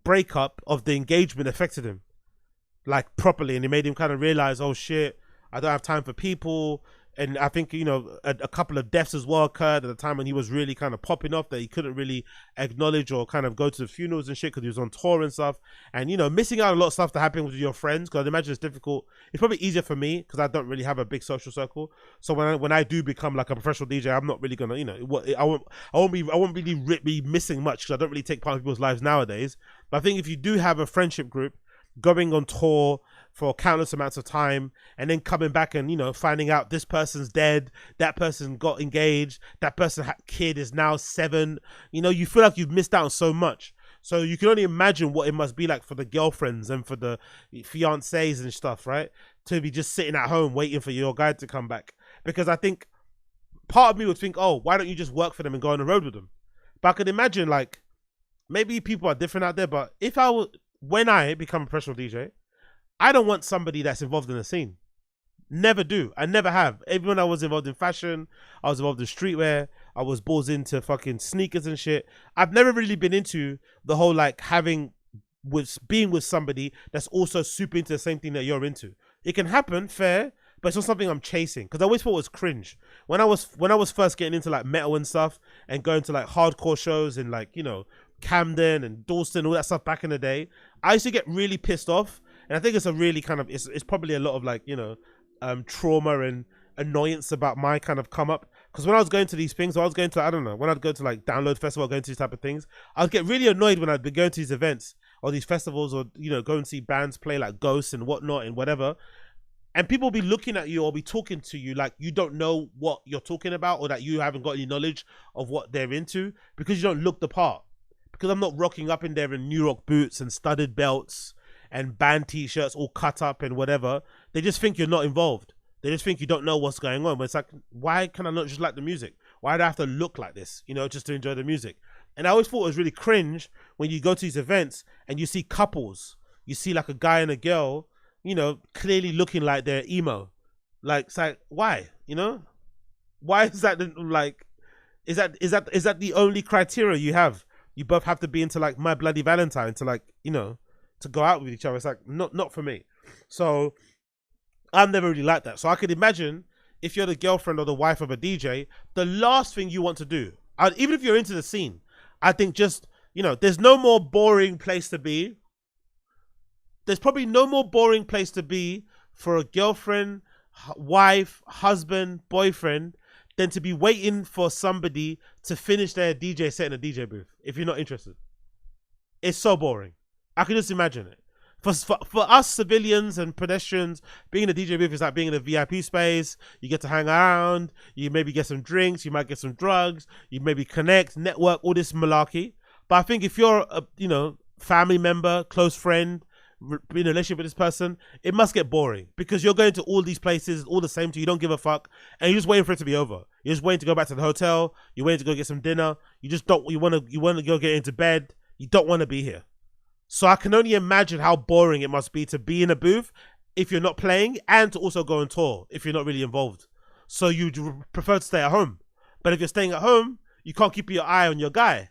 breakup of the engagement affected him, like properly, and it made him kind of realize, oh shit, I don't have time for people. And I think, you know, a couple of deaths as well occurred at the time when he was really kind of popping off, that he couldn't really acknowledge or kind of go to the funerals and shit because he was on tour and stuff, and, you know, missing out a lot of stuff that happened with your friends. Because I'd imagine it's difficult. It's probably easier for me because I don't really have a big social circle. So when I do become like a professional DJ, I'm not really gonna, you know, I won't really be missing much because I don't really take part in people's lives nowadays. But I think if you do have a friendship group, going on tour for countless amounts of time and then coming back and, you know, finding out this person's dead, that person got engaged, that person had kid, is now 7, you know, you feel like you've missed out on so much. So you can only imagine what it must be like for the girlfriends and for the fiancés and stuff, right? To be just sitting at home waiting for your guy to come back. Because I think part of me would think, oh, why don't you just work for them and go on the road with them? But I could imagine, like, maybe people are different out there, but if I would, when I become a professional DJ, I don't want somebody that's involved in the scene. Never do. I never have. Even when I was involved in fashion, I was involved in streetwear, I was balls into fucking sneakers and shit. I've never really been into the whole like being with somebody that's also super into the same thing that you're into. It can happen, fair, but it's not something I'm chasing, because I always thought it was cringe. When I was first getting into like metal and stuff and going to like hardcore shows in like, you know, Camden and Dalston, all that stuff back in the day, I used to get really pissed off. And I think it's a really kind of, it's probably a lot of like, you know, trauma and annoyance about my kind of come up. Because when I was going to these things, I was going to, I don't know, when I'd go to like Download Festival, going to these type of things, I'd get really annoyed when I'd be going to these events or these festivals, or, you know, go and see bands play like Ghosts and whatnot and whatever. And people be looking at you or be talking to you like you don't know what you're talking about, or that you haven't got any knowledge of what they're into because you don't look the part. Because I'm not rocking up in there in New York boots and studded belts and band t-shirts all cut up and whatever. They just think you're not involved. They just think you don't know what's going on. But it's like, why can I not just like the music? Why do I have to look like this, you know, just to enjoy the music? And I always thought it was really cringe when you go to these events and you see couples. You see like a guy and a girl, you know, clearly looking like they're emo. Like, it's like, why? You know? Why is that, like, is that the only criteria you have? You both have to be into like My Bloody Valentine to, like, you know, to go out with each other. It's like, not for me. So I'm never really like that. So I could imagine if you're the girlfriend or the wife of a DJ, the last thing you want to do, even if you're into the scene, I think just, you know, there's no more boring place to be. There's probably no more boring place to be for a girlfriend, wife, husband, boyfriend than to be waiting for somebody to finish their DJ set in a DJ booth if you're not interested. It's so boring. I can just imagine it. For us civilians and pedestrians, being in a DJ booth is like being in a VIP space. You get to hang around, you maybe get some drinks, you might get some drugs, you maybe connect, network, all this malarkey. But I think if you're a, you know, family member, close friend, in a relationship with this person, it must get boring because you're going to all these places, all the same to you, don't give a fuck, and you're just waiting for it to be over. You're just waiting to go back to the hotel, you're waiting to go get some dinner, you just don't, you want to go get into bed, you don't want to be here. So I can only imagine how boring it must be to be in a booth if you're not playing and to also go on tour if you're not really involved. So you prefer to stay at home. But if you're staying at home, you can't keep your eye on your guy.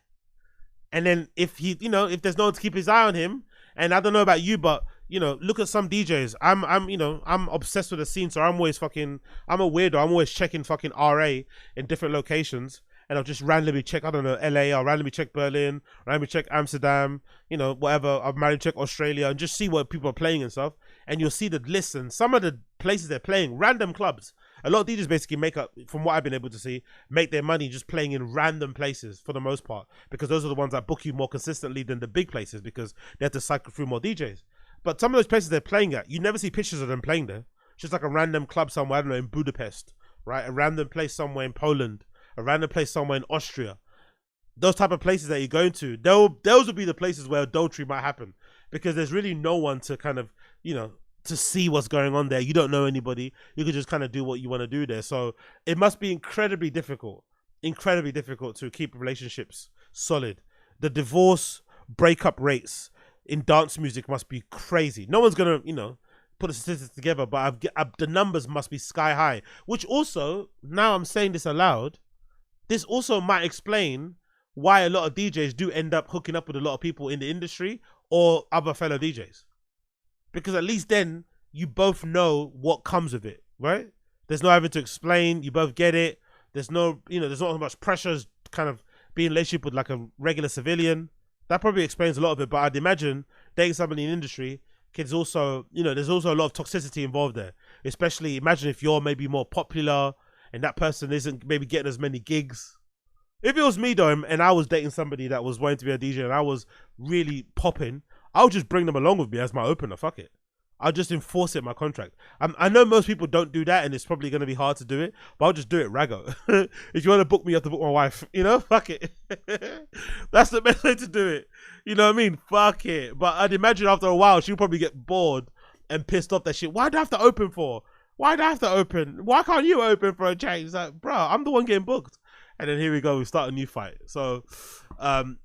And then if he, you know, if there's no one to keep his eye on him, and I don't know about you, but you know, look at some DJs. I'm obsessed with the scene, so I'm a weirdo. I'm always checking fucking RA in different locations, and I'll just randomly check, I don't know, LA, I'll randomly check Berlin, randomly check Amsterdam, you know, whatever. I've managed to check Australia and just see what people are playing and stuff. And you'll see the list and some of the places they're playing, random clubs. A lot of DJs basically make up, from what I've been able to see, make their money just playing in random places for the most part, because those are the ones that book you more consistently than the big places because they have to cycle through more DJs. But some of those places they're playing at, you never see pictures of them playing there. It's just like a random club somewhere, I don't know, in Budapest, right? A random place somewhere in Poland, a random place somewhere in Austria. Those type of places that you're going to, those will be the places where adultery might happen, because there's really no one to kind of, you know, to see what's going on there. You don't know anybody. You can just kind of do what you want to do there. So it must be incredibly difficult to keep relationships solid. The divorce breakup rates in dance music must be crazy. No one's gonna, you know, put the statistics together, but the numbers must be sky high. Which also, now I'm saying this aloud, this also might explain why a lot of DJs do end up hooking up with a lot of people in the industry or other fellow DJs. Because at least then you both know what comes of it, right? There's no having to explain. You both get it. There's no, you know, there's not as much pressure as kind of being in a relationship with like a regular civilian. That probably explains a lot of it. But I'd imagine dating somebody in the industry kids also, you know, there's also a lot of toxicity involved there. Especially, imagine if you're maybe more popular and that person isn't maybe getting as many gigs. If it was me though, and I was dating somebody that was wanting to be a DJ and I was really popping, I would just bring them along with me as my opener. Fuck it. I'll just enforce it in my contract. I know most people don't do that and it's probably going to be hard to do it, but I'll just do it raggo. If you want to book me, you have to book my wife. You know, fuck it. That's the best way to do it. You know what I mean? Fuck it. But I'd imagine after a while, she'll probably get bored and pissed off that shit. Why do I have to open for? Why do I have to open? Why can't you open for a change? It's like, bro, I'm the one getting booked. And then here we go. We start a new fight. So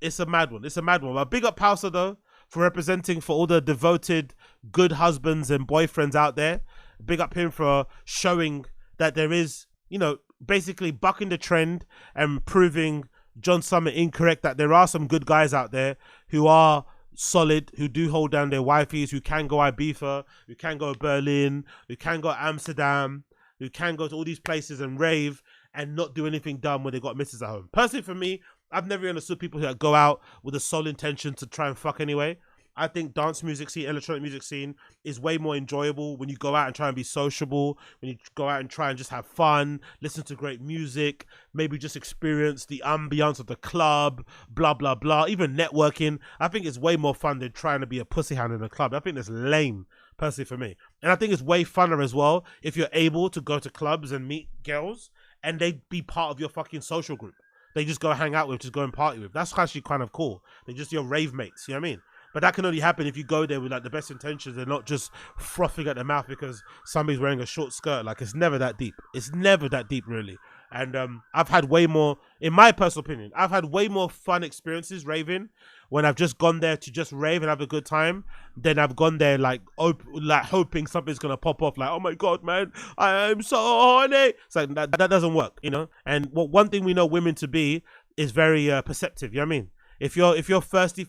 it's a mad one. It's a mad one. But big up PAWSA though, for representing for all the devoted good husbands and boyfriends out there. Big up him for showing that there is, you know, basically bucking the trend and proving John Summit incorrect, that there are some good guys out there who are solid, who do hold down their wifeys, who can go Ibiza, who can go Berlin, who can go Amsterdam, who can go to all these places and rave and not do anything dumb when they got misses at home. Personally, for me, I've never understood people that go out with a sole intention to try and fuck anyway. I think dance music scene, electronic music scene is way more enjoyable when you go out and try and be sociable, when you go out and try and just have fun, listen to great music, maybe just experience the ambiance of the club, blah, blah, blah. Even networking, I think it's way more fun than trying to be a pussyhound in a club. I think that's lame, personally, for me. And I think it's way funner as well if you're able to go to clubs and meet girls and they be part of your fucking social group. They just go hang out with, just go and party with. That's actually kind of cool. They're just your rave mates, you know what I mean? But that can only happen if you go there with like the best intentions and not just frothing at the mouth because somebody's wearing a short skirt. Like, it's never that deep. It's never that deep, really. And I've had way more, in my personal opinion, I've had way more fun experiences raving when I've just gone there to just rave and have a good time than I've gone there like hoping something's going to pop off. Like, oh my God, man, I'm so horny. It's like, that doesn't work, you know? And one thing we know women to be is very perceptive, you know what I mean? If you're thirsty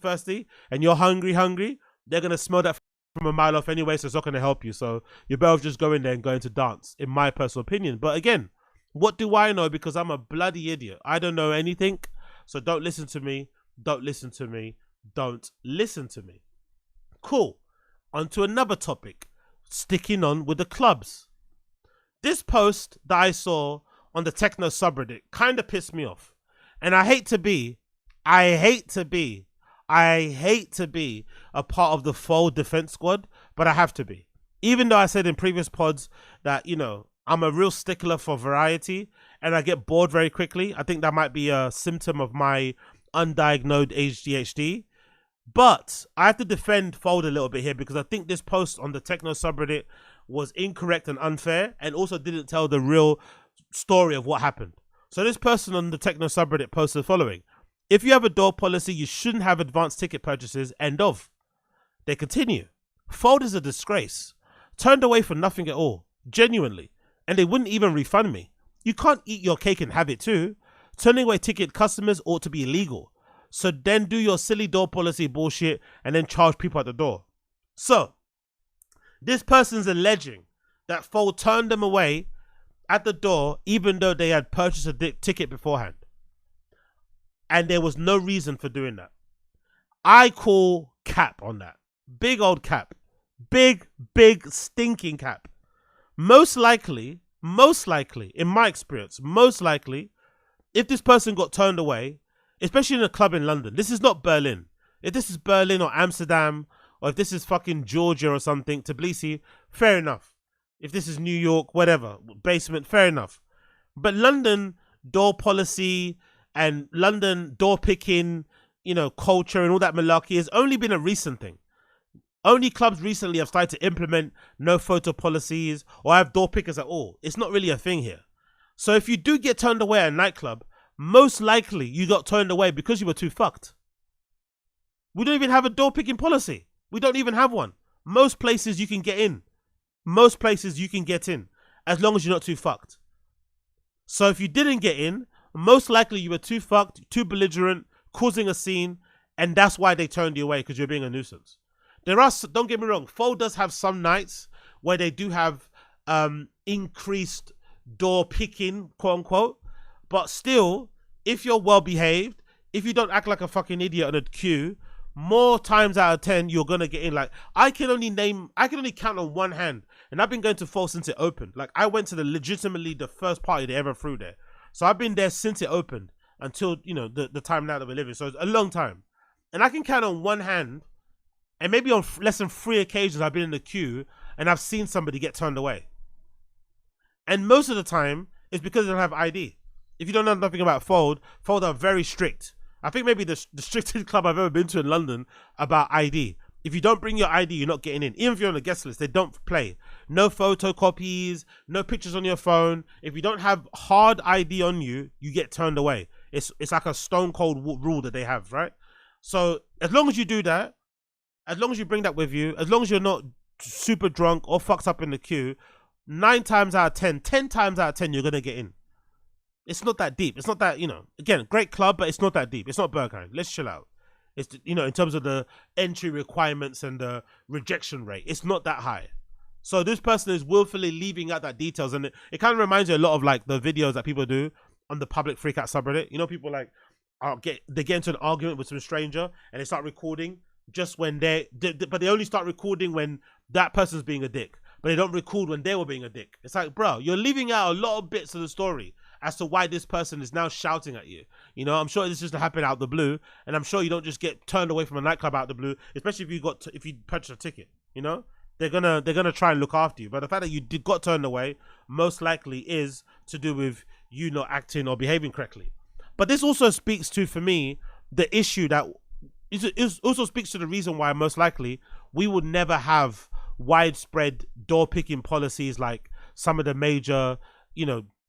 and you're hungry, they're gonna smell that from a mile off anyway, so it's not gonna help you. So you're better off just going there and going to dance, in my personal opinion. But again, what do I know? Because I'm a bloody idiot. I don't know anything. So don't listen to me. Don't listen to me. Don't listen to me. Cool. On to another topic. Sticking on with the clubs. This post that I saw on the techno subreddit kind of pissed me off. And I hate to be a part of the full defense squad, but I have to be. Even though I said in previous pods that, you know, I'm a real stickler for variety and I get bored very quickly. I think that might be a symptom of my undiagnosed ADHD. But I have to defend Fold a little bit here because I think this post on the techno subreddit was incorrect and unfair and also didn't tell the real story of what happened. So this person on the techno subreddit posted the following. If you have a door policy, you shouldn't have advanced ticket purchases, end of. They continue. Fold is a disgrace. Turned away for nothing at all. Genuinely. And they wouldn't even refund me. You can't eat your cake and have it too. Turning away ticket customers ought to be illegal. So then do your silly door policy bullshit and then charge people at the door. So, this person's alleging that Fold turned them away at the door even though they had purchased a ticket beforehand. And there was no reason for doing that. I call cap on that. Big old cap. Big stinking cap. Most likely, in my experience, most likely, if this person got turned away, especially in a club in London, this is not Berlin. If this is Berlin or Amsterdam, or if this is fucking Georgia or something, Tbilisi, fair enough. If this is New York, whatever, basement, fair enough. But London door policy and London door picking, culture and all that malarkey has only been a recent thing. Only clubs recently have started to implement no photo policies or have door pickers at all. It's not really a thing here. So if you do get turned away at a nightclub, most likely you got turned away because you were too fucked. We don't even have a door picking policy. We don't even have one. Most places you can get in. Most places you can get in as long as you're not too fucked. So if you didn't get in, most likely you were too fucked, too belligerent, causing a scene, and that's why they turned you away, because you're being a nuisance. There are, don't get me wrong, Fold does have some nights where they do have increased door picking, quote unquote, but still, if you're well behaved, if you don't act like a fucking idiot on a queue, more times out of 10 you're gonna get in. Like, I can only count on one hand, and I've been going to Fold since it opened. Like, I went to legitimately the first party they ever threw there, so I've been there since it opened until the time now that we're living. So it's a long time, and I can count on one hand, and maybe on less than 3 occasions I've been in the queue and I've seen somebody get turned away. And most of the time it's because they don't have ID. If you don't know nothing about Fold are very strict. I think maybe the strictest club I've ever been to in London about ID. If you don't bring your ID, you're not getting in. Even if you're on the guest list, they don't play. No photocopies, no pictures on your phone. If you don't have hard ID on you, you get turned away. It's like a stone cold rule that they have, right? So as long as you do that, as long as you bring that with you, as long as you're not super drunk or fucked up in the queue, 10 times out of 10, you're going to get in. It's not that deep. It's not that, again, great club, but it's not that deep. It's not Berghain. Let's chill out. It's, in terms of the entry requirements and the rejection rate, it's not that high. So this person is willfully leaving out that details, and it kind of reminds you a lot of like the videos that people do on the public freak out subreddit. People like they get into an argument with some stranger and they start recording just when but they only start recording when that person's being a dick, but they don't record when they were being a dick. It's like, bro, you're leaving out a lot of bits of the story as to why this person is now shouting at you. I'm sure this just happened out of the blue, and I'm sure you don't just get turned away from a nightclub out of the blue, especially if you purchase a ticket. They're gonna try and look after you. But the fact that you got turned away most likely is to do with you not acting or behaving correctly. But this also speaks to, for me, the issue that it also speaks to the reason why most likely we would never have widespread door picking policies like some of the major,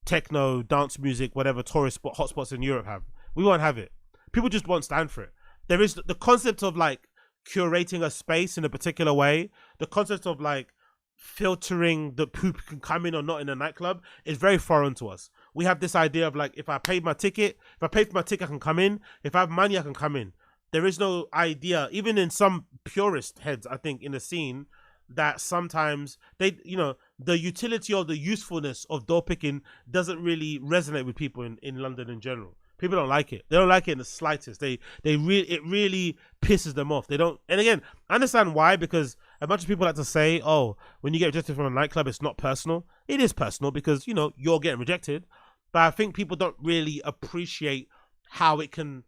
techno, dance music, whatever tourist hotspots in Europe have. We won't have it. People just won't stand for it. There is the concept of like curating a space in a particular way. The concept of like filtering who can come in or not in a nightclub is very foreign to us. We have this idea of like, if I paid for my ticket, I can come in. If I have money, I can come in. There is no idea, even in some purist heads, I think, in the scene, that sometimes the utility or the usefulness of door picking doesn't really resonate with people in London in general. People don't like it. They don't like it in the slightest. It really pisses them off. They don't. And again, I understand why, because a bunch of people like to say, oh, when you get rejected from a nightclub, it's not personal. It is personal because, you're getting rejected. But I think people don't really appreciate how it can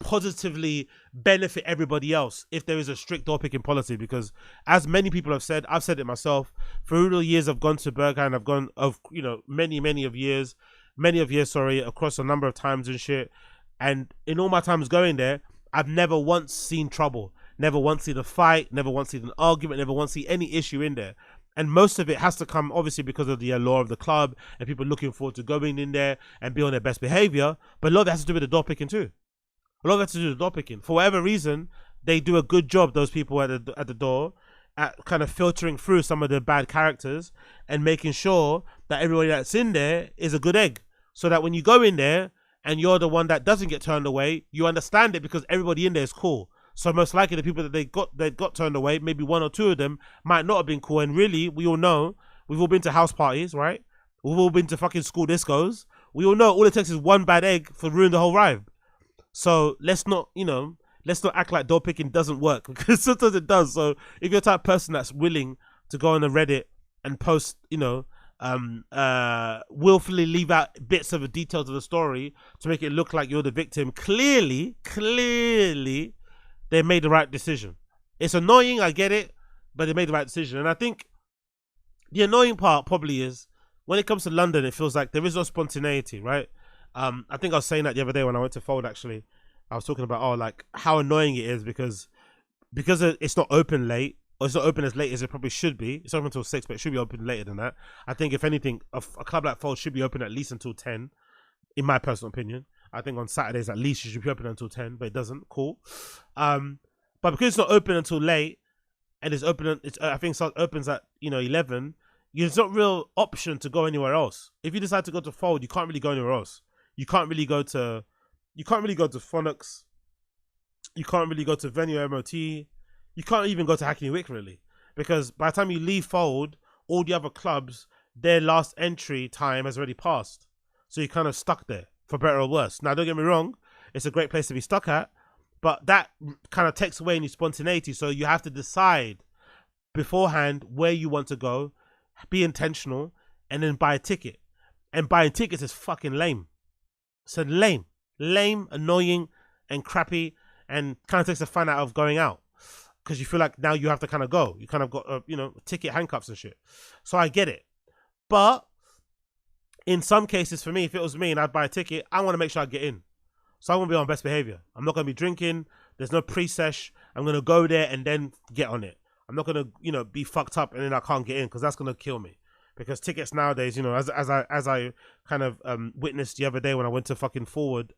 positively benefit everybody else if there is a strict door picking policy, because as many people have said, I've said it myself, through the years I've gone to Berghain, I've gone of many of years across a number of times and shit, and in all my times going there, I've never once seen trouble, never once seen a fight, never once seen an argument, never once seen any issue in there. And most of it has to come obviously because of the law of the club and people looking forward to going in there and be on their best behavior, but a lot of it has to do with the door picking too. A lot of that to do with door picking. For whatever reason, they do a good job, those people at the door, at kind of filtering through some of the bad characters and making sure that everybody that's in there is a good egg, so that when you go in there and you're the one that doesn't get turned away, you understand it because everybody in there is cool. So most likely the people that they got turned away, maybe one or two of them might not have been cool. And really, we all know, we've all been to house parties, right? We've all been to fucking school discos. We all know all it takes is one bad egg for ruin the whole vibe. So let's not act like door picking doesn't work, because sometimes it does. So if you're the type of person that's willing to go on the Reddit and post, willfully leave out bits of the details of the story to make it look like you're the victim, clearly, they made the right decision. It's annoying, I get it, but they made the right decision. And I think the annoying part probably is when it comes to London, it feels like there is no spontaneity, right? I think I was saying that the other day when I went to Fold, actually. I was talking about, like, how annoying it is because it's not open late, or it's not open as late as it probably should be. It's open until 6, but it should be open later than that. I think, if anything, a club like Fold should be open at least until 10, in my personal opinion. I think on Saturdays at least you should be open until 10, but it doesn't. Cool. But because it's not open until late, and I think it opens at 11. There's not real option to go anywhere else. If you decide to go to Fold, you can't really go anywhere else. You can't really go to Phonics. You can't really go to Venue MOT. You can't even go to Hackney Wick, really, because by the time you leave Fold, all the other clubs, their last entry time has already passed. So you're kind of stuck there, for better or worse. Now, don't get me wrong, it's a great place to be stuck at, but that kind of takes away any spontaneity. So you have to decide beforehand where you want to go, be intentional, and then buy a ticket. And buying tickets is fucking lame. So lame, annoying, and crappy, and kind of takes the fun out of going out, because you feel like now you have to kind of go. You kind of got ticket handcuffs and shit. So I get it, but in some cases, for me, if it was me and I'd buy a ticket, I want to make sure I get in. So I want to be on best behavior. I'm not going to be drinking. There's no pre-sesh. I'm going to go there and then get on it. I'm not going to be fucked up and then I can't get in, because that's going to kill me. Because tickets nowadays, as I kind of witnessed the other day when I went to fucking Fold,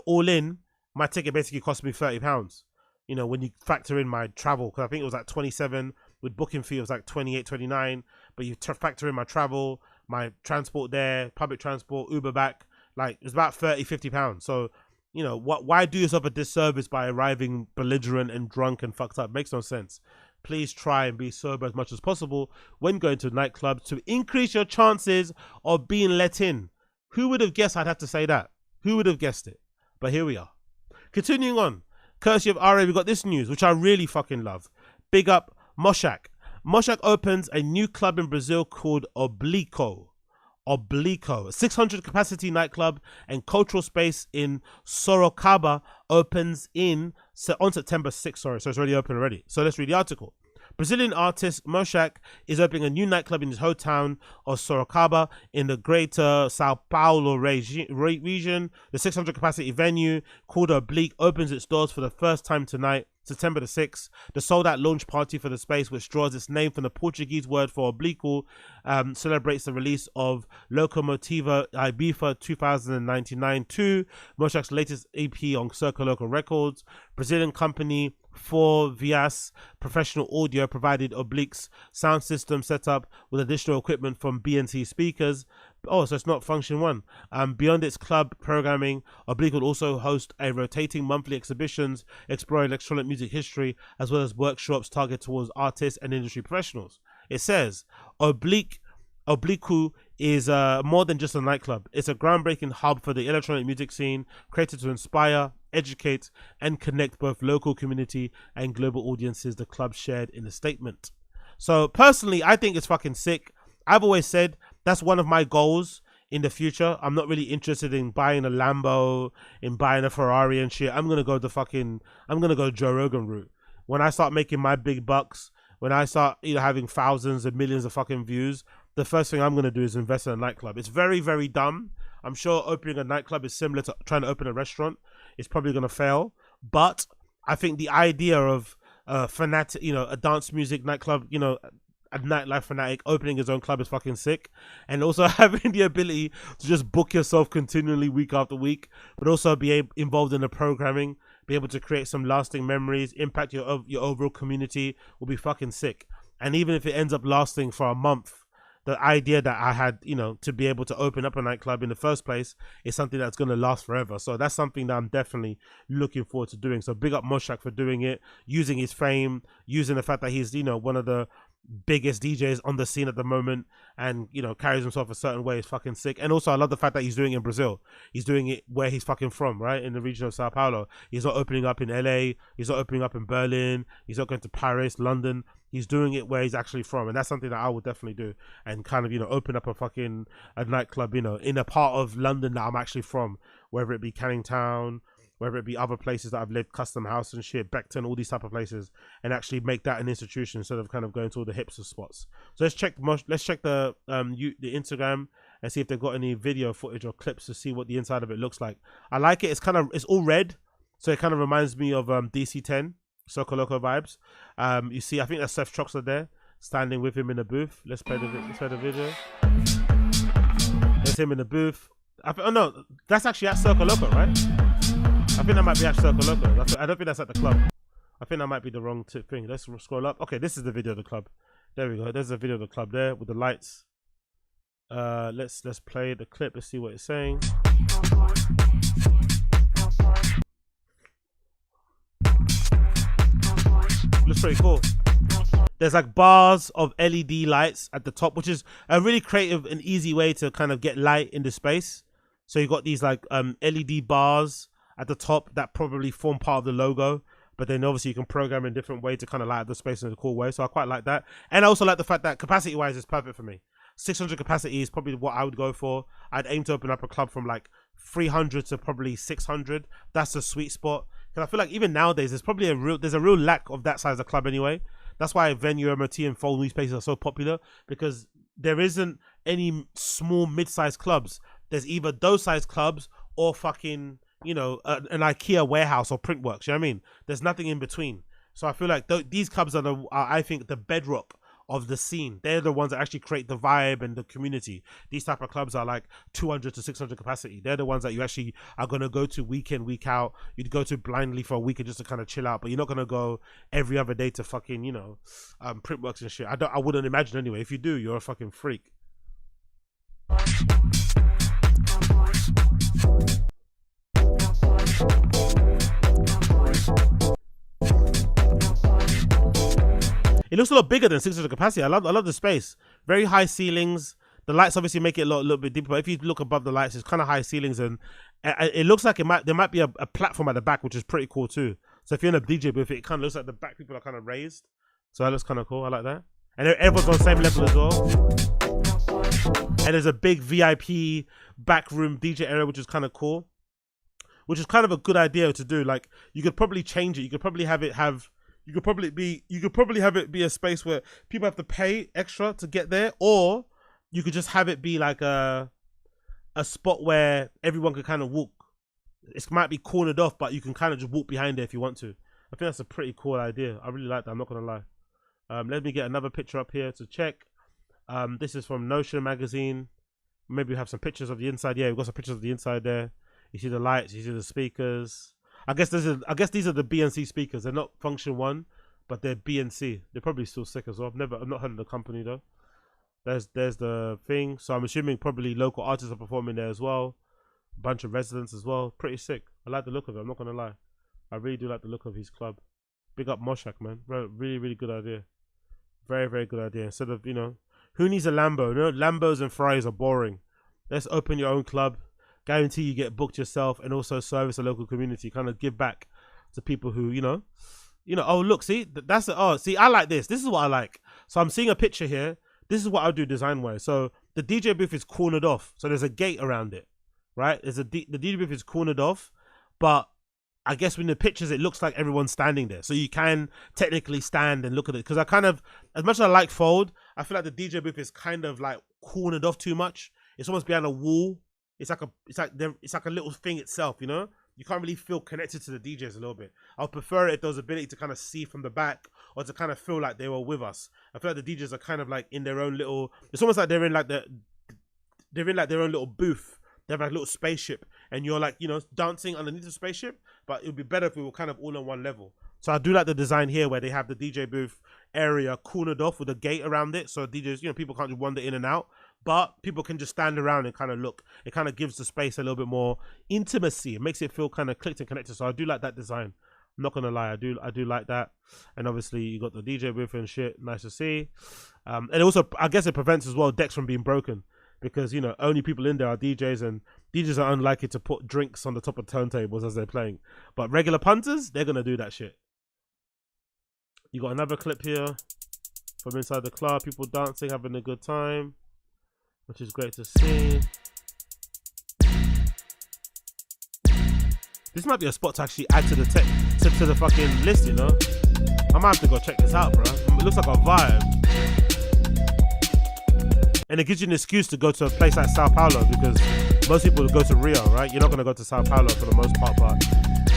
all in, my ticket basically cost me £30. When you factor in my travel, because I think it was like 27 with booking fee, it was like 28, 29. But you factor in my travel, my transport there, public transport, Uber back, like it's about £30-50. So, why do yourself a disservice by arriving belligerent and drunk and fucked up? Makes no sense. Please try and be sober as much as possible when going to nightclubs to increase your chances of being let in. Who would have guessed I'd have to say that? Who would have guessed it? But here we are. Continuing on, courtesy of RA, we got this news, which I really fucking love. Big up Mochakk. Mochakk opens a new club in Brazil called OBLIQO. OBLIQO, a 600 capacity nightclub and cultural space in Sorocaba, opens on September 6th. So it's already open already. So let's read the article. Brazilian artist Mochakk is opening a new nightclub in his hometown of Sorocaba in the greater Sao Paulo region. The 600 capacity venue called OBLIQO opens its doors for the first time tonight, September the 6th. The sold-out launch party for the space, which draws its name from the Portuguese word for oblique, celebrates the release of Locomotiva Ibiza 2099-2, Mochakk's latest EP on Circle Local Records. Brazilian company 4Vias Professional Audio provided OBLIQO's sound system setup with additional equipment from BNC speakers. Oh, so it's not Function 1. Beyond its club programming, OBLIQO will also host a rotating monthly exhibitions exploring electronic music history, as well as workshops targeted towards artists and industry professionals. It says, OBLIQO is more than just a nightclub. It's a groundbreaking hub for the electronic music scene, created to inspire, educate, and connect both local community and global audiences, the club shared in a statement. So personally, I think it's fucking sick. I've always said that's one of my goals in the future. I'm not really interested in buying a Lambo, in buying a Ferrari and shit. I'm gonna go Joe Rogan route. When I start making my big bucks, when I start having thousands and millions of fucking views, the first thing I'm gonna do is invest in a nightclub. It's very, very dumb. I'm sure opening a nightclub is similar to trying to open a restaurant. It's probably gonna fail, but I think the idea of a dance music nightclub, a nightlife fanatic opening his own club is fucking sick. And also having the ability to just book yourself continually week after week, but also be involved in the programming be able to create some lasting memories, impact your overall community, will be fucking sick. And even if it ends up lasting for a month, the idea that I had, you know, to be able to open up a nightclub in the first place is something that's going to last forever. So that's something that I'm definitely looking forward to doing. So big up Mochakk for doing it, using his fame, using the fact that he's, you know, one of the biggest DJs on the scene at the moment, and, you know, carries himself a certain way. Is fucking sick. And also I love the fact that he's doing it in Brazil. He's doing it where he's fucking from, right? In the region of Sao Paulo. He's not opening up in LA. He's not opening up in Berlin. He's not going to Paris, London. He's doing it where he's actually from, and that's something that I would definitely do, and kind of, you know, open up a nightclub, you know, in a part of London that I'm actually from, whether it be Canning Town, whether it be other places that I've lived, Custom House and shit, Beckton, all these type of places, and actually make that an institution instead of kind of going to all the hipster spots. So let's check the Instagram and see if they've got any video footage or clips to see what the inside of it looks like. I like it. It's all red, so it kind of reminds me of DC10. Soco Loco vibes. You see, I think that's Seth Troxler there, standing with him in the booth. Let's play the video. There's him in the booth. Oh no, that's actually at Soco Loco, right? I think that might be at Soco Loco. I don't think that's at the club. I think that might be the wrong thing. Let's scroll up. Okay, this is the video of the club. There we go. There's a video of the club there with the lights. Let's play the clip. Let's see what it's saying. Looks pretty cool. There's like bars of LED lights at the top, which is a really creative and easy way to kind of get light in the space. So you got these like LED bars at the top that probably form part of the logo, but then obviously you can program in a different way to kind of light up the space in a cool way. So I quite like that. And I also like the fact that capacity wise is perfect for me. 600 capacity is probably what I would go for. I'd aim to open up a club from like 300 to probably 600. That's the sweet spot. Because I feel like even nowadays there's a real lack of that size of club anyway. That's why venue, MOT, and fold new spaces are so popular, because there isn't any small mid-sized clubs. There's either those size clubs or fucking, you know, an IKEA warehouse or Printworks. You know what I mean? There's nothing in between. So I feel like these clubs are I think the bedrock of the scene. They're the ones that actually create the vibe and the community. These type of clubs are like 200 to 600 capacity. They're the ones that you actually are going to go to week in, week out. You'd go to blindly for a weekend just to kind of chill out, but you're not going to go every other day to fucking, you know, Printworks and shit. I wouldn't imagine anyway. If you do, you're a fucking freak. It looks a lot bigger than 600 capacity. I love the space. Very high ceilings. The lights obviously make it a little bit deeper, but if you look above the lights, it's kind of high ceilings, and it looks like there might be a platform at the back, which is pretty cool too. So if you're in a DJ booth, it kind of looks like the back people are kind of raised. So that looks kind of cool. I like that. And everyone's on the same level as well. And there's a big VIP back room DJ area, which is kind of cool. Which is kind of a good idea to do. Like, you could probably change it. You could probably have it be a space where people have to pay extra to get there, or you could just have it be like a spot where everyone could kind of walk. It might be cornered off, but you can kind of just walk behind it if you want to. I think that's a pretty cool idea. I really like that. I'm not gonna lie. Let me get another picture up here to check. This is from Notion magazine. Maybe we have some pictures of the inside. Yeah, we've got some pictures of the inside there. You see the lights. You see the speakers. I guess these are the BNC speakers. They're not Function 1, but they're BNC. They're probably still sick as well. I've not heard of the company though. There's the thing. So I'm assuming probably local artists are performing there as well. A bunch of residents as well. Pretty sick. I like the look of it. I'm not gonna lie. I really do like the look of his club. Big up Mochakk, man. Really, really good idea. Very, very good idea. Instead of, you know, who needs a Lambo? No, Lambos and Ferraris are boring. Let's open your own club. Guarantee you get booked yourself, and also service a local community. Kind of give back to people who, you know. Oh look, see, that's it. Oh, see, I like this. This is what I like. So I'm seeing a picture here. This is what I do design wise. So the DJ booth is cornered off. So there's a gate around it, right? The DJ booth is cornered off, but I guess in the pictures it looks like everyone's standing there. So you can technically stand and look at it. Because I kind of, as much as I like fold, I feel like the DJ booth is kind of like cornered off too much. It's almost behind a wall. It's like a little thing itself, you know? You can't really feel connected to the DJs a little bit. I'd prefer it if there was ability to kind of see from the back, or to kind of feel like they were with us. I feel like the DJs are kind of like in their own little, it's almost like they're in like their own little booth they have like a little spaceship, and you're like, you know, dancing underneath the spaceship. But it would be better if we were kind of all on one level. So I do like the design here where they have the DJ booth area cornered off with a gate around it. So DJs, you know, people can't just wander in and out, but people can just stand around and kind of look. It kind of gives the space a little bit more intimacy. It makes it feel kind of clicked and connected. So I do like that design. I'm not gonna lie, I do like that. And obviously you got the DJ booth and shit. Nice to see. And also, I guess it prevents as well decks from being broken, because, you know, only people in there are DJs, and DJs are unlikely to put drinks on the top of turntables as they're playing. But regular punters, they're gonna do that shit. You got another clip here from inside the club, people dancing, having a good time, which is great to see. This might be a spot to actually add to the to the fucking list, you know. I might have to go check this out, bro. It looks like a vibe, and it gives you an excuse to go to a place like Sao Paulo, because most people go to Rio, right? You're not gonna go to Sao Paulo for the most part, but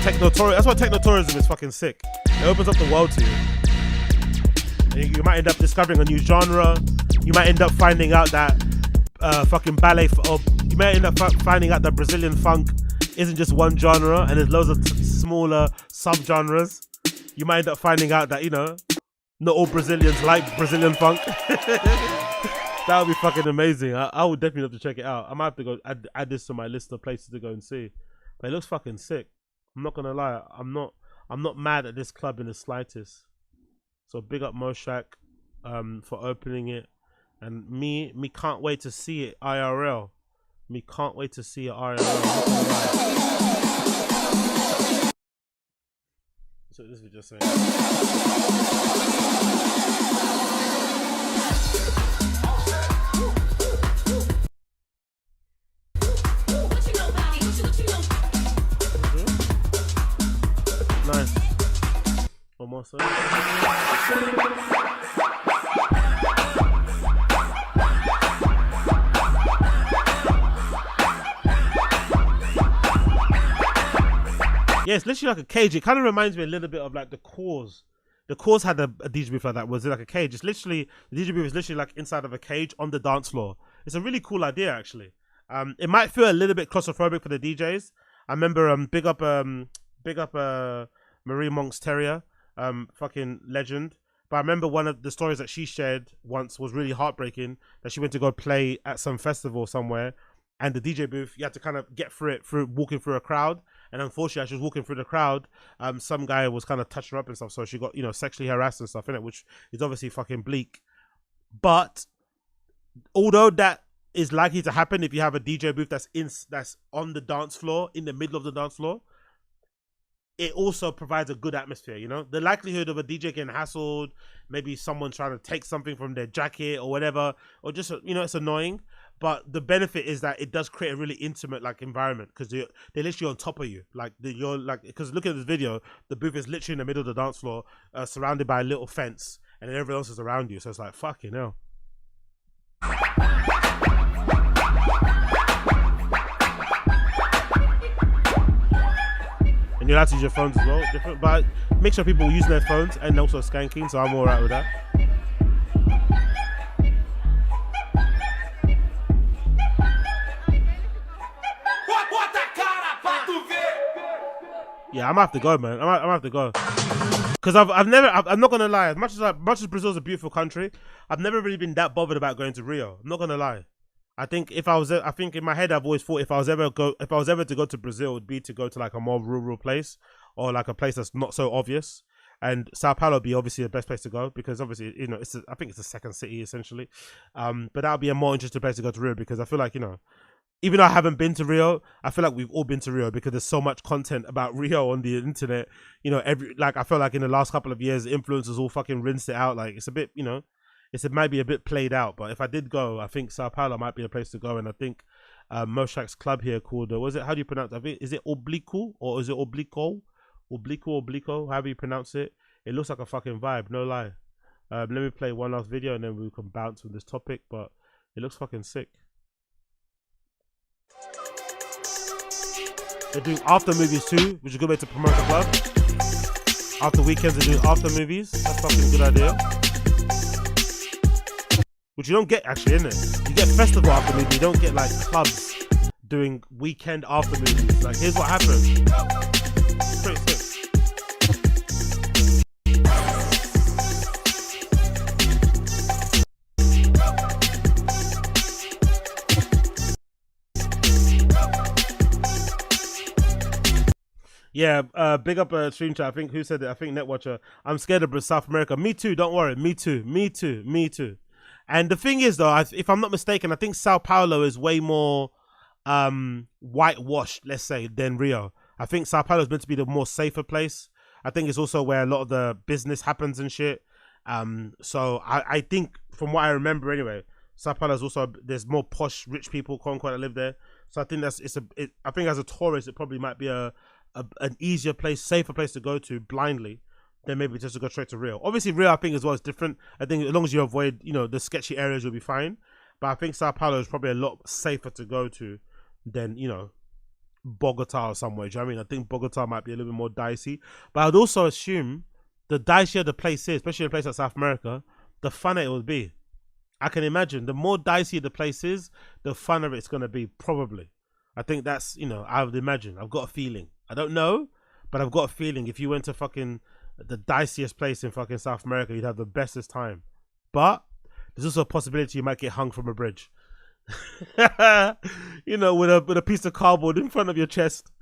that's why techno-tourism is fucking sick. It opens up the world to you. And you might end up discovering a new genre. You might end up finding out that fucking ballet, or you might end up finding out that Brazilian funk isn't just one genre, and there's loads of smaller sub-genres. You might end up finding out that, you know, not all Brazilians like Brazilian funk. That would be fucking amazing. I would definitely have to check it out. I might have to go add this to my list of places to go and see. But it looks fucking sick. I'm not gonna lie. I'm not mad at this club in the slightest. So big up Mochakk for opening it, and me can't wait to see it IRL. Me can't wait to see it IRL. So this was just saying. Nice. One more side. Yeah, it's literally like a cage. It kind of reminds me a little bit of like the Cause. The Cause had a DJ booth like that. Was it like a cage? It's literally, the DJ booth is literally like inside of a cage on the dance floor. It's a really cool idea, actually. It might feel a little bit claustrophobic for the DJs. I remember big up Marie Monk's Terrier, fucking legend. But I remember one of the stories that she shared once was really heartbreaking, that she went to go play at some festival somewhere, and the DJ booth, you had to kind of get through it through walking through a crowd. And unfortunately, as she was walking through the crowd, some guy was kind of touching her up and stuff. So she got, you know, sexually harassed and stuff, innit? Which is obviously fucking bleak. But although that is likely to happen if you have a DJ booth that's on the dance floor, in the middle of the dance floor, it also provides a good atmosphere, you know? The likelihood of a DJ getting hassled, maybe someone trying to take something from their jacket or whatever, or just, you know, it's annoying. But the benefit is that it does create a really intimate like environment, because they're literally on top of you. Like you're like, because look at this video, the booth is literally in the middle of the dance floor, surrounded by a little fence, and then everyone else is around you. So it's like, fucking hell. And you're allowed to use your phones as well, different, but make sure people use their phones and also skanking. So I'm all right with that. Yeah, I'm gonna have to go, man. I'm gonna have to go, because I'm not gonna lie. As much as Brazil's a beautiful country, I've never really been that bothered about going to Rio. I'm not gonna lie. I think in my head I've always thought if I was ever to go to Brazil, it would be to go to like a more rural place, or like a place that's not so obvious. And Sao Paulo would be obviously the best place to go, because obviously, you know, I think it's the second city essentially. But that would be a more interesting place to go to Rio, because I feel like, you know, even though I haven't been to Rio, I feel like we've all been to Rio, because there's so much content about Rio on the internet. You know, I feel like in the last couple of years, influencers all fucking rinsed it out. Like, it's a bit, you know, it might be a bit played out. But if I did go, I think Sao Paulo might be a place to go. And I think Mochakk's club here called, how do you pronounce it? I think, is it OBLIQO or is it OBLIQO? OBLIQO, however you pronounce it. It looks like a fucking vibe, no lie. Let me play one last video and then we can bounce on this topic. But it looks fucking sick. They're doing after movies too, which is a good way to promote the club. After weekends, they're doing after movies. That's fucking a good idea. Which you don't get actually, isn't it? You get festival after movie, you don't get like clubs doing weekend after movies. Like, here's what happened. Pretty sick. Yeah, big up stream chat. I think who said it? I think Netwatcher. I'm scared of South America. Me too. Don't worry. Me too. Me too. Me too. And the thing is, though, if I'm not mistaken, I think Sao Paulo is way more whitewashed, let's say, than Rio. I think Sao Paulo is meant to be the more safer place. I think it's also where a lot of the business happens and shit. So I think, from what I remember anyway, Sao Paulo is also, there's more posh, rich people, quote unquote, that live there. So I think I think as a tourist, it probably might be an easier place, safer place to go to blindly than maybe just to go straight to Rio. Obviously, Rio, I think, as well, is different. I think as long as you avoid, the sketchy areas, you'll be fine. But I think Sao Paulo is probably a lot safer to go to than, Bogota or somewhere. Do you know what I mean? I think Bogota might be a little bit more dicey. But I'd also assume the dicier the place is, especially in a place like South America, the funner it will be. I can imagine the more dicey the place is, the funner it's going to be, probably. I think that's, I would imagine. I've got a feeling. I don't know, but I've got a feeling if you went to fucking the diciest place in fucking South America, you'd have the bestest time. But there's also a possibility you might get hung from a bridge. With a piece of cardboard in front of your chest.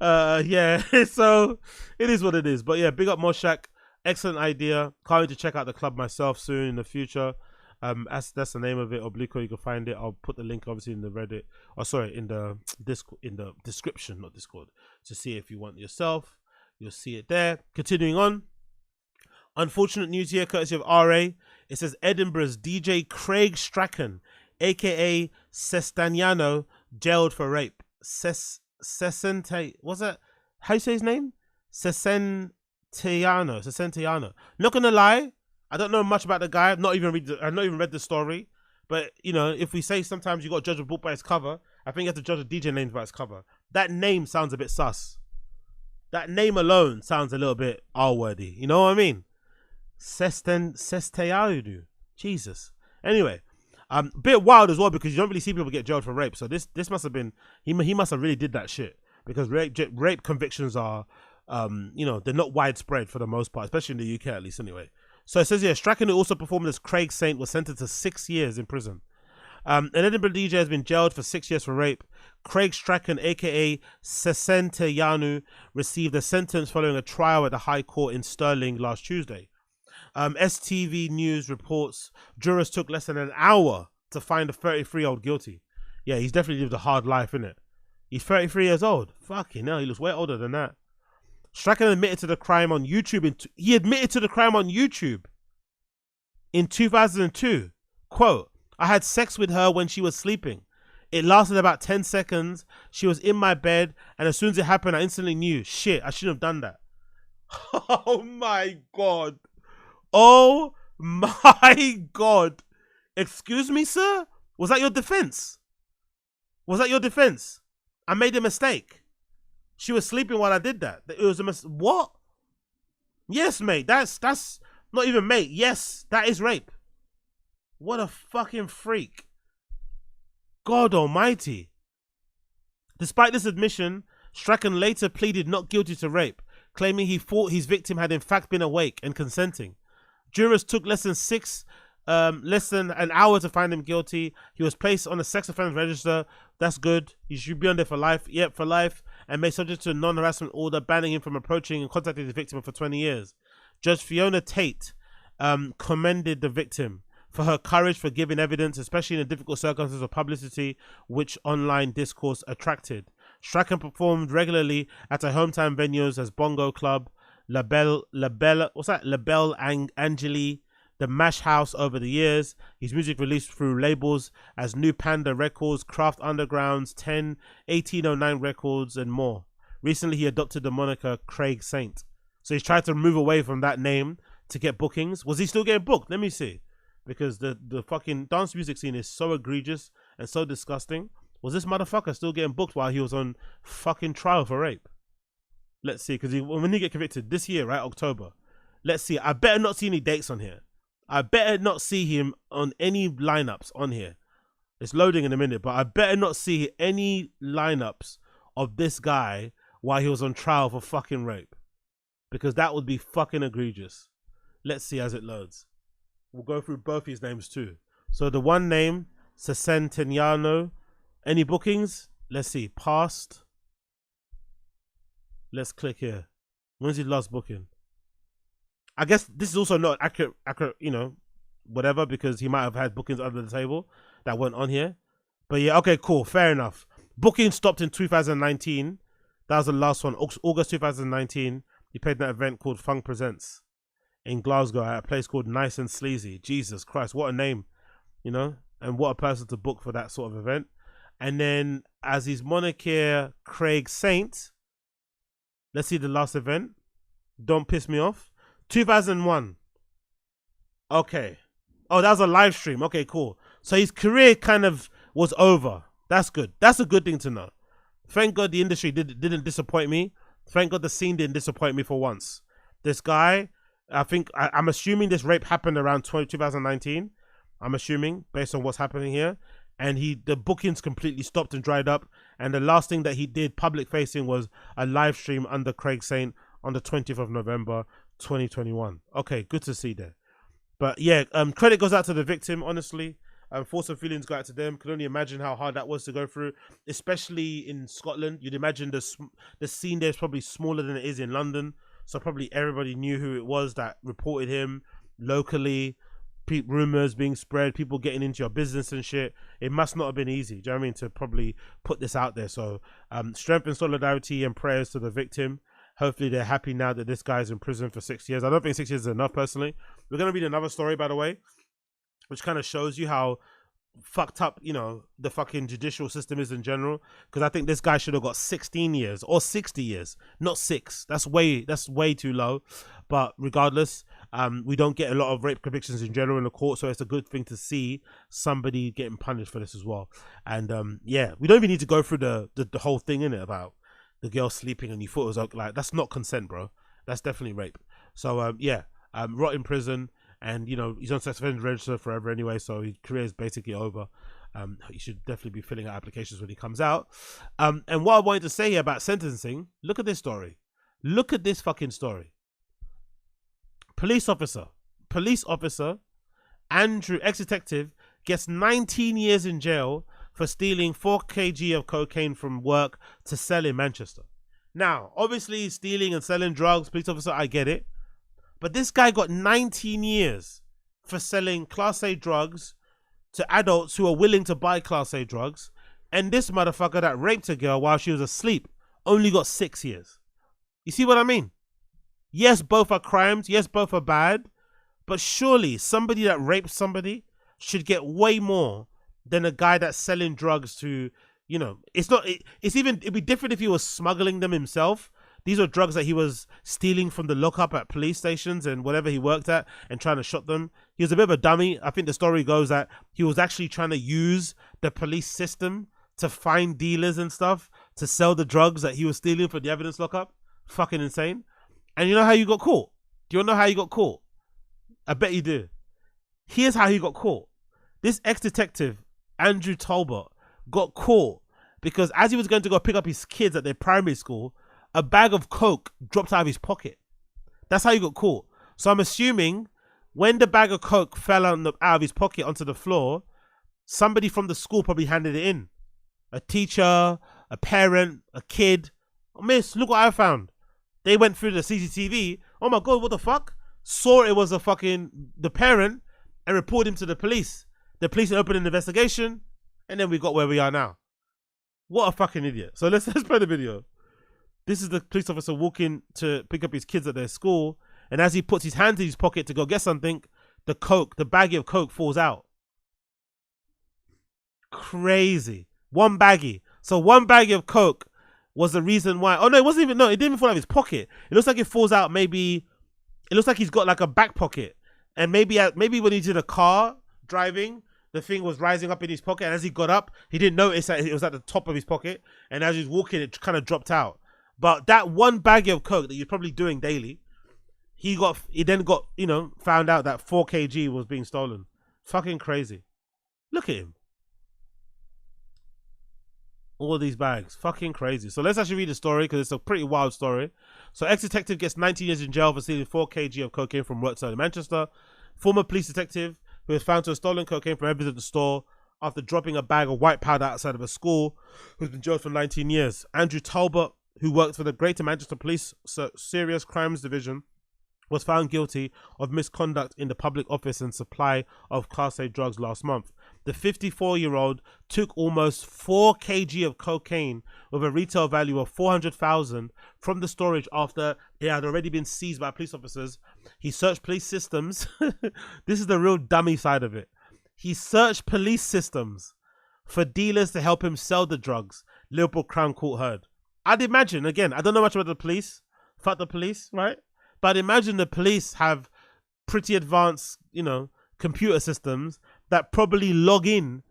Yeah, so it is what it is. But yeah, big up Mochakk. Excellent idea. Can't wait to check out the club myself soon in the future. That's the name of it, OBLIQO. You can find it. I'll put the link obviously in the Reddit. In the description, not Discord, to see if you want yourself. You'll see it there. Continuing on. Unfortunate news here, courtesy of RA. It says Edinburgh's DJ Craig Strachan, aka Sesentayuno, jailed for rape. What's that? How you say his name? Sesentayuno. Not gonna lie, I don't know much about the guy. I've not even read the story. But if we say sometimes you got to judge a book by its cover, I think you have to judge a DJ name by its cover. That name sounds a bit sus. That name alone sounds a little bit R-worthy. You know what I mean? Sesentayuno. Jesus. Anyway, a bit wild as well, because you don't really see people get jailed for rape. So this must have been, he must have really did that shit, because rape convictions are, they're not widespread for the most part, especially in the UK at least. Anyway, so it says here, Strachan, who also performed as Craig Saint, was sentenced to 6 years in prison. An Edinburgh DJ has been jailed for 6 years for rape. Craig Strachan, aka Sesentayuno, received a sentence following a trial at the High Court in Stirling last Tuesday. STV News reports jurors took less than an hour to find the 33-year-old guilty. Yeah, he's definitely lived a hard life, innit? He's 33 years old. Fucking hell, he looks way older than that. Strachan admitted to the crime on YouTube. He admitted to the crime on YouTube in 2002. Quote, I had sex with her when she was sleeping. It lasted about 10 seconds. She was in my bed, and as soon as it happened, I instantly knew, shit, I shouldn't have done that. Oh my God. Oh my God. Excuse me, sir? Was that your defense? Was that your defense? I made a mistake. She was sleeping while I did that. It was a what? Yes, mate. That's not even mate. Yes, that is rape. What a fucking freak. God almighty. Despite this admission, Strachan later pleaded not guilty to rape, claiming he thought his victim had in fact been awake and consenting. Jurors took less than an hour to find him guilty. He was placed on a sex offender register. That's good. He should be on there for life. Yep, for life. And made subject to a non-harassment order banning him from approaching and contacting the victim for 20 years. Judge Fiona Tate commended the victim for her courage for giving evidence, especially in the difficult circumstances of publicity which online discourse attracted. Strachan performed regularly at her hometown venues as Bongo Club, La Belle Angeli, the Mash House over the years. His music released through labels as New Panda Records, Craft Undergrounds, 1809 Records, and more. Recently, he adopted the moniker Craig Saint. So he's tried to move away from that name to get bookings. Was he still getting booked? Let me see. Because the fucking dance music scene is so egregious and so disgusting. Was this motherfucker still getting booked while he was on fucking trial for rape? Let's see, because when he get convicted this year, right, October. Let's see. I better not see any dates on here. I better not see him on any lineups on here. It's loading in a minute, but I better not see any lineups of this guy while he was on trial for fucking rape, because that would be fucking egregious. Let's see as it loads. We'll go through both his names too. So the one name, Sesentayuno. Any bookings? Let's see. Past. Let's click here. When's his last booking? I guess this is also not accurate, you know, whatever, because he might have had bookings under the table that weren't on here. But yeah, okay, cool. Fair enough. Booking stopped in 2019. That was the last one. August 2019. He played that event called Funk Presents in Glasgow at a place called Nice and Sleazy. Jesus Christ, what a name, you know, and what a person to book for that sort of event. And then as his monarchier, Craig Saint. Let's see the last event. Don't piss me off. 2001. Okay. Oh, that was a live stream. Okay, cool. So his career kind of was over. That's good. That's a good thing to know. Thank God the industry didn't disappoint me. Thank God the scene didn't disappoint me for once. This guy, I'm assuming this rape happened around 2019. I'm assuming, based on what's happening here. And the bookings completely stopped and dried up. And the last thing that he did public facing was a live stream under Craig Saint on the 20th of November, 2021. Okay, good to see there. But yeah, credit goes out to the victim, honestly. Thoughts and feelings go out to them. Could only imagine how hard that was to go through, especially in Scotland. You'd imagine the scene there is probably smaller than it is in London. So probably everybody knew who it was that reported him locally. Rumors being spread, people getting into your business and shit. It must not have been easy, do you know what I mean, to probably put this out there. So strength and solidarity and prayers to the victim. Hopefully they're happy now that this guy's in prison for 6 years. I don't think 6 years is enough, personally. We're going to read another story, by the way, which kind of shows you how fucked up, you know, the fucking judicial system is in general. Because I think this guy should have got 16 years or 60 years, not 6. That's way too low. But regardless, we don't get a lot of rape convictions in general in the court, so it's a good thing to see somebody getting punished for this as well. And yeah, we don't even need to go through the whole thing in it about the girl sleeping and you thought it was like, that's not consent, bro. That's definitely rape. So yeah, rot in prison. And, you know, he's on sex offender register forever anyway, so his career is basically over. He should definitely be filling out applications when he comes out. And what I wanted to say here about sentencing, look at this story. Look at this fucking story. Police officer, Andrew, ex-detective, gets 19 years in jail for stealing 4 kg of cocaine from work to sell in Manchester. Now, obviously, stealing and selling drugs, police officer, I get it. But this guy got 19 years for selling Class A drugs to adults who are willing to buy Class A drugs. And this motherfucker that raped a girl while she was asleep only got 6 years. You see what I mean? Yes, both are crimes. Yes, both are bad. But surely somebody that raped somebody should get way more than a guy that's selling drugs to, you know, it'd be different if he was smuggling them himself. These are drugs that he was stealing from the lockup at police stations and whatever he worked at and trying to shop them. He was a bit of a dummy. I think the story goes that he was actually trying to use the police system to find dealers and stuff to sell the drugs that he was stealing for the evidence lockup. Fucking insane. And you know how you got caught? Do you know how you got caught? I bet you do. Here's how he got caught. This ex-detective, Andrew Talbot, got caught because as he was going to go pick up his kids at their primary school, a bag of coke dropped out of his pocket. That's how he got caught. So I'm assuming when the bag of coke fell out of his pocket onto the floor, somebody from the school probably handed it in. A teacher, a parent, a kid. Oh, miss, look what I found. They went through the CCTV. Oh my God, what the fuck? Saw it was the parent and reported him to the police. The police opened an investigation and then we got where we are now. What a fucking idiot. So let's play the video. This is the police officer walking to pick up his kids at their school. And as he puts his hands in his pocket to go get something, the baggie of coke falls out. Crazy. One baggie. So one baggie of coke was the reason why. Oh no, it didn't even fall out of his pocket. It looks like it falls out it looks like he's got like a back pocket. And maybe when he's in a car driving, the thing was rising up in his pocket. And as he got up, he didn't notice that it was at the top of his pocket. And as he was walking, it kind of dropped out. But that one baggie of coke that you're probably doing daily, he then got, you know, found out that 4 kg was being stolen. Fucking crazy. Look at him. All these bags. Fucking crazy. So let's actually read the story because it's a pretty wild story. So ex-detective gets 19 years in jail for stealing 4 kg of cocaine from work zone in Manchester. Former police detective who was found to have stolen cocaine from evidence at the store after dropping a bag of white powder outside of a school, who's been jailed for 19 years. Andrew Talbot, who worked for the Greater Manchester Police Serious Crimes Division, was found guilty of misconduct in the public office and supply of Class A drugs last month. The 54-year-old took almost 4 kg of cocaine with a retail value of 400,000 from the storage after it had already been seized by police officers. He searched police systems. This is the real dummy side of it. He searched police systems for dealers to help him sell the drugs, Liverpool Crown Court heard. I'd imagine, again, I don't know much about the police. Fuck the police, right? But imagine the police have pretty advanced, computer systems that probably log in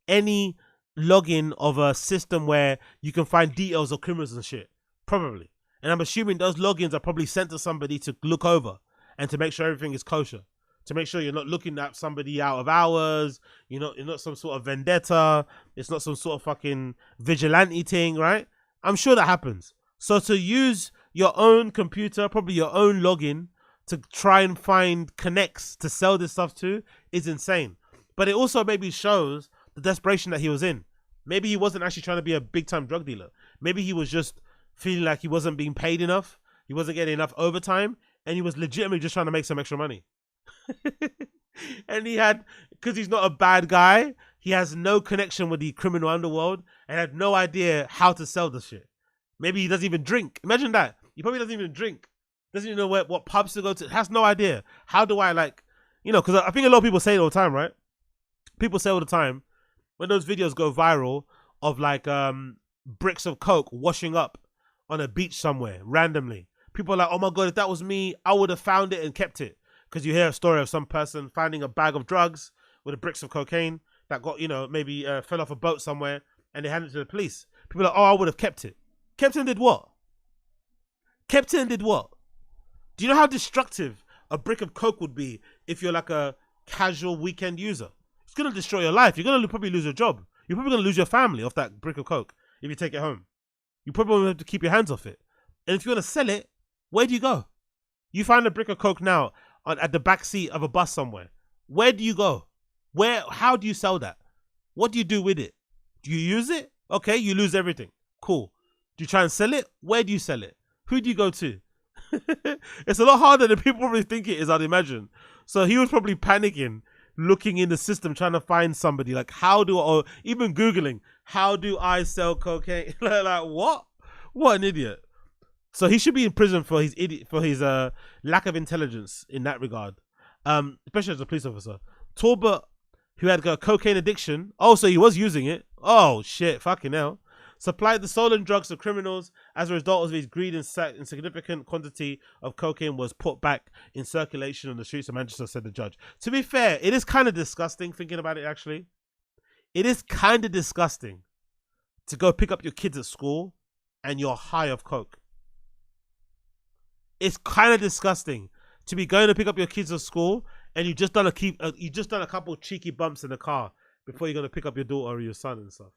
any login of a system where you can find details of criminals and shit. Probably. And I'm assuming those logins are probably sent to somebody to look over and to make sure everything is kosher. To make sure you're not looking at somebody out of hours, you're not some sort of vendetta, it's not some sort of fucking vigilante thing, right? I'm sure that happens. So to use your own computer, probably your own login, to try and find connects to sell this stuff to is insane. But it also maybe shows the desperation that he was in. Maybe he wasn't actually trying to be a big time drug dealer. Maybe he was just feeling like he wasn't being paid enough. He wasn't getting enough overtime. And he was legitimately just trying to make some extra money. And he had, because he's not a bad guy, he has no connection with the criminal underworld and had no idea how to sell this shit. Maybe he doesn't even drink. Imagine that. He probably doesn't even drink. Doesn't even know what pubs to go to. Has no idea. How do I because I think a lot of people say it all the time, right? People say all the time when those videos go viral of bricks of coke washing up on a beach somewhere randomly. People are like, oh my God, if that was me, I would have found it and kept it. Because you hear a story of some person finding a bag of drugs with the bricks of cocaine that got, maybe fell off a boat somewhere and they handed it to the police. People are like, oh, I would have kept it. Kept it and did what? Kept it and did what? Do you know how destructive a brick of coke would be if you're like a casual weekend user? It's going to destroy your life. You're going to probably lose your job. You're probably going to lose your family off that brick of coke if you take it home. You probably won't have to keep your hands off it. And if you want to sell it, where do you go? You find a brick of coke now at the back seat of a bus somewhere. Where do you go? How do you sell that? What do you do with it? Do you use it? Okay, you lose everything. Cool. Do you try and sell it? Where do you sell it? Who do you go to? It's a lot harder than people probably think it is, I'd imagine. So he was probably panicking, looking in the system, trying to find somebody. Like, or even Googling, how do I sell cocaine? Like, what? What an idiot. So he should be in prison for his lack of intelligence in that regard, especially as a police officer. Talbot, who had a cocaine addiction, so he was using it. Oh shit, fucking hell. Supplied the stolen drugs to criminals. As a result of his greed, insignificant quantity of cocaine was put back in circulation on the streets of Manchester, said the judge. To be fair, it is kind of disgusting thinking about it, actually. It is kind of disgusting to go pick up your kids at school and you're high of coke. It's kind of disgusting to be going to pick up your kids at school and you just done a couple cheeky bumps in the car before you're going to pick up your daughter or your son and stuff.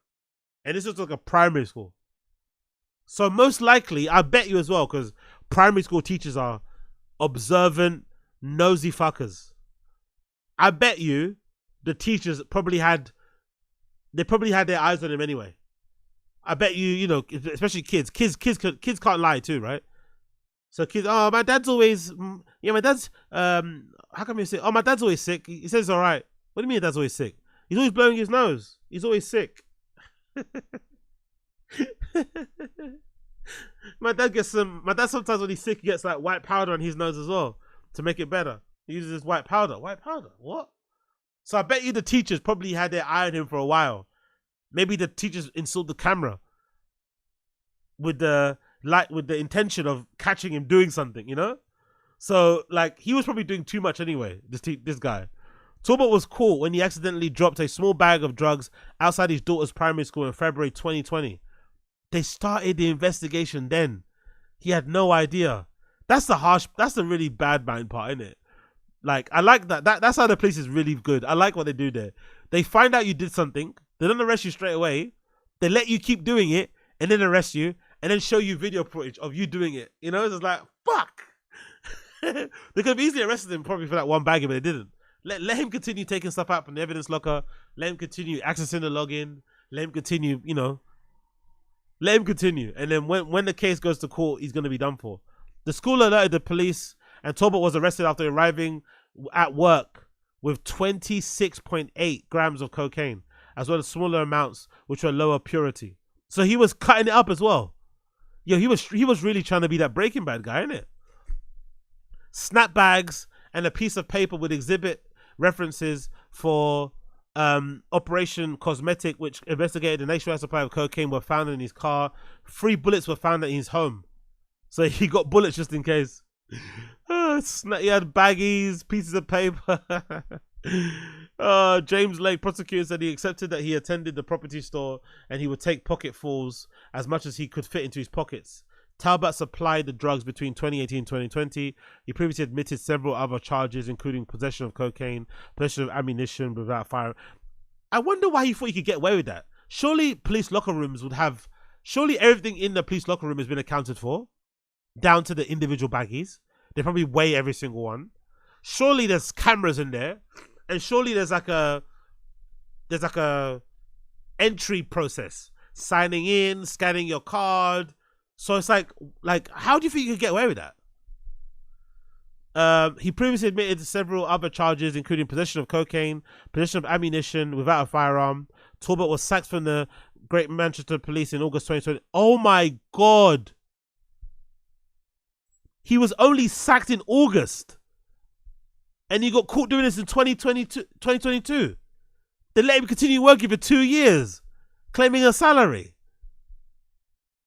And this was like a primary school. So most likely, I bet you as well, because primary school teachers are observant, nosy fuckers. I bet you the teachers probably had their eyes on him anyway. I bet you, especially kids. Kids can't lie too, right? So kids, my dad's always, my dad's, how come you say, my dad's always sick. He says it's all right. What do you mean your dad's always sick? He's always blowing his nose. He's always sick. My dad sometimes when he's sick, he gets like white powder on his nose as well to make it better. He uses this white powder. White powder? What? So I bet you the teachers probably had their eye on him for a while. Maybe the teachers installed the camera with the intention of catching him doing something, So like he was probably doing too much anyway. This guy. Talbot was caught when he accidentally dropped a small bag of drugs outside his daughter's primary school in February 2020. They started the investigation then. He had no idea. That's the really bad mind part, isn't it? Like, I like that. That's how the police is really good. I like what they do there. They find out you did something. They don't arrest you straight away. They let you keep doing it and then arrest you and then show you video footage of you doing it. You know, it's like, fuck. They could have easily arrested him probably for that one bagging, but they didn't. Let him continue taking stuff out from the evidence locker. Let him continue accessing the login. Let him continue, you know. Let him continue. And then when the case goes to court, he's going to be done for. The school alerted the police, and Talbot was arrested after arriving at work with 26.8 grams of cocaine, as well as smaller amounts which were lower purity. So he was cutting it up as well. Yo, he was really trying to be that Breaking Bad guy, innit? Snap bags and a piece of paper with exhibit references for Operation Cosmetic, which investigated a nationwide supply of cocaine, were found in his car. 3 bullets were found in his home. So he got bullets just in case. He had baggies, pieces of paper. James Lake, prosecutor, said he accepted that he attended the property store and he would take pocketfuls as much as he could fit into his pockets. Talbot supplied the drugs between 2018 and 2020. He previously admitted several other charges, including possession of cocaine, possession of ammunition without fire. I wonder why he thought he could get away with that. Surely police locker rooms would have... Surely everything in the police locker room has been accounted for, down to the individual baggies. They probably weigh every single one. Surely there's cameras in there, and surely there's like a entry process, signing in, scanning your card. So it's like how do you think you could get away with that? He previously admitted to several other charges, including possession of cocaine, possession of ammunition without a firearm. Talbot was sacked from the Great Manchester Police in August 2020. Oh my God. He was only sacked in August. And he got caught doing this in 2022. They let him continue working for 2 years, claiming a salary.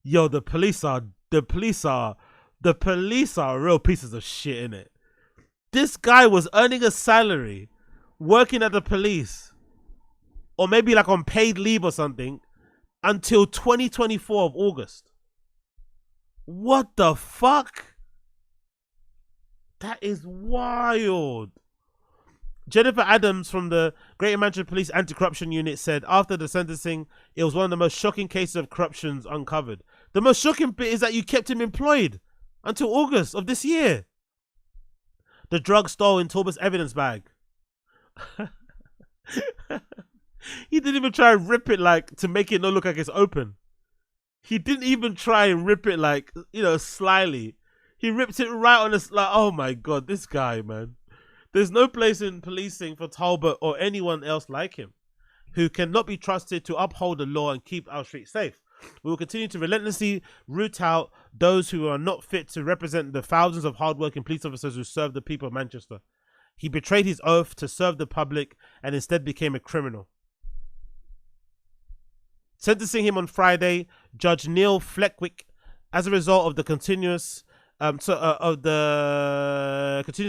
Yo, the police are real pieces of shit, innit? This guy was earning a salary, working at the police, or maybe like on paid leave or something, until 2024 of August. What the fuck? That is wild. Jennifer Adams from the Greater Manchester Police Anti-Corruption Unit said after the sentencing, it was one of the most shocking cases of corruptions uncovered. The most shocking bit is that you kept him employed until August of this year. The drug stole in Talbot's evidence bag. He didn't even try and rip it to make it not look like it's open. He didn't even try and rip it slyly. He ripped it right on us. Oh my God, this guy, man. There's no place in policing for Talbot or anyone else like him, who cannot be trusted to uphold the law and keep our streets safe. We will continue to relentlessly root out those who are not fit to represent the thousands of hardworking police officers who serve the people of Manchester. He betrayed his oath to serve the public and instead became a criminal. Sentencing him on Friday, Judge Neil Fleckwick, as a result of the continuous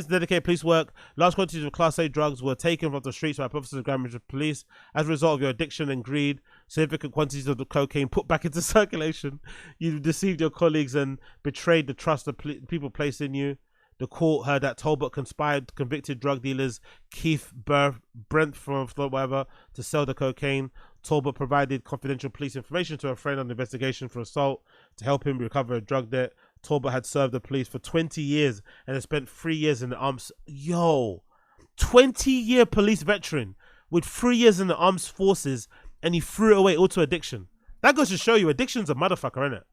dedicated police work, large quantities of Class A drugs were taken from the streets by officers of Grand Manchester Police. As a result of your addiction and greed, significant quantities of the cocaine put back into circulation. You deceived your colleagues and betrayed the trust that people placed in you. The court heard that Talbot conspired convicted drug dealers Keith Brent from whatever to sell the cocaine. Talbot provided confidential police information to a friend on the investigation for assault to help him recover a drug debt. Talbot had served the police for 20 years and had spent 3 years in the arms. 20-year police veteran with 3 years in the armed forces, and he threw it away all to addiction. That goes to show you addiction's a motherfucker, innit?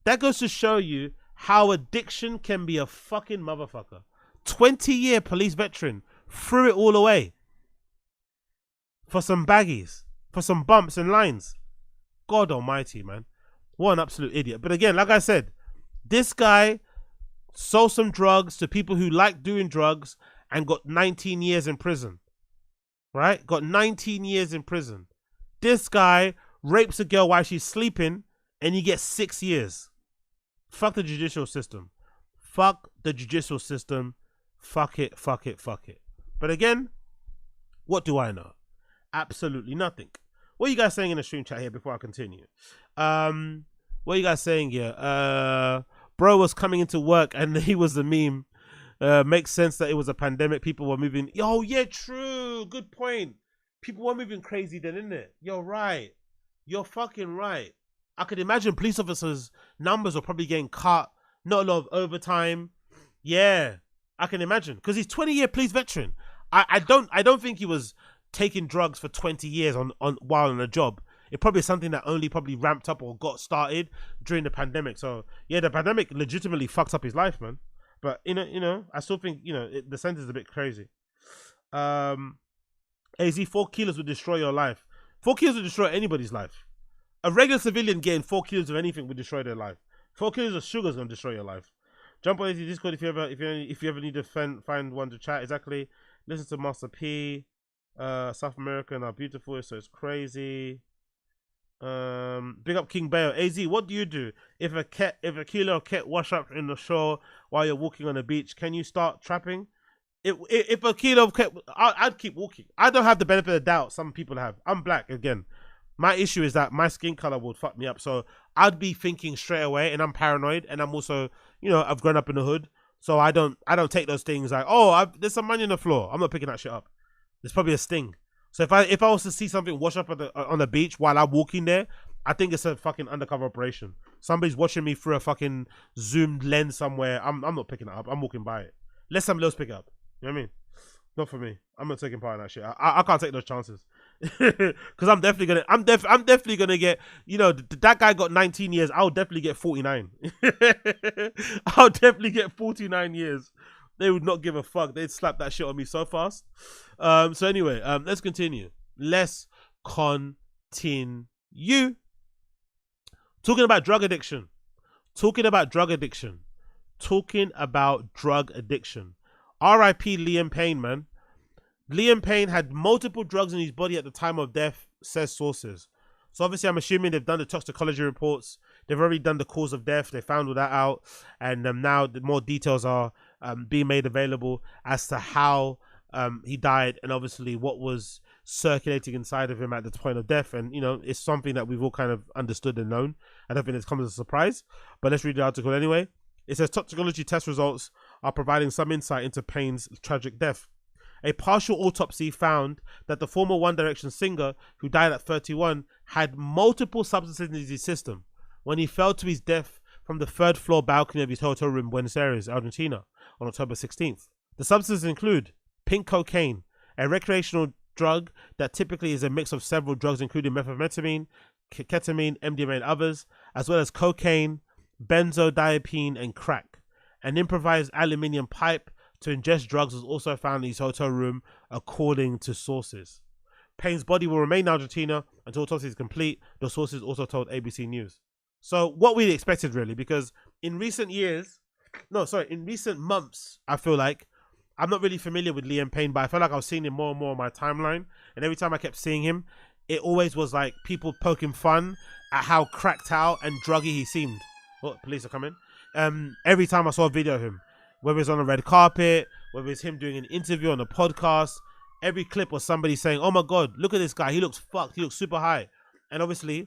That goes to show you how addiction can be a fucking motherfucker. 20-year police veteran threw it all away for some baggies, for some bumps and lines. God almighty, man. What an absolute idiot. But again, like I said, this guy sold some drugs to people who like doing drugs and got 19 years in prison. Right? Got 19 years in prison. This guy rapes a girl while she's sleeping and he gets 6 years. Fuck the judicial system. Fuck the judicial system. Fuck it, fuck it, fuck it. But again, what do I know? Absolutely nothing. What are you guys saying in the stream chat here before I continue? What are you guys saying here? Bro was coming into work and he was the meme. Makes sense that it was a pandemic. People were moving. Yo, yeah, true. Good point. People were moving crazy then, isn't it? You're right. You're fucking right. I could imagine police officers' numbers are probably getting cut. Not a lot of overtime. Yeah, I can imagine because he's 20-year police veteran. I don't think he was taking drugs for 20 years on while on a job. It probably is something that only probably ramped up or got started during the pandemic. So yeah, the pandemic legitimately fucked up his life, man. But you know, I still think the sentence is a bit crazy. AZ, 4 kilos would destroy your life. 4 kilos would destroy anybody's life. A regular civilian getting 4 kilos of anything would destroy their life. 4 kilos of sugar is gonna destroy your life. Jump on AZ Discord if you ever need to find one to chat. Exactly. Listen to Master P. South American are beautiful, so it's crazy. Big up King Bayo. AZ, what do you do if a kilo of cat wash up in the shore while you're walking on the beach? Can you start trapping? If a kilo of cat, I'd keep walking. I don't have the benefit of the doubt some people have. I'm black again. My issue is that my skin color would fuck me up, so I'd be thinking straight away, and I'm paranoid, and I'm also, I've grown up in the hood, so I don't take those things like, there's some money on the floor. I'm not picking that shit up. There's probably a sting. So if I was to see something wash up on the beach while I'm walking there, I think it's a fucking undercover operation. Somebody's watching me through a fucking zoomed lens somewhere. I'm not picking it up. I'm walking by it. Let somebody else pick it up. You know what I mean? Not for me. I'm not taking part in that shit. I can't take those chances. Because I'm definitely gonna get, that guy got 19 years. I'll definitely get 49. I'll definitely get 49 years. They would not give a fuck. They'd slap that shit on me so fast. So anyway, let's continue. Talking about drug addiction. R.I.P. Liam Payne, man. Liam Payne had multiple drugs in his body at the time of death, says sources. So obviously I'm assuming they've done the toxicology reports. They've already done the cause of death. They found all that out. And now the more details are being made available as to how he died and obviously what was circulating inside of him at the point of death. And, it's something that we've all kind of understood and known. I don't think it's come as a surprise. But let's read the article anyway. It says toxicology test results are providing some insight into Payne's tragic death. A partial autopsy found that the former One Direction singer, who died at 31, had multiple substances in his system when he fell to his death from the third-floor balcony of his hotel room in Buenos Aires, Argentina, on October 16th. The substances include pink cocaine, a recreational drug that typically is a mix of several drugs including methamphetamine, ketamine, MDMA, and others, as well as cocaine, benzodiazepine, and crack. An improvised aluminium pipe to ingest drugs was also found in his hotel room, according to sources. Payne's body will remain in Argentina until autopsy is complete, the sources also told ABC News. So what we expected, really, because in recent months, I feel like, I'm not really familiar with Liam Payne, but I felt like I was seeing him more and more on my timeline, and every time I kept seeing him, it always was like people poking fun at how cracked out and druggy he seemed. Oh, police are coming. Every time I saw a video of him, whether it's on a red carpet, whether it's him doing an interview on a podcast, every clip was somebody saying, oh my God, look at this guy. He looks fucked. He looks super high. And obviously,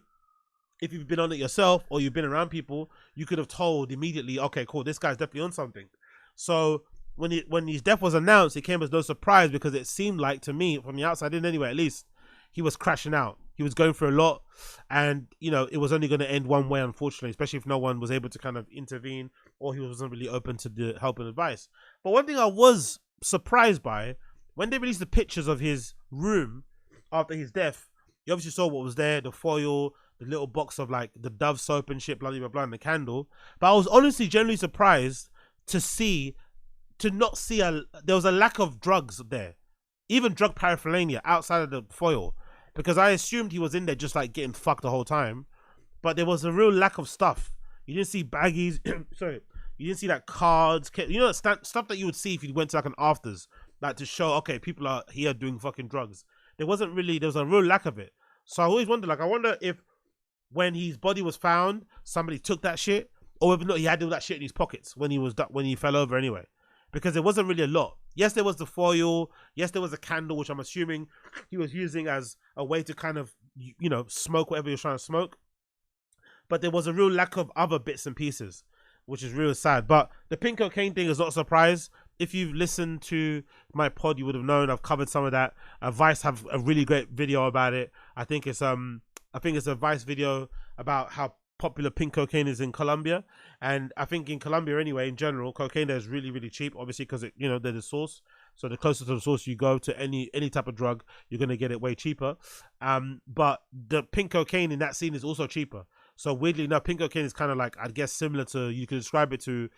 if you've been on it yourself or you've been around people, you could have told immediately, okay, cool, this guy's definitely on something. So when his death was announced, it came as no surprise because it seemed like, to me, from the outside in anyway, at least, he was crashing out. He was going through a lot, and it was only going to end one way, unfortunately, especially if no one was able to kind of intervene or he wasn't really open to the help and advice. But one thing I was surprised by, when they released the pictures of his room after his death, you obviously saw what was there, the foil, the little box of like the Dove soap and shit, blah, blah, blah, and the candle. But I was honestly generally surprised to not see there was a lack of drugs there, even drug paraphernalia outside of the foil. Because I assumed he was in there just like getting fucked the whole time. But there was a real lack of stuff. You didn't see baggies. Sorry. You didn't see like cards. Stuff that you would see if you went to like an afters. Like to show, okay, people are here doing fucking drugs. There was a real lack of it. So I always wonder, I wonder if when his body was found, somebody took that shit. Or whether or not he had all that shit in his pockets when he fell over anyway. Because there wasn't really a lot. Yes, there was the foil. Yes, there was a candle, which I'm assuming he was using as a way to kind of, smoke whatever he was trying to smoke. But there was a real lack of other bits and pieces, which is real sad. But the pink cocaine thing is not a surprise. If you've listened to my pod, you would have known I've covered some of that. Vice have a really great video about it. I think it's I think it's a Vice video about how popular pink cocaine is in Colombia, and I think in Colombia anyway, in general, cocaine there is really, really cheap, obviously, because they're the source. So the closer to the source you go to any type of drug, you're gonna get it way cheaper. But the pink cocaine in that scene is also cheaper. So weirdly enough, pink cocaine is kind of like, I guess, similar to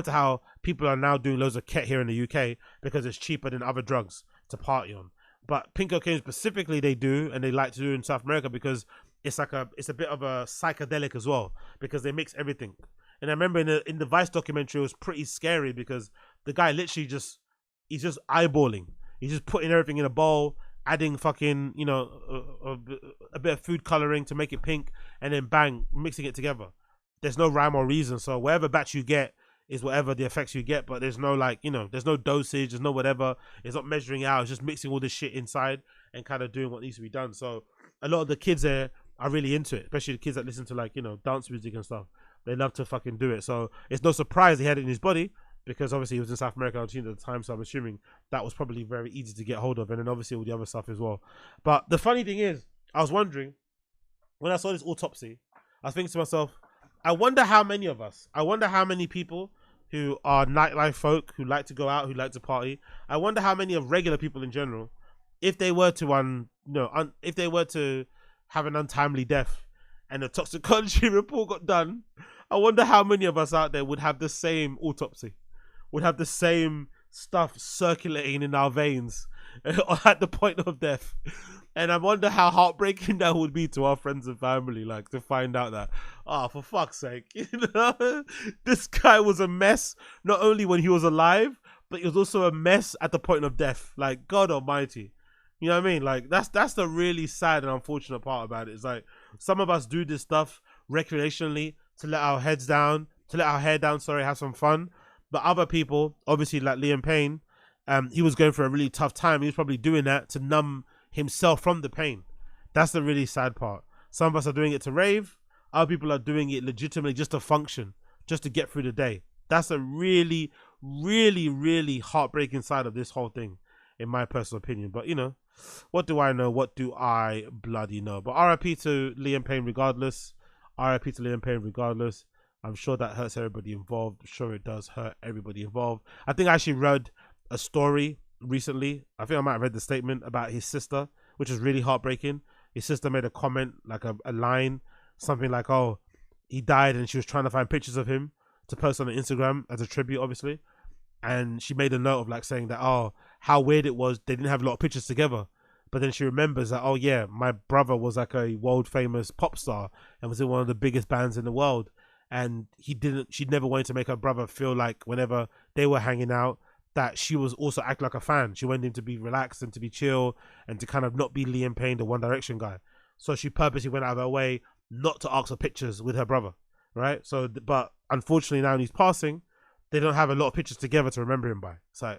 how people are now doing loads of ket here in the UK because it's cheaper than other drugs to party on. But pink cocaine specifically they do, and they like to do in South America because it's a bit of a psychedelic as well, because they mix everything. And I remember in the Vice documentary, it was pretty scary because the guy literally he's just eyeballing. He's just putting everything in a bowl, adding fucking, a bit of food coloring to make it pink, and then bang, mixing it together. There's no rhyme or reason. So whatever batch you get is whatever the effects you get, but there's no there's no dosage, there's no whatever. It's not measuring out. It's just mixing all this shit inside and kind of doing what needs to be done. So a lot of the kids there are really into it, especially the kids that listen to dance music and stuff. They love to fucking do it. So it's no surprise he had it in his body, because obviously he was in South America at the time, so I'm assuming that was probably very easy to get hold of, and then obviously all the other stuff as well. But the funny thing is, I was wondering, when I saw this autopsy, I was thinking to myself, I wonder how many people who are nightlife folk, who like to go out, who like to party, I wonder how many of regular people in general, if they were to have an untimely death and a toxicology report got done, I wonder how many of us out there would have the same autopsy, would have the same stuff circulating in our veins at the point of death. And I wonder how heartbreaking that would be to our friends and family, like, to find out that, for fuck's sake, this guy was a mess, not only when he was alive, but he was also a mess at the point of death. Like, God almighty. You know what I mean? Like, that's the really sad and unfortunate part about it. It's like, some of us do this stuff recreationally to let our hair down, have some fun. But other people, obviously like Liam Payne, he was going through a really tough time. He was probably doing that to numb himself from the pain. That's the really sad part. Some of us are doing it to rave. Other people are doing it legitimately just to function, just to get through the day. That's a really, really, really heartbreaking side of this whole thing, in my personal opinion. But what do I know? What do I bloody know? But RIP to Liam Payne regardless. RIP to Liam Payne regardless. I'm sure that hurts everybody involved. I'm sure it does hurt everybody involved. I think I actually read a story recently. I think I might have read the statement about his sister, which is really heartbreaking. His sister made a comment, like a line, something like, oh, he died, and she was trying to find pictures of him to post on Instagram as a tribute, obviously. And she made a note of like saying that, oh, how weird it was. They didn't have a lot of pictures together. But then she remembers that, oh yeah, my brother was like a world famous pop star and was in one of the biggest bands in the world. And she never wanted to make her brother feel like whenever they were hanging out, that she was also acting like a fan. She wanted him to be relaxed and to be chill and to kind of not be Liam Payne, the One Direction guy. So she purposely went out of her way not to ask for pictures with her brother, right? So, but unfortunately now in his passing, they don't have a lot of pictures together to remember him by. So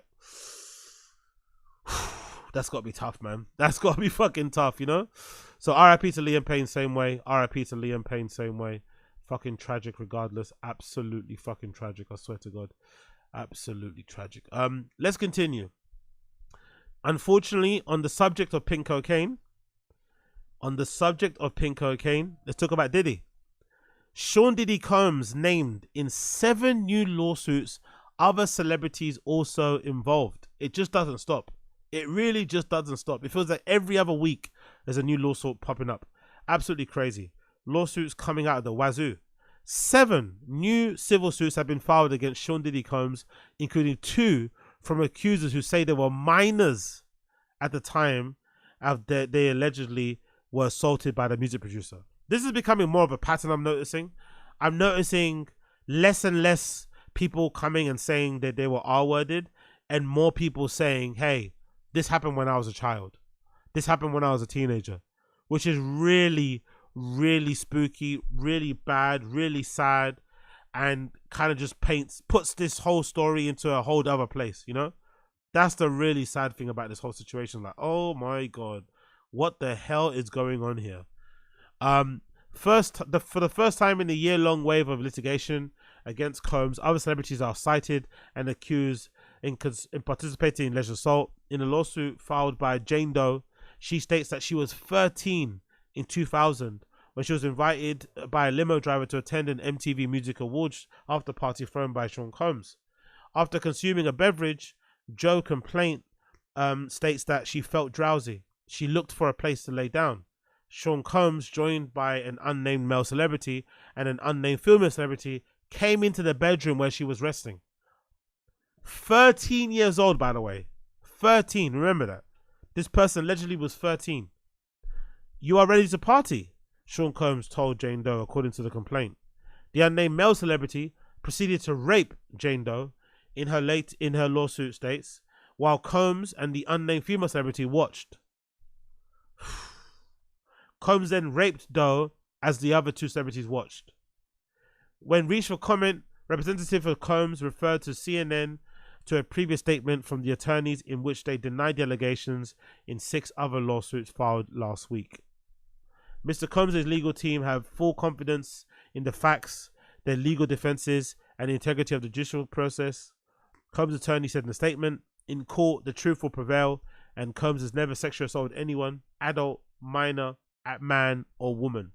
that's got to be tough, man. That's got to be fucking tough, So RIP to Liam Payne, same way. RIP to Liam Payne, same way. Fucking tragic regardless. Absolutely fucking tragic, I swear to God. Absolutely tragic. Let's continue. Unfortunately, on the subject of pink cocaine, let's talk about Diddy. Sean Diddy Combs named in 7 new lawsuits, other celebrities also involved. It just doesn't stop. It really just doesn't stop. It feels like every other week there's a new lawsuit popping up. Absolutely crazy. Lawsuits coming out of the wazoo. 7 new civil suits have been filed against Sean Diddy Combs, including 2 from accusers who say they were minors at the time they allegedly were assaulted by the music producer. This is becoming more of a pattern I'm noticing. I'm noticing less and less people coming and saying that they were R-worded, and more people saying, hey, this happened when I was a child. This happened when I was a teenager, which is really, really spooky, really bad, really sad, and kind of just puts this whole story into a whole other place, That's the really sad thing about this whole situation. Like, oh my God, what the hell is going on here? For the first time in a year-long wave of litigation against Combs, other celebrities are cited and accused in participating in alleged assault. In a lawsuit filed by Jane Doe, she states that she was 13 in 2000 when she was invited by a limo driver to attend an MTV Music Awards after party thrown by Sean Combs. After consuming a beverage, Joe complaint states that she felt drowsy. She looked for a place to lay down. Sean Combs, joined by an unnamed male celebrity and an unnamed female celebrity, came into the bedroom where she was resting. 13 years old, by the way. 13, remember that. This person allegedly was 13. "You are ready to party," Sean Combs told Jane Doe, according to the complaint. The unnamed male celebrity proceeded to rape Jane Doe in her lawsuit states, while Combs and the unnamed female celebrity watched. Combs then raped Doe as the other two celebrities watched. When reached for comment, representative of Combs referred to CNN to a previous statement from the attorneys in which they denied the allegations in 6 other lawsuits filed last week. Mr. Combs' legal team have full confidence in the facts, their legal defenses, and the integrity of the judicial process. Combs' attorney said in a statement, "In court, the truth will prevail, and Combs has never sexually assaulted anyone, adult, minor, man, or woman."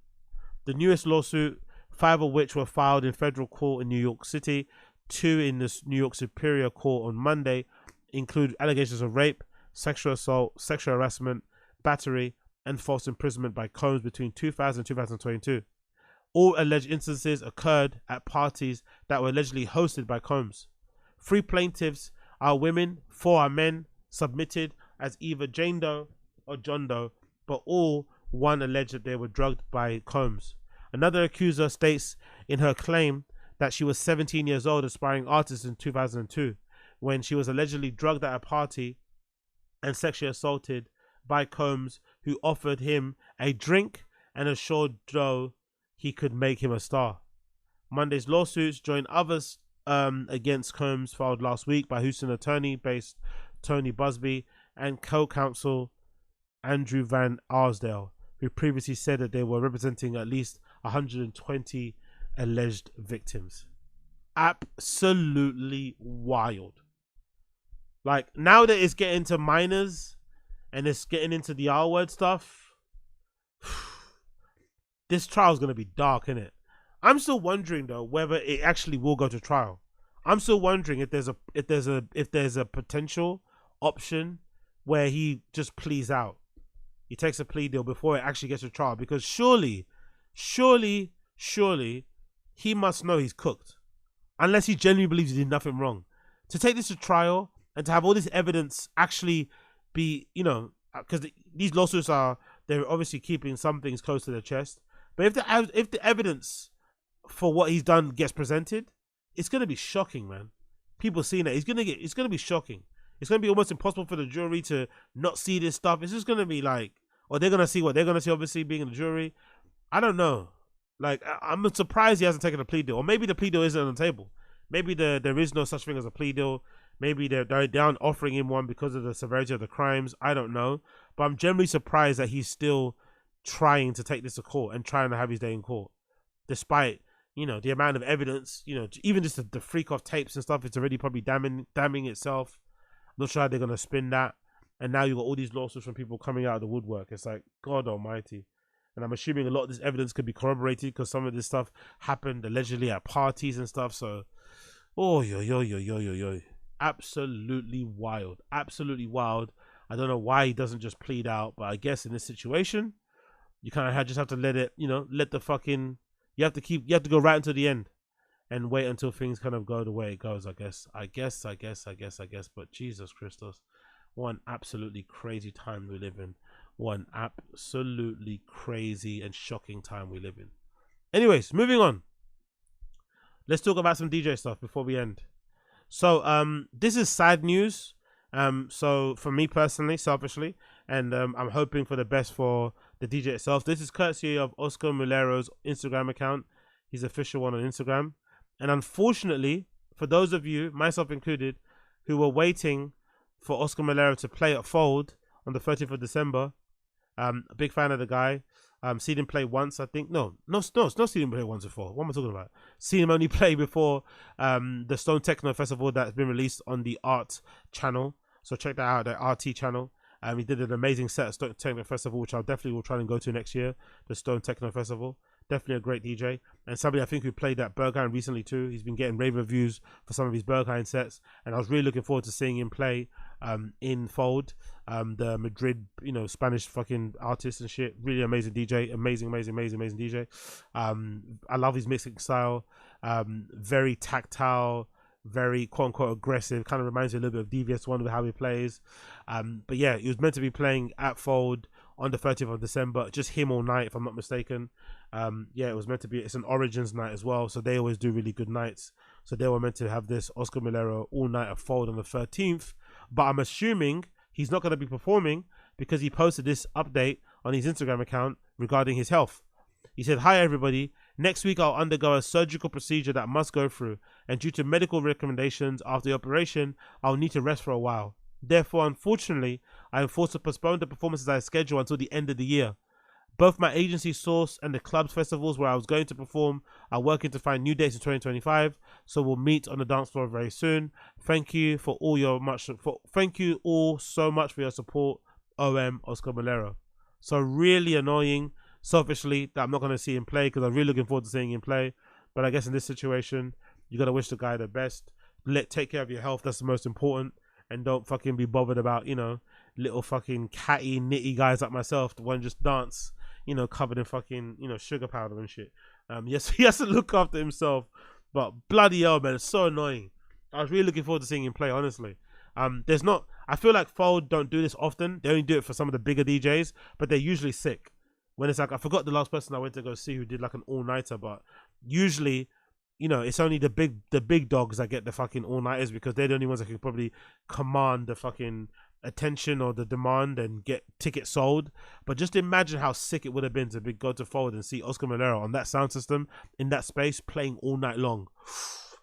The newest lawsuit, 5 of which were filed in federal court in New York City, 2 in the New York Superior Court on Monday, include allegations of rape, sexual assault, sexual harassment, battery, and false imprisonment by Combs between 2000 and 2022. All alleged instances occurred at parties that were allegedly hosted by Combs. 3 plaintiffs are women, 4 are men, submitted as either Jane Doe or John Doe, but all one alleged that they were drugged by Combs. Another accuser states in her claim that she was 17 years old, aspiring artist in 2002, when she was allegedly drugged at a party and sexually assaulted by Combs, who offered him a drink and assured Doe he could make him a star. Monday's lawsuits join others against Combs filed last week by Houston attorney-based Tony Busby and co-counsel Andrew Van Arsdale, who previously said that they were representing at least 120 alleged victims. Absolutely wild. Like, now that it's getting to minors and it's getting into the R-word stuff, this trial's going to be dark, innit? I'm still wondering though whether it actually will go to trial. I'm still wondering if there's a potential option where he just pleads out. He takes a plea deal before it actually gets to trial, because surely he must know he's cooked, unless he genuinely believes he did nothing wrong. To take this to trial and to have all this evidence actually be, you know, because these lawsuits they're obviously keeping some things close to their chest. But if the evidence for what he's done gets presented, it's gonna be shocking, man. People seeing it, it's gonna be shocking. It's gonna be almost impossible for the jury to not see this stuff. It's just gonna be like, or they're gonna see what they're gonna see, obviously being in the jury. I don't know. Like, I'm surprised he hasn't taken a plea deal, or maybe the plea deal isn't on the table. Maybe there is no such thing as a plea deal. Maybe they're down offering him one because of the severity of the crimes. I don't know, but I'm generally surprised that he's still trying to take this to court and trying to have his day in court, despite, you know, the amount of evidence. You know, even just the freak off tapes and stuff, it's already probably damning itself. I'm not sure how they're gonna spin that. And now you've got all these lawsuits from people coming out of the woodwork. It's like, God almighty. And I'm assuming a lot of this evidence could be corroborated because some of this stuff happened allegedly at parties and stuff. So, absolutely wild. Absolutely wild. I don't know why he doesn't just plead out, but I guess in this situation, you kind of just have to let it, you know, you have to go right until the end and wait until things kind of go the way it goes, I guess. But Jesus Christos, one absolutely crazy time we live in. One absolutely crazy and shocking time we live in. Anyways, moving on. Let's talk about some DJ stuff before we end. So, this is sad news. So for me personally, selfishly, and I'm hoping for the best for the DJ itself. This is courtesy of Oscar Mulero's Instagram account. He's the official one on Instagram. And unfortunately, for those of you, myself included, who were waiting for Oscar Mulero to play at Fold on the 30th of December, a big fan of the guy. Seen him play once, I think. No, it's not seen him play once before. What am I talking about? Seen him only play before the Stone Techno Festival that's been released on the Art channel. So check that out, the RT channel. He did an amazing set at Stone Techno Festival, which I definitely will try and go to next year. The Stone Techno Festival. Definitely a great DJ, and somebody I think who played at Berghain recently too. He's been getting rave reviews for some of his Berghain sets, and I was really looking forward to seeing him play in Fold, the Madrid, Spanish fucking artist and shit. Really amazing DJ, amazing DJ. I love his mixing style, very tactile, very quote unquote aggressive. Kind of reminds me a little bit of DVS1 with how he plays. But yeah, he was meant to be playing at Fold on the 30th of December, just him all night if I'm not mistaken. Yeah, it was meant to be, it's an Origins night as well, so they always do really good nights. So they were meant to have this Oscar Mulero all night at Fold on the 13th, but I'm assuming he's not going to be performing because he posted this update on his Instagram account regarding his health. He said, "Hi everybody, next week I'll undergo a surgical procedure that I must go through, and due to medical recommendations after the operation, I'll need to rest for a while. Therefore, unfortunately, I am forced to postpone the performances I schedule until the end of the year. Both my agency Source and the club's festivals where I was going to perform are working to find new dates in 2025, so we'll meet on the dance floor very soon. Thank you for all your thank you all so much for your support. OM Oscar Mulero." So really annoying, selfishly, that I'm not going to see him play because I'm really looking forward to seeing him play. But I guess in this situation, you got to wish the guy the best. Take care of your health. That's the most important. And don't fucking be bothered about, little fucking catty, nitty guys like myself that want to just dance, covered in fucking, sugar powder and shit. Yes, he has to look after himself. But bloody hell, man, it's so annoying. I was really looking forward to seeing him play, honestly. I feel like Fold don't do this often. They only do it for some of the bigger DJs, but they're usually sick. When it's like, I forgot the last person I went to go see who did like an all-nighter, but usually, it's only the big dogs that get the fucking all-nighters because they're the only ones that can probably command the fucking attention or the demand and get tickets sold. But just imagine how sick it would have been to go to Fold and see Oscar Mulero on that sound system in that space playing all night long.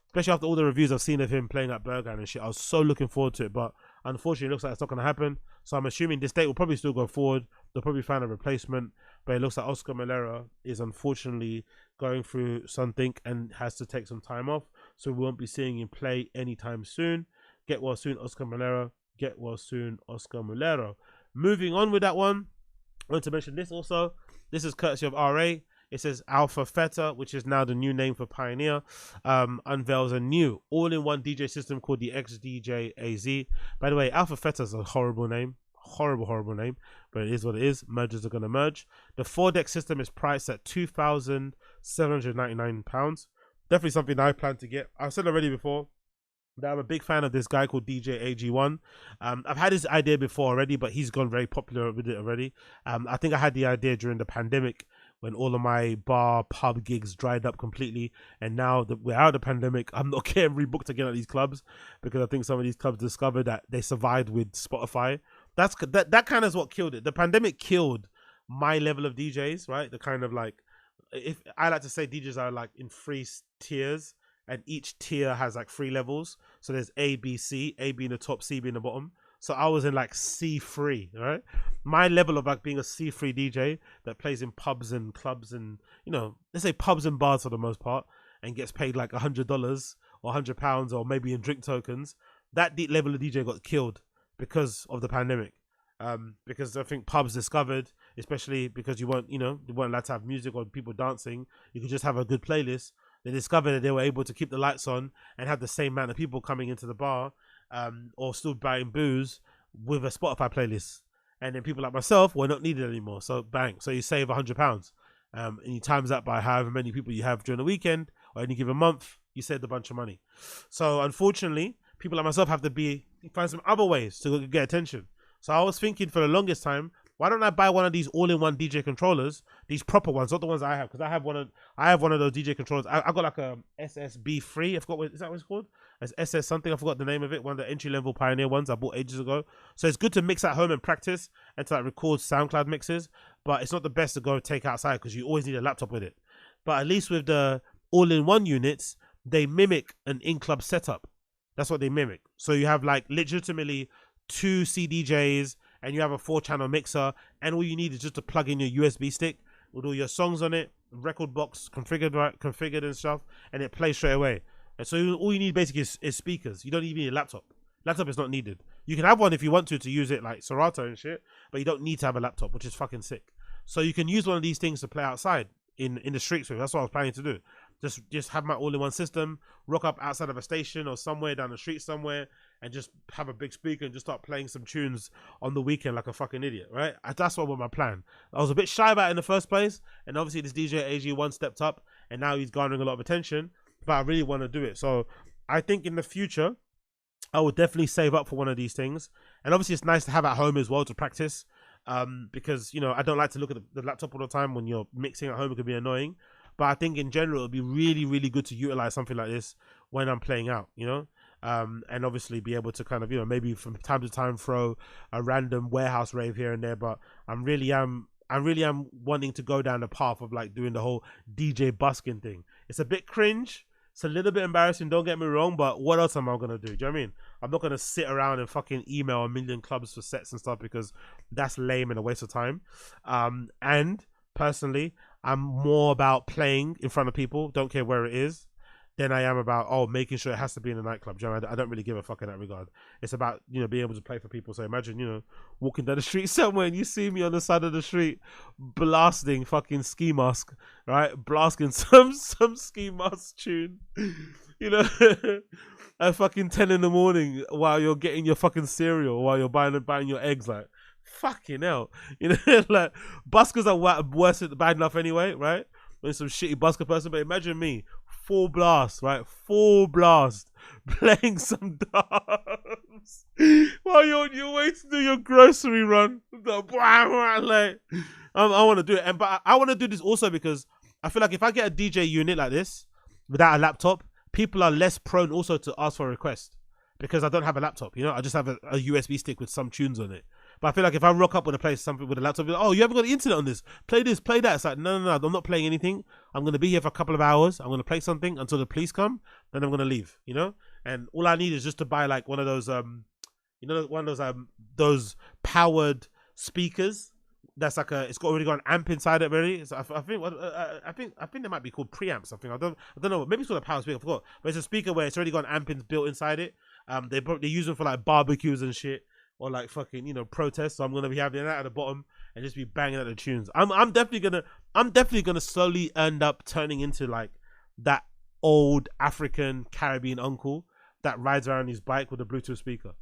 Especially after all the reviews I've seen of him playing at Berghain and shit. I was so looking forward to it, but unfortunately it looks like it's not going to happen. So I'm assuming this date will probably still go forward. They'll probably find a replacement, but it looks like Oscar Mulero is unfortunately going through something and has to take some time off. So we won't be seeing him play anytime soon. Get well soon, Oscar Mulero. Get well soon, Oscar Mulero. Moving on with that one, I want to mention this also. This is courtesy of RA. It says AlphaTheta, which is now the new name for Pioneer, unveils a new all-in-one DJ system called the XDJ AZ. By the way, AlphaTheta is a horrible name. Horrible name, but it is what it is. Mergers are going to merge. The 4-deck system is priced at £2,799. Definitely something I plan to get. I've said already before that I'm a big fan of this guy called DJ AG1. I've had his idea before already, but he's gone very popular with it already. I think I had the idea during the pandemic when all of my bar pub gigs dried up completely, and now that we're out of the pandemic, I'm not getting rebooked again at these clubs because I think some of these clubs discovered that they survived with Spotify. That kind of is what killed it. The pandemic killed my level of DJs, right? The kind of like, if I like to say DJs are like in 3 tiers, and each tier has like 3 levels. So there's A, B, C, A being the top, C being the bottom. So I was in like C3, right? My level of like being a C3 DJ that plays in pubs and clubs and, let's say pubs and bars for the most part, and gets paid like $100 or £100 or maybe in drink tokens. That level of DJ got killed because of the pandemic. Because I think pubs discovered, especially because you weren't allowed to have music or people dancing, you could just have a good playlist. They discovered that they were able to keep the lights on and have the same amount of people coming into the bar, or still buying booze with a Spotify playlist. And then people like myself were not needed anymore. So bang, so you save £100, and you times that by however many people you have during the weekend or any given month, you saved a bunch of money. So unfortunately, people like myself have to find some other ways to get attention. So I was thinking for the longest time, why don't I buy one of these all-in-one DJ controllers, these proper ones, not the ones I have, because I have one of those DJ controllers. I got like a SSB3. I forgot is that what it's called? It's SS something. I forgot the name of it. One of the entry-level Pioneer ones I bought ages ago. So it's good to mix at home and practice and to like record SoundCloud mixes, but it's not the best to go take outside because you always need a laptop with it. But at least with the all-in-one units, they mimic an in-club setup. That's what they mimic. So you have like legitimately 2 CDJs, and you have a 4-channel mixer, and all you need is just to plug in your USB stick with all your songs on it, record box configured and stuff, and it plays straight away. And so all you need basically is speakers. You don't even need a laptop. Laptop is not needed. You can have one if you want to use it like Serato and shit, but you don't need to have a laptop, which is fucking sick. So you can use one of these things to play outside in the streets with. That's what I was planning to do. Just have my all-in-one system, rock up outside of a station or somewhere down the street somewhere, and just have a big speaker and just start playing some tunes on the weekend like a fucking idiot, right? That's what was my plan. I was a bit shy about it in the first place, and obviously this DJ AG1 stepped up, and now he's garnering a lot of attention, but I really want to do it. So I think in the future, I would definitely save up for one of these things. And obviously it's nice to have at home as well to practice, because, you know, I don't like to look at the laptop all the time. When you're mixing at home, it could be annoying. But I think in general, it'd be really, really good to utilize something like this when I'm playing out, you know? And obviously be able to kind of, you know, maybe from time to time throw a random warehouse rave here and there. But I really am wanting to go down the path of like doing the whole DJ busking thing. It's a bit cringe. It's a little bit embarrassing, don't get me wrong, but what else am I going to do? Do you know what I mean? I'm not going to sit around and fucking email a million clubs for sets and stuff, because that's lame and a waste of time. And personally, I'm more about playing in front of people, don't care where it is, than I am about, making sure it has to be in a nightclub. Do you know, I don't really give a fuck in that regard. It's about, you know, being able to play for people. So imagine, you know, walking down the street somewhere and you see me on the side of the street blasting fucking Ski Mask, right? Blasting some Ski Mask tune, you know, at fucking 10 in the morning while you're getting your fucking cereal, while you're buying your eggs, like, fucking hell. You know, like, buskers are worse at bad enough anyway, right? When some shitty busker person, but imagine me, full blast, right? Full blast, playing some dance while you're on your way to do your grocery run. Like, I want to do it, but I want to do this also because I feel like if I get a DJ unit like this without a laptop, people are less prone also to ask for a request, because I don't have a laptop. You know, I just have a USB stick with some tunes on it. But I feel like if I rock up with a place, something with a laptop, like, oh, you haven't got the internet on this. Play this, play that. It's like, no, I'm not playing anything. I'm going to be here for a couple of hours. I'm going to play something until the police come. Then I'm going to leave, you know? And all I need is just to buy like one of those, you know, one of those powered speakers. That's like it's already got an amp inside it already. So I think they might be called preamps. Something I don't know. Maybe it's called a power speaker. I forgot. But it's a speaker where it's already got an amp built inside it. They use them for like barbecues and shit, or like fucking, you know, protests. So I'm gonna be having that at the bottom and just be banging out the tunes. I'm definitely gonna slowly end up turning into like that old African Caribbean uncle that rides around his bike with a Bluetooth speaker.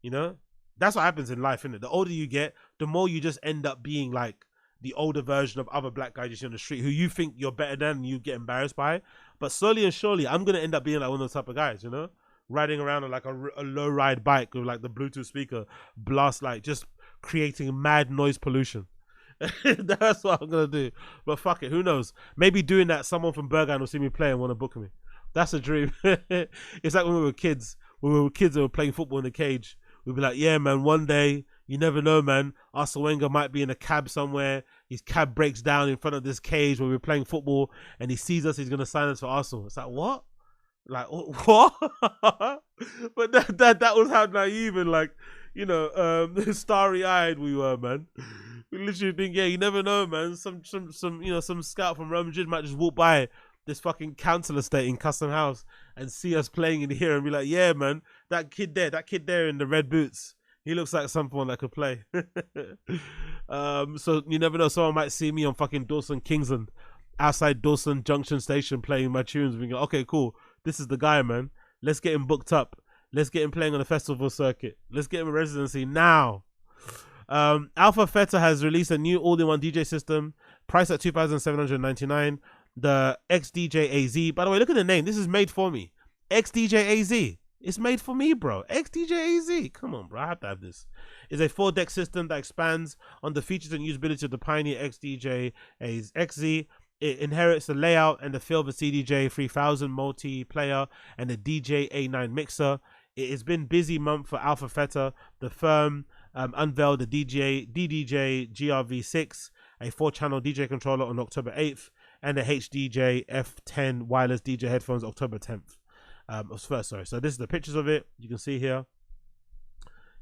You know, that's what happens in life, isn't it? The older you get, the more you just end up being like the older version of other black guys you see on the street who you think you're better than and you get embarrassed by. But slowly and surely, I'm gonna end up being like one of those type of guys, you know? Riding around on like a low ride bike with like the Bluetooth speaker blast, like just creating mad noise pollution. That's what I'm gonna do. But fuck it, who knows? Maybe doing that, someone from Berghain will see me play and want to book me. That's a dream. It's like when we were kids. When we were kids and we were playing football in the cage, we'd be like, yeah, man, one day, you never know, man. Arsene Wenger might be in a cab somewhere. His cab breaks down in front of this cage when we're playing football, and he sees us. He's gonna sign us for Arsenal. It's like, what? Like, what? But that was how naive and like, you know, starry-eyed we were, man. We literally think, yeah, you never know, man. Some you know, some scout from Real Madrid might just walk by this fucking council estate in Custom House and see us playing in here and be like, yeah, man, that kid there in the red boots, he looks like someone that could play. So you never know, someone might see me on fucking Dawson Kingsland, outside Dawson Junction Station playing my tunes. We go, okay, cool. This is the guy, man. Let's get him booked up. Let's get him playing on the festival circuit. Let's get him a residency now. AlphaTheta has released a new all-in-one DJ system, priced at $2,799. The XDJ AZ. By the way, look at the name. This is made for me. XDJ AZ. It's made for me, bro. XDJ AZ. Come on, bro. I have to have this. It's a 4-deck system that expands on the features and usability of the Pioneer XDJ XZ. It inherits the layout and the feel of a CDJ 3000 multiplayer and the DJ A9 mixer. It has been a busy month for AlphaTheta. The firm unveiled the DDJ GRV6, a 4-channel DJ controller on October 8th, and the HDJ F10 wireless DJ headphones October 10th. First, sorry. So this is the pictures of it. You can see here.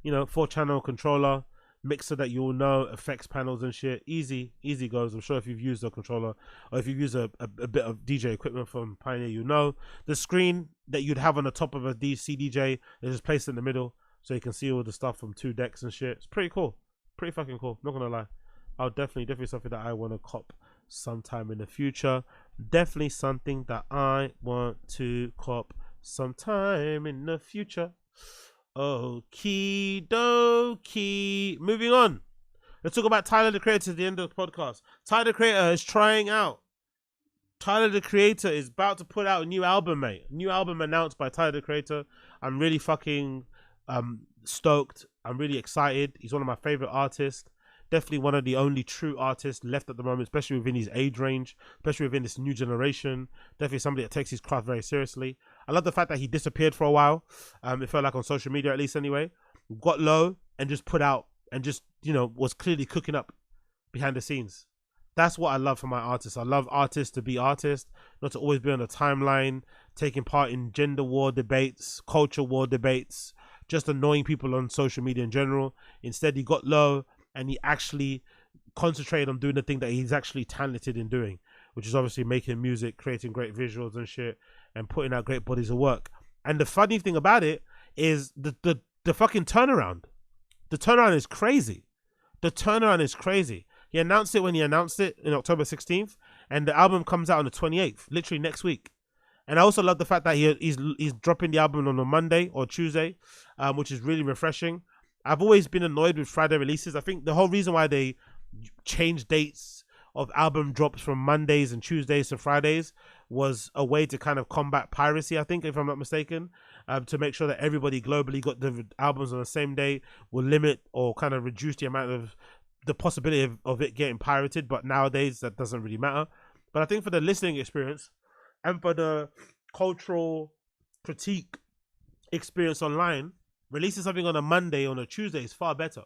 You know, 4-channel controller, mixer that you all know, effects panels and shit. Easy goes. I'm sure if you've used a controller or if you've used a bit of DJ equipment from Pioneer, you know. The screen that you'd have on the top of a CDJ is just placed in the middle. so you can see all the stuff from 2 decks and shit. It's pretty cool, pretty fucking cool. Not gonna lie, I'll definitely something that I want to cop sometime in the future. Definitely something that I want to cop sometime in the future. Okie dokie. Moving on. Let's talk about Tyler the Creator at the end of the podcast. Tyler the Creator is trying out. Tyler the Creator is about to put out a new album, mate. New album announced by Tyler the Creator. I'm really fucking stoked. I'm really excited. He's one of my favorite artists. Definitely one of the only true artists left at the moment, especially within his age range, especially within this new generation. Definitely somebody that takes his craft very seriously. I love the fact that he disappeared for a while. It felt like on social media, at least anyway. Got low and just put out and just, you know, was clearly cooking up behind the scenes. That's what I love from my artists. I love artists to be artists, not to always be on the timeline, taking part in gender war debates, culture war debates, just annoying people on social media in general. Instead, he got low and he actually concentrated on doing the thing that he's actually talented in doing, which is obviously making music, creating great visuals and shit, and putting out great bodies of work. And the funny thing about it is the fucking turnaround. The turnaround is crazy. The turnaround is crazy. He announced it when he announced it in October 16th, and the album comes out on the 28th, literally next week. And I also love the fact that he's dropping the album on a Monday or Tuesday, which is really refreshing. I've always been annoyed with Friday releases. I think the whole reason why they changed dates of album drops from Mondays and Tuesdays to Fridays was a way to kind of combat piracy, I think, if I'm not mistaken, to make sure that everybody globally got the albums on the same day, will limit or kind of reduce the amount of the possibility of it getting pirated. But nowadays that doesn't really matter. But I think for the listening experience and for the cultural critique experience online, releasing something on a Monday or on a Tuesday is far better,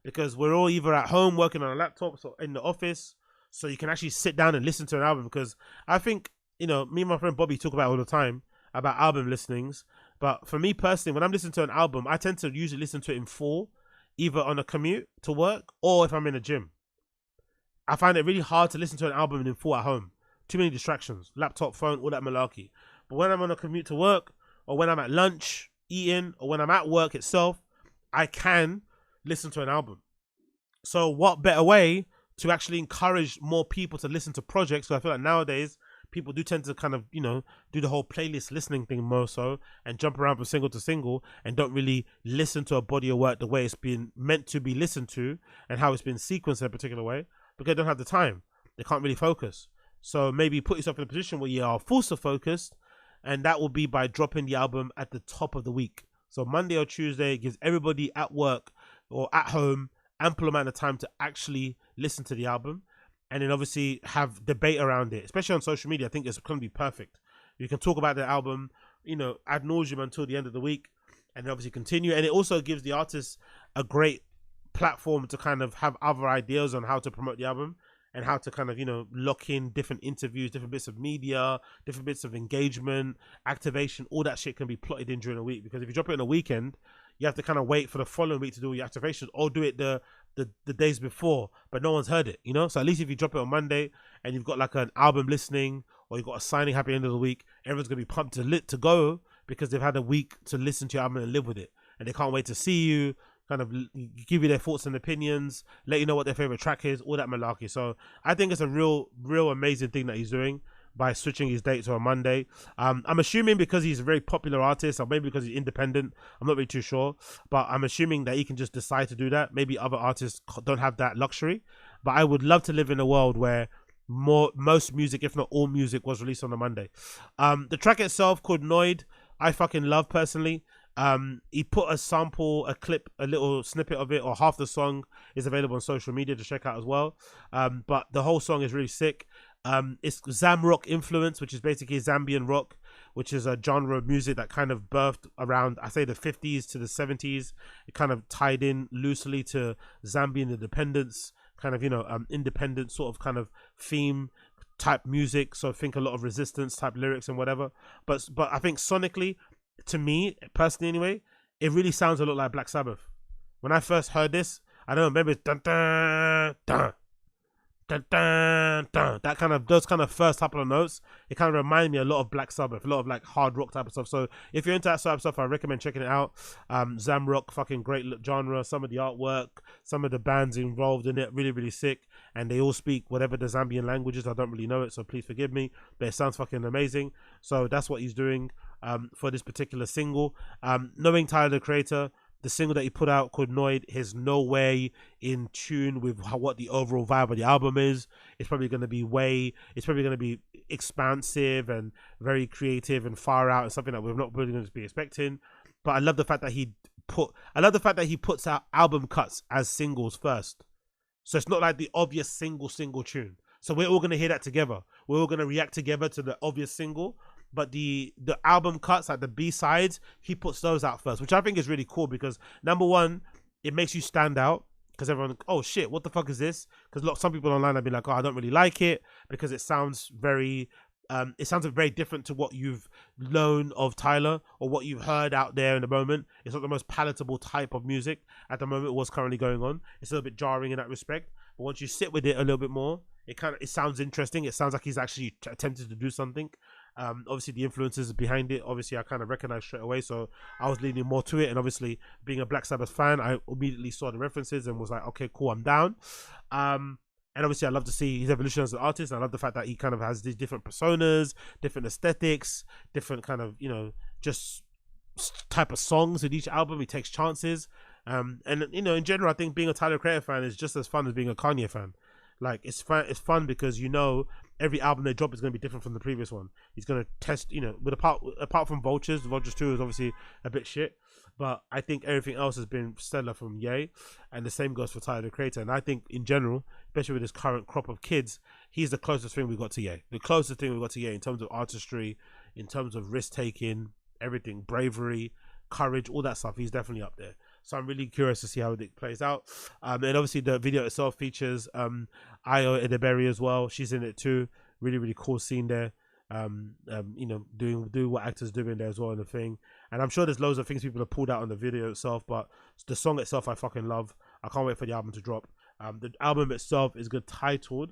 because we're all either at home working on our laptops or in the office, so you can actually sit down and listen to an album. Because I think, you know, me and my friend Bobby talk about it all the time about album listenings, but for me personally, when I'm listening to an album, I tend to usually listen to it in full, either on a commute to work or if I'm in a gym. I find it really hard to listen to an album in full at home. Too many distractions, laptop, phone, all that malarkey. But when I'm on a commute to work, or when I'm at lunch eating, or when I'm at work itself, I can listen to an album. So what better way to actually encourage more people to listen to projects? So I feel like nowadays people do tend to kind of, you know, do the whole playlist listening thing more so, and jump around from single to single, and don't really listen to a body of work the way it's been meant to be listened to and how it's been sequenced in a particular way, because they don't have the time. They can't really focus. So maybe put yourself in a position where you are forced to focus, and that will be by dropping the album at the top of the week. So Monday or Tuesday gives everybody at work or at home ample amount of time to actually listen to the album, and then obviously have debate around it, especially on social media. I think it's going to be perfect. You can talk about the album, you know, ad nauseum until the end of the week, and then obviously continue. And it also gives the artists a great platform to kind of have other ideas on how to promote the album, and how to kind of, you know, lock in different interviews, different bits of media, different bits of engagement, activation. All that shit can be plotted in during a week, because if you drop it on a weekend, you have to kind of wait for the following week to do your activations, or do it the days before, but no one's heard it, you know? So at least if you drop it on Monday and you've got like an album listening, or you've got a signing happening at the end of the week, everyone's going to be pumped to go, because they've had a week to listen to your album and live with it. And they can't wait to see you, kind of give you their thoughts and opinions, let you know what their favorite track is, all that malarkey. So I think it's a real amazing thing that he's doing by switching his date to a Monday. I'm assuming because he's a very popular artist, or maybe because he's independent, I'm not really too sure, but I'm assuming that he can just decide to do that. Maybe other artists don't have that luxury, but I would love to live in a world where most music, if not all music, was released on a Monday. The track itself, called Noid, I fucking love personally. He put a sample, a clip, a little snippet of it, or half the song is available on social media to check out as well. But the whole song is really sick. It's Zam rock influence, which is basically Zambian rock, which is a genre of music that kind of birthed around, I say, the 50s to the 70s. It kind of tied in loosely to Zambian independence, kind of, you know, independent sort of kind of theme type music. So I think a lot of resistance type lyrics and whatever. But I think sonically, to me personally anyway, it really sounds a lot like Black Sabbath. When I first heard this, I don't know, maybe it's dun dun dun dun, dun, dun, that kind of, those kind of first couple of notes, it kind of remind me a lot of Black Sabbath, a lot of like hard rock type of stuff. So if you're into that type of stuff, I recommend checking it out. Zamrock, fucking great genre. Some of the artwork, some of the bands involved in it, really, really sick. And they all speak whatever the Zambian language is. I don't really know it, so please forgive me, but it sounds fucking amazing. So that's what he's doing for this particular single. Knowing Tyler, the Creator, the single that he put out called Noid is no way in tune with what the overall vibe of the album is. It's probably going to be expansive and very creative and far out, and something that we're not really going to be expecting. But I love the fact that he puts out album cuts as singles first. So it's not like the obvious single tune. So we're all going to hear that together. We're all going to react together to the obvious single. But the album cuts, like the B-sides, he puts those out first, which I think is really cool because, number one, it makes you stand out because everyone, oh shit, what the fuck is this? Because some people online have been like, oh, I don't really like it because it sounds very different to what you've known of Tyler or what you've heard out there in the moment. It's not the most palatable type of music at the moment, what's currently going on. It's a little bit jarring in that respect. But once you sit with it a little bit more, it sounds interesting. It sounds like he's actually attempted to do something. Obviously the influences behind it, obviously I kind of recognized straight away, so I was leaning more to it. And obviously being a Black Sabbath fan, I immediately saw the references and was like, okay, cool, I'm down. And obviously I love to see his evolution as an artist. I love the fact that he kind of has these different personas, different aesthetics, different kind of, just type of songs in each album. He takes chances. And in general, I think being a Tyler Creator fan is just as fun as being a Kanye fan. Like it's fun because every album they drop is going to be different from the previous one. He's going to test, with apart from Vultures 2 is obviously a bit shit, but I think everything else has been stellar from Ye, and the same goes for Tyler, the Creator. And I think in general, especially with this current crop of kids, he's the closest thing we got to Ye. The closest thing we got to Ye in terms of artistry, in terms of risk taking, everything, bravery, courage, all that stuff. He's definitely up there. So I'm really curious to see how it plays out. And obviously the video itself features Io Edinburgh as well. She's in it too. Really, really cool scene there. Doing what actors do in there as well in the thing. And I'm sure there's loads of things people have pulled out on the video itself, but the song itself I fucking love. I can't wait for the album to drop. The album itself is good, titled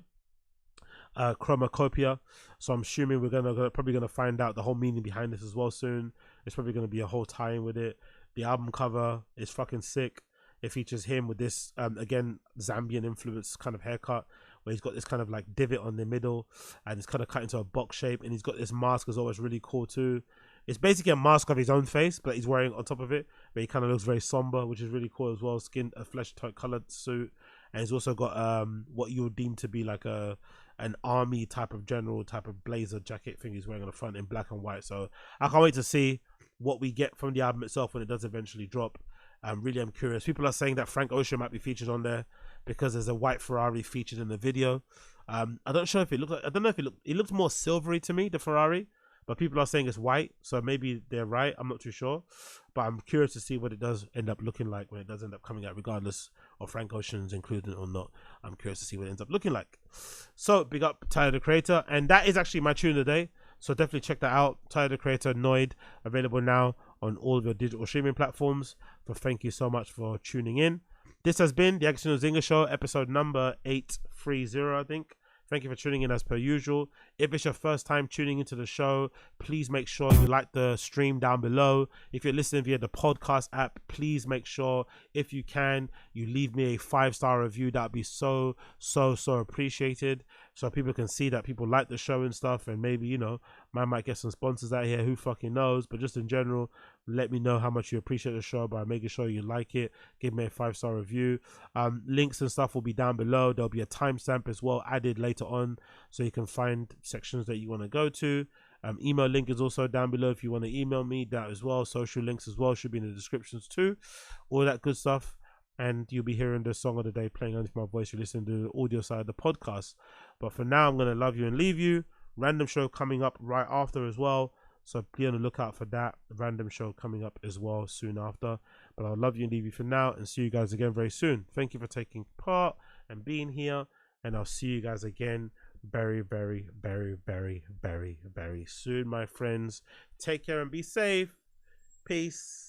Chromacopia. So I'm assuming we're probably gonna find out the whole meaning behind this as well soon. There's probably gonna be a whole tie-in with it. The album cover is fucking sick. It features him with this, again, Zambian influence kind of haircut, where he's got this kind of like divot on the middle, and it's kind of cut into a box shape, and he's got this mask as always, really cool too. It's basically a mask of his own face, but he's wearing on top of it, but he kind of looks very somber, which is really cool as well. A flesh colored suit, and he's also got what you would deem to be like an army type of general type of blazer jacket thing he's wearing on the front in black and white. So I can't wait to see what we get from the album itself when it does eventually drop. I'm curious. People are saying that Frank Ocean might be featured on there because there's a white Ferrari featured in the video. I don't know if it looks more silvery to me, the Ferrari, but people are saying it's white, so maybe they're right. I'm not too sure, but I'm curious to see what it does end up looking like when it does end up coming out, regardless of Frank Ocean's included or not. I'm curious to see what it ends up looking like. So big up Tyler, the Creator, and that is actually my tune of the day. So definitely check that out. Tyler, the Creator, Noid, available now on all of your digital streaming platforms. So thank you so much for tuning in. This has been the Agostino Zinga Show, episode number 830, I think. Thank you for tuning in as per usual. If it's your first time tuning into the show, please make sure you like the stream down below. If you're listening via the podcast app, please make sure, if you can, you leave me a 5-star review. That would be so appreciated, so people can see that people like the show and stuff, and maybe, I might get some sponsors out here, who fucking knows. But just in general, let me know how much you appreciate the show by making sure you like it. Give me a 5-star review. Links and stuff will be down below. There'll be a timestamp as well added later on, so you can find sections that you want to go to. Email link is also down below if you want to email me, that as well. Social links as well should be in the descriptions too. All that good stuff. And you'll be hearing the song of the day playing underneath my voice. You listen to the audio side of the podcast. But for now, I'm going to love you and leave you. Random show coming up right after as well. So be on the lookout for that. Random show coming up as well soon after. But I'll love you and leave you for now, and see you guys again very soon. Thank you for taking part and being here. And I'll see you guys again very soon, my friends. Take care and be safe. Peace.